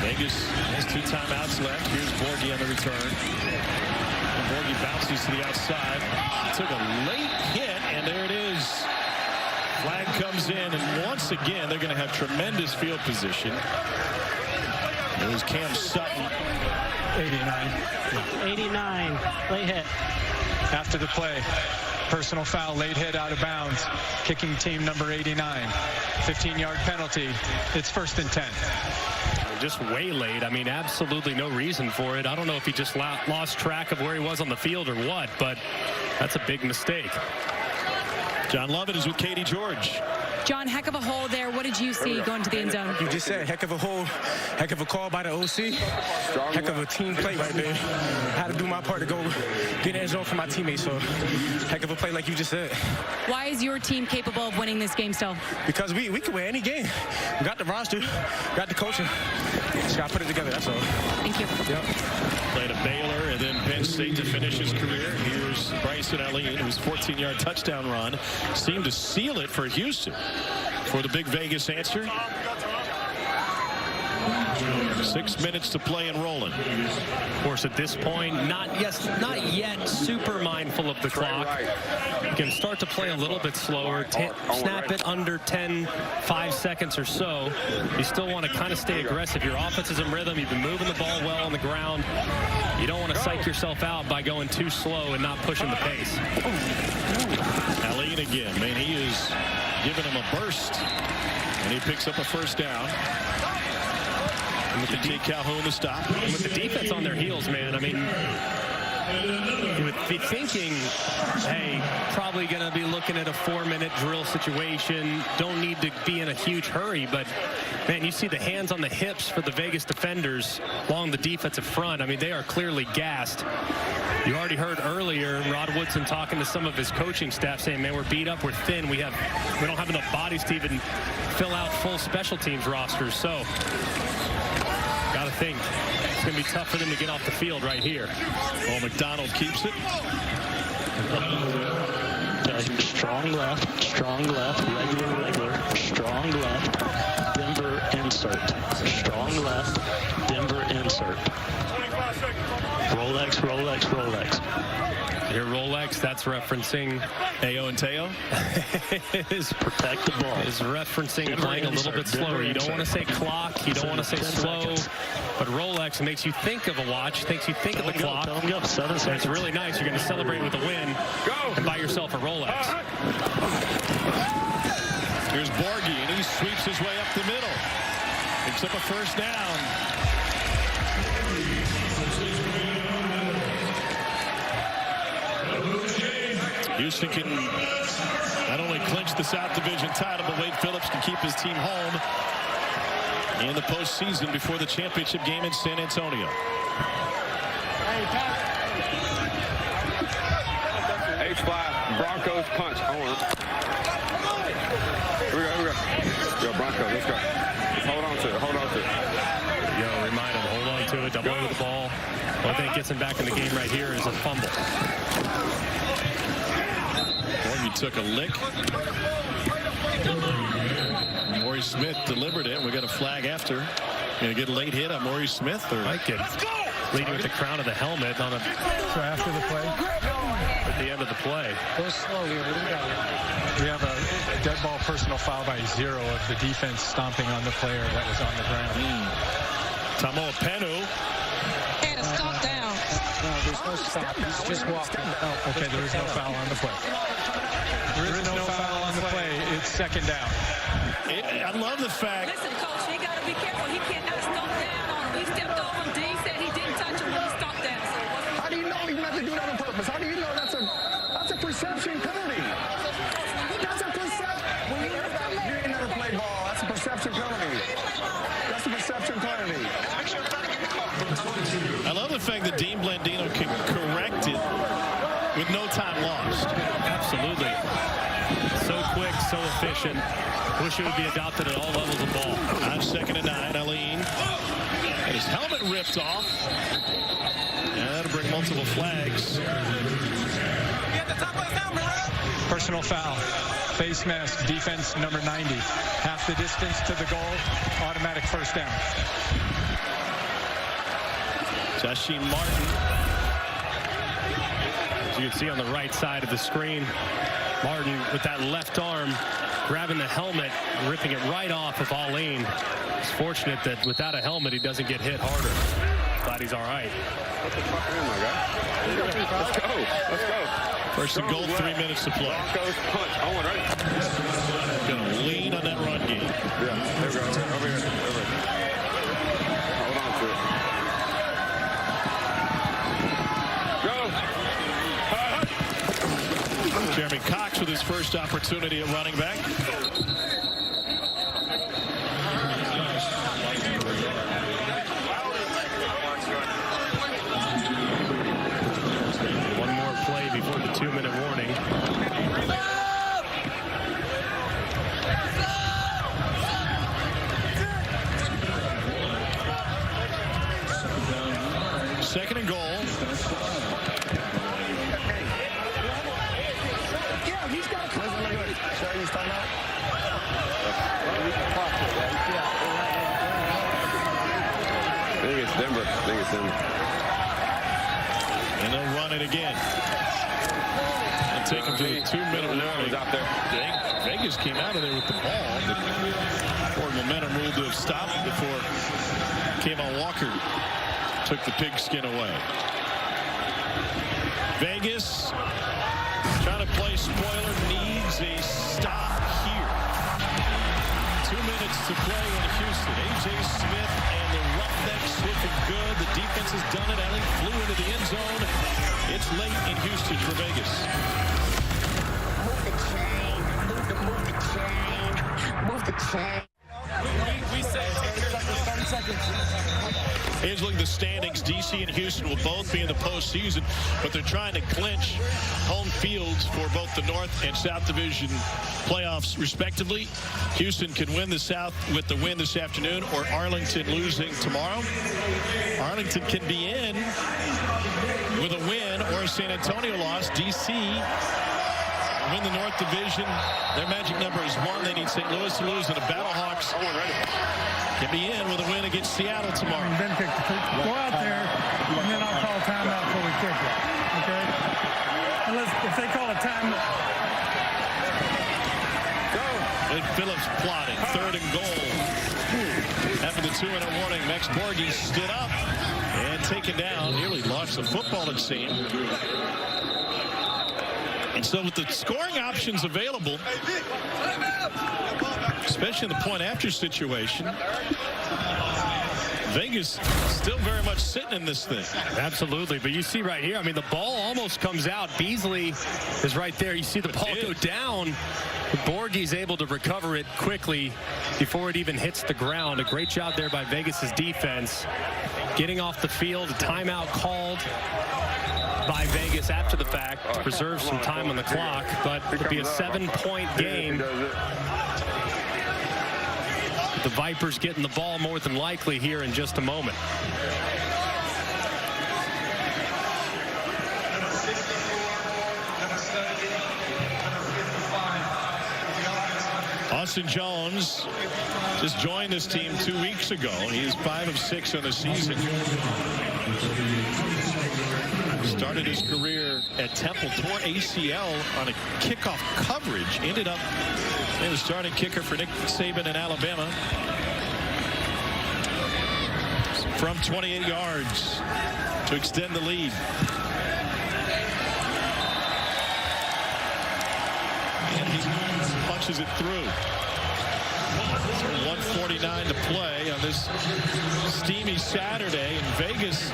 Vegas has 2 timeouts left. Here's Borghi on the return. And Borghi bounces to the outside. Took a late hit, and there it is. Flag comes in, and once again, they're going to have tremendous field position. It was Cam Sutton. 89. Late hit. After the play, personal foul, late hit out of bounds. Kicking team number 89. 15-yard penalty. It's 1st and 10. Just way late. I mean, absolutely no reason for it. I don't know if he just lost track of where he was on the field or what, but that's a big mistake. John Lovett is with Katie George. John, heck of a hole there. What did you see going to the end zone? You just said heck of a hole, heck of a call by the OC, heck of a team play right there. I had to do my part to go get in the zone for my teammates, so heck of a play like you just said. Why is your team capable of winning this game still? Because we can win any game. We got the roster, got the coaching. Just got to put it together, that's all. Thank you. Yep. Played at Baylor and then Penn State to finish his career. Here's Bryson Elliott, whose 14-yard touchdown run seemed to seal it for Houston. For the big Vegas answer. 6 minutes to play and rolling. Of course, at this point, not yet super mindful of the clock. You can start to play a little bit slower, snap it under 5 seconds or so. You still want to kind of stay aggressive. Your offense is in rhythm. You've been moving the ball well on the ground. You don't want to psych yourself out by going too slow and not pushing the pace. Allen again. Man, he is giving him a burst. And he picks up a first down. And with the Calhoun to stop. And with the defense on their heels, man, I mean, you would be thinking, hey, probably going to be looking at a 4-minute drill situation. Don't need to be in a huge hurry. But, man, you see the hands on the hips for the Vegas defenders along the defensive front. I mean, they are clearly gassed. You already heard earlier Rod Woodson talking to some of his coaching staff saying, man, we're beat up, we're thin, we don't have enough bodies to even fill out full special teams rosters. So, got to think it's going to be tough for them to get off the field right here. Well, McDonald keeps it. Strong left, regular, strong left, Denver insert. Strong left, Denver insert. Rolex. Here, Rolex, that's referencing Ayo and Teo. is protect the ball. Is referencing Denver playing insert, a little bit slower. You don't want to say clock. You don't want to say slow. Seconds. But Rolex makes you think of a watch, makes you think of the clock. Go. 7 seconds. It's really nice. You're going to celebrate with a win and buy yourself a Rolex. Here's Borghi, and he sweeps his way up the middle. Picks up a first down. Houston can not only clinch the South Division title, but Wade Phillips can keep his team home in the postseason before the championship game in San Antonio. H5, Broncos punch. Here we go. Yo, Broncos, let's go. Just hold on to it. Yo, remind him, hold on to it, double over the ball. What I think gets him back in the game right here is a fumble. Borghi took a lick. Maurice Smith delivered it. We got a flag after. Going to get a late hit on Maurice Smith. Or might get leading with the crown of the helmet on a. So after the play? At the end of the play. Go slow here. What do we got here? We have a dead ball personal foul by 0 of the defense stomping on the player that was on the ground. Tamo Penu. And a stomp down. No, there's no stop. He's just walking. Oh, okay, there is no foul on the play. There is no foul on the play. It's second down. I love the fact. Listen, Coach, you got to be careful. He cannot stomp down on him. He stepped over him. Dean said he didn't touch him when he stomped down. How do you know he meant to do that on purpose? How do you know that's a perception penalty? That's a perception. When you never play ball, that's a perception penalty. That's a perception penalty. I love the fact that Dean Blandino can correct it with no time lost. Absolutely. So quick, so efficient. Wish it would be adopted at all levels of ball. On 2nd and 9, Aline. And his helmet ripped off. And that'll bring multiple flags. Personal foul. Face mask, defense number 90. Half the distance to the goal, automatic first down. Jasheen Martin. As you can see on the right side of the screen, Martin with that left arm grabbing the helmet, ripping it right off of Aline. It's fortunate that without a helmet, he doesn't get hit harder. Glad he's all right. Let's go. First and goal, 3 minutes to play. Broncos punch. Owen, right? Going to lean on that run game. Yeah, there we go. Over here. Hold on to it. Jeremy Cox with his first opportunity at running back. One more play before the 2-minute warning. Second and goal. Yeah, he's got a Denver. I think it's Denver. And they'll run it again. And take him to the 2-minute warning. Out there. Vegas came out of there with the ball. The forward momentum ruled to have stopped before Kayvon Walker took the pigskin away. Vegas trying to play spoiler, needs a stop here. 2 minutes to play in Houston. A.J. Smith and the Roughnecks looking good. The defense has done it. Allen flew into the end zone. It's late in Houston for Vegas. Move the chain. Move the chain. Move the chain. We say 30 seconds. Here's looking at the standings. DC and Houston will both be in the postseason, but they're trying to clinch home fields for both the North and South Division playoffs, respectively. Houston can win the South with the win this afternoon, or Arlington losing tomorrow. Arlington can be in with a win or a San Antonio loss. DC win the North Division. Their magic number is 1. They need St. Louis to lose, and the Battlehawks can be in with a win against Seattle tomorrow. And then kick the go out there, and then I'll call timeout before we kick it. Okay? Unless if they call a timeout. And Phillips plotting. 3rd and goal. After the 2-minute warning, Max Borghi stood up and taken down. Nearly lost the football, it seemed. And so with the scoring options available, especially in the point-after situation, Vegas still very much sitting in this thing. Absolutely, but you see right here, I mean, the ball almost comes out. Beasley is right there. You see the ball go down. Borghi's able to recover it quickly before it even hits the ground. A great job there by Vegas's defense. Getting off the field, a timeout called by Vegas after the fact to preserve some time on the clock, but it'll be a 7-point game. The Vipers getting the ball more than likely here in just a moment. Austin Jones just joined this team 2 weeks ago. He is 5 of 6 on the season. Started his career at Temple, tore ACL on a kickoff coverage. Ended up in the starting kicker for Nick Saban in Alabama. From 28 yards to extend the lead. And he punches it through. 1:49 to play on this steamy Saturday, and Vegas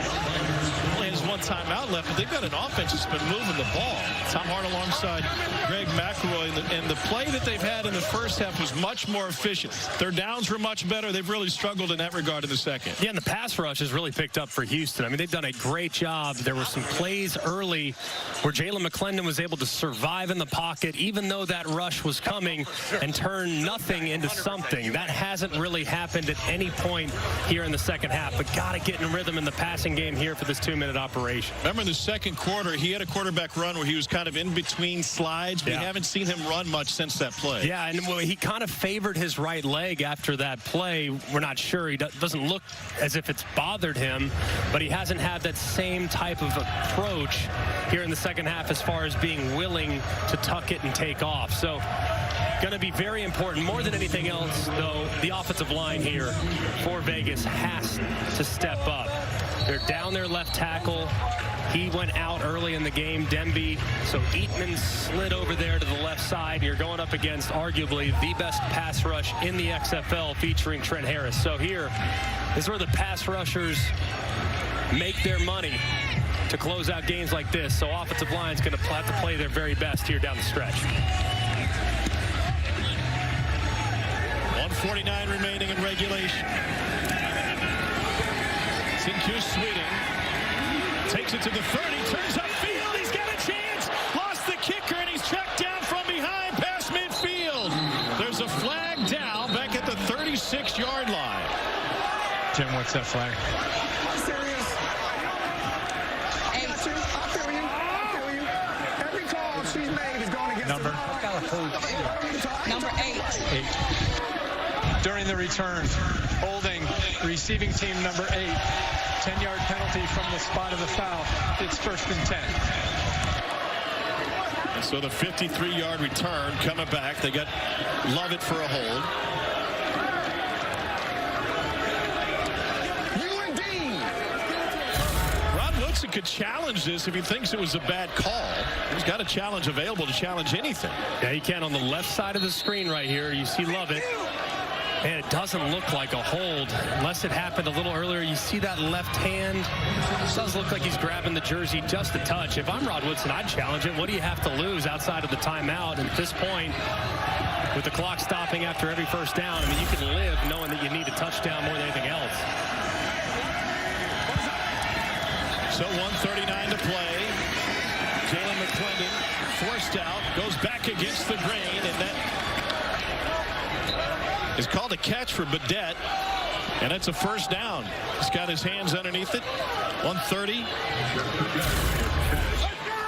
only has one timeout left, but they've got an offense that's been moving the ball. Tom Hart alongside Greg McElroy, and the play that they've had in the first half was much more efficient. Their downs were much better. They've really struggled in that regard in the second. Yeah, and the pass rush has really picked up for Houston. I mean, they've done a great job. There were some plays early where Jalen McClendon was able to survive in the pocket, even though that rush was coming, and turn nothing into something. That hasn't really happened at any point here in the second half, but got to get in rhythm in the passing game here for this 2-minute operation. Remember in the second quarter, he had a quarterback run where he was kind of in between slides. We haven't seen him run much since that play. Yeah, and he kind of favored his right leg after that play. We're not sure. He doesn't look as if it's bothered him, but he hasn't had that same type of approach here in the second half as far as being willing to tuck it and take off. So going to be very important. More than anything else, though, the offensive line here for Vegas has to step up. They're down their left tackle. He went out early in the game, Demby. So Eatman slid over there to the left side. You're going up against arguably the best pass rush in the XFL featuring Trent Harris. So here is where the pass rushers make their money to close out games like this. So offensive line's going to have to play their very best here down the stretch. 1:49 remaining in regulation. Sinku Sweeting takes it to the 30, turns upfield, he's got a chance, lost the kicker, and he's tracked down from behind past midfield. There's a flag down back at the 36-yard line. Jim, what's that flag? I'm serious. I feel you. Every call she's made is going against Number? Number 8. During the return, holding receiving team number 8. 10-yard penalty from the spot of the foul. It's 1st and 10. And so the 53-yard return coming back. They got Lovett for a hold. Woodson could challenge this if he thinks it was a bad call. He's got a challenge available to challenge anything. Yeah, he can. On the left side of the screen right here, you see Lovett. And it doesn't look like a hold unless it happened a little earlier. You see that left hand. It does look like he's grabbing the jersey just a touch. If I'm Rod Woodson, I'd challenge it. What do you have to lose outside of the timeout? And at this point, with the clock stopping after every first down, I mean, you can live knowing that you need a touchdown more than anything else. So 1:39 to play. Jalen McClendon forced out, goes back against the grain, and that is called a catch for Badette, and it's a first down. He's got his hands underneath it. 1:30.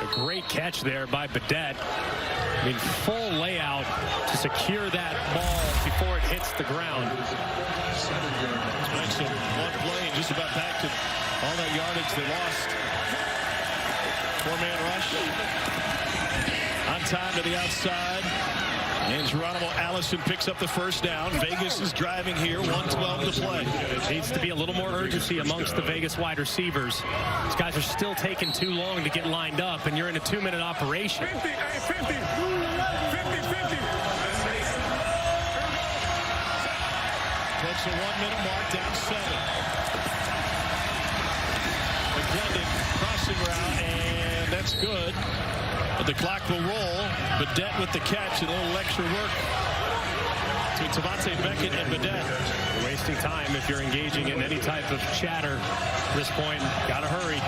A great catch there by Badette. I mean, full layout to secure that ball before it hits the ground. Right, so one play and just about back to all that yardage they lost. 4-man rush. On time to the outside. And Geronimo Allison picks up the first down. Vegas is driving here. 1:12 to play. It needs to be a little more urgency amongst the Vegas wide receivers. These guys are still taking too long to get lined up, and you're in a 2-minute operation. 50, 50. Takes a 1-minute mark, down 7. McClendon crossing route, and that's good. But the clock will roll. Badette with the catch, and a little extra work to Tavante Beckett and Badette. You're wasting time if you're engaging in any type of chatter at this point. Gotta hurry.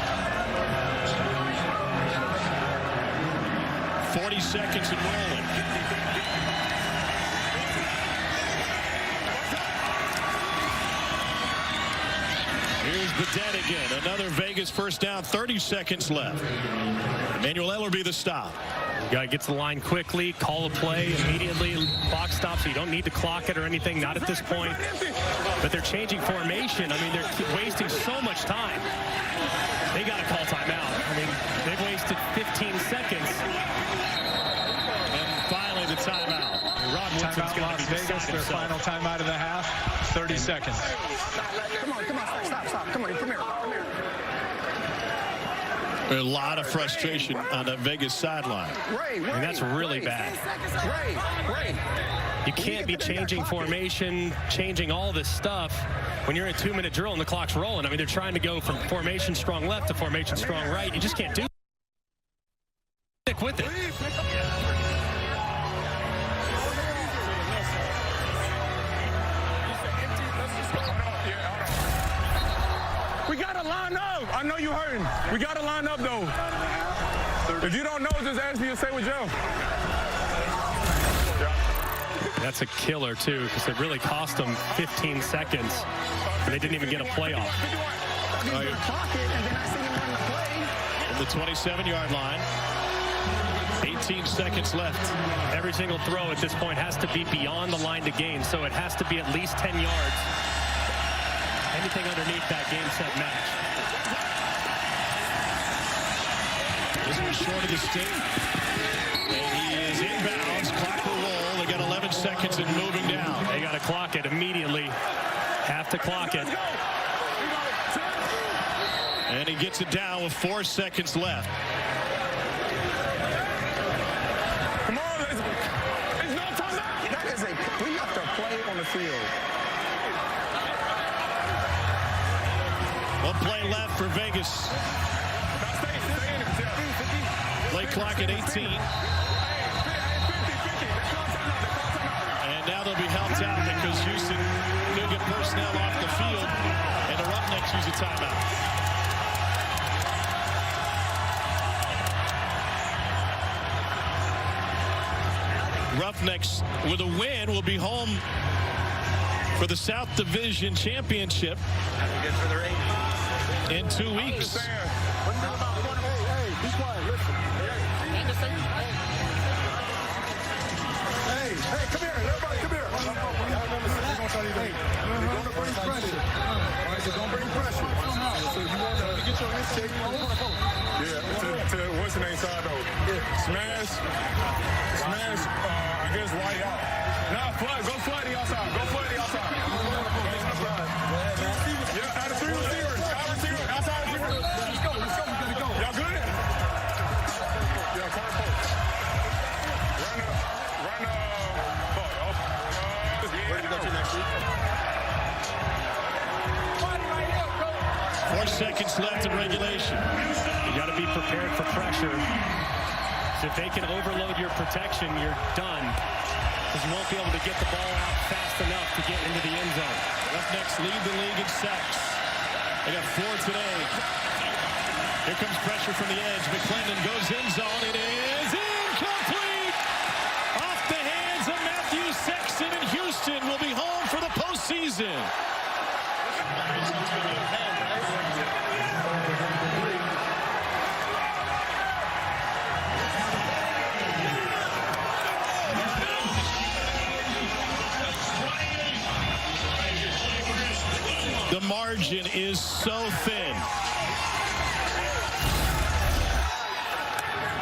40 seconds and rolling. Here's Badette again. Another Vegas first down. 30 seconds left. Emmanuel Ellerbe the stop. Guy gets the line quickly, call a play immediately, clock stops, so you don't need to clock it or anything, not at this point. But they're changing formation. I mean, they're wasting so much time. They got to call timeout. I mean, they've wasted 15 seconds. And finally the timeout. Rod Woodson's Timeout going Las to be Vegas, their final timeout of the half, 30 seconds. Come on, stop. Come on, come here. A lot of frustration on the Vegas sideline. And that's really bad. You can't be changing formation, changing all this stuff when you're in a 2-minute drill and the clock's rolling. I mean, they're trying to go from formation strong left to formation strong right. You just can't do it. Stick with it. We gotta line up. I know you hurting. We gotta line up though. If you don't know, just ask me to say with Joe. That's a killer too, because it really cost them 15 seconds, and they didn't even get a playoff. From the 27-yard line. 18 seconds left. Every single throw at this point has to be beyond the line to gain, so it has to be at least 10 yards. Anything underneath that game set match. This was short of the stick. And he is inbounds. Clock will roll. They got 11 seconds and moving down. They got to clock it immediately. Have to clock it. And he gets it down with 4 seconds left. Come on, it's no timeout. We left our play on the field. One play left for Vegas. Play clock at 18. And now they'll be helped out because Houston will get personnel off the field, and the Roughnecks use a timeout. Roughnecks with a win will be home for the South Division Championship in 2 weeks. Hey, come here. Everybody, come here. Hey, you're going to bring pressure. All right, you're going to bring pressure. So you want to get your handshake. Yeah, to what's the name side though? Smash, I guess right out. Nah, flood, go flood the outside. Go flood the outside. Yeah, out of 3 receivers. Outside receiver. Let's go. We gotta go. Y'all good? Yeah, corner post. Ready to go to next week? 4 seconds left in regulation. You got to be prepared for pressure. So if they can overload your protection, you're done. Because you won't be able to get the ball out fast enough to get into the end zone. Roughnecks lead the league in sacks. They got 4 today. Here comes pressure from the edge. McClendon goes end zone. It is incomplete. Off the hands of Matthew Sexton, and Houston will be home for the postseason. The margin is so thin.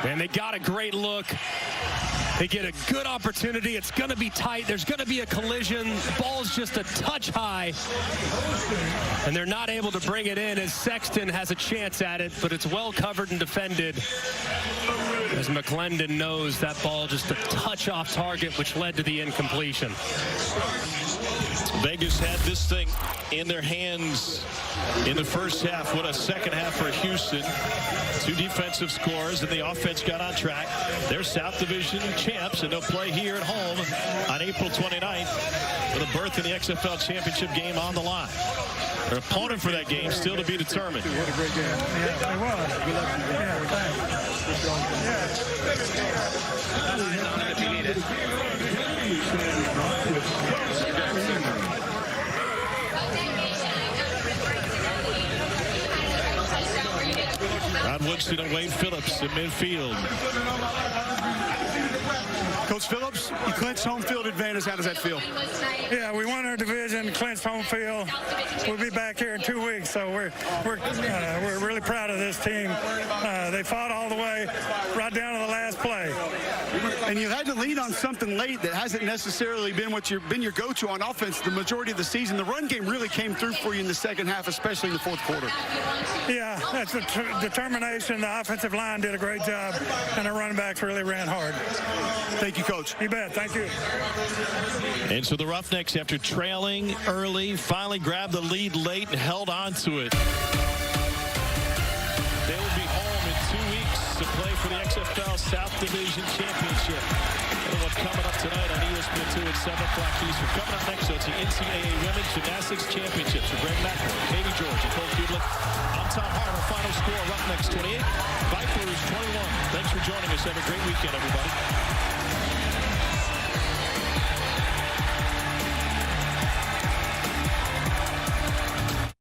And they got a great look. They get a good opportunity. It's going to be tight. There's going to be a collision. The ball's just a touch high. And they're not able to bring it in as Sexton has a chance at it, but it's well covered and defended. As McClendon knows that ball just a touch off target, which led to the incompletion. Vegas had this thing in their hands in the first half. What a second half for Houston. 2 defensive scores, and the offense got on track. They're South Division champs, and they'll play here at home on April 29th with a berth in the XFL championship game on the line. Their opponent for that game still to be determined. What a great game. Yeah, it was. Yeah, Rod Woodson and Wade Phillips in midfield. Coach Phillips, you clinched home field advantage. How does that feel? Yeah, we won our division, clinched home field. We'll be back here in 2 weeks, so we're really proud of this team. They fought all the way right down to the last play. And you had to lean on something late that hasn't necessarily been your go-to on offense the majority of the season. The run game really came through for you in the second half, especially in the fourth quarter. Yeah, that's the determination. The offensive line did a great job, and our running backs really ran hard. Thank you, Coach. You bet. Thank you. And so the Roughnecks, after trailing early, finally grabbed the lead late and held on to it. They will be home in 2 weeks to play for the XFL South Division Championship. And what's coming up tonight on ESPN2 at 7 o'clock Eastern. Coming up next, it's the NCAA Women's Gymnastics Championships for Greg McElroy, Katie George, and Cole Kublik. I'm Tom Harder. Final score, Roughnecks 28, Vipers 21. Thanks for joining us. Have a great weekend, everybody.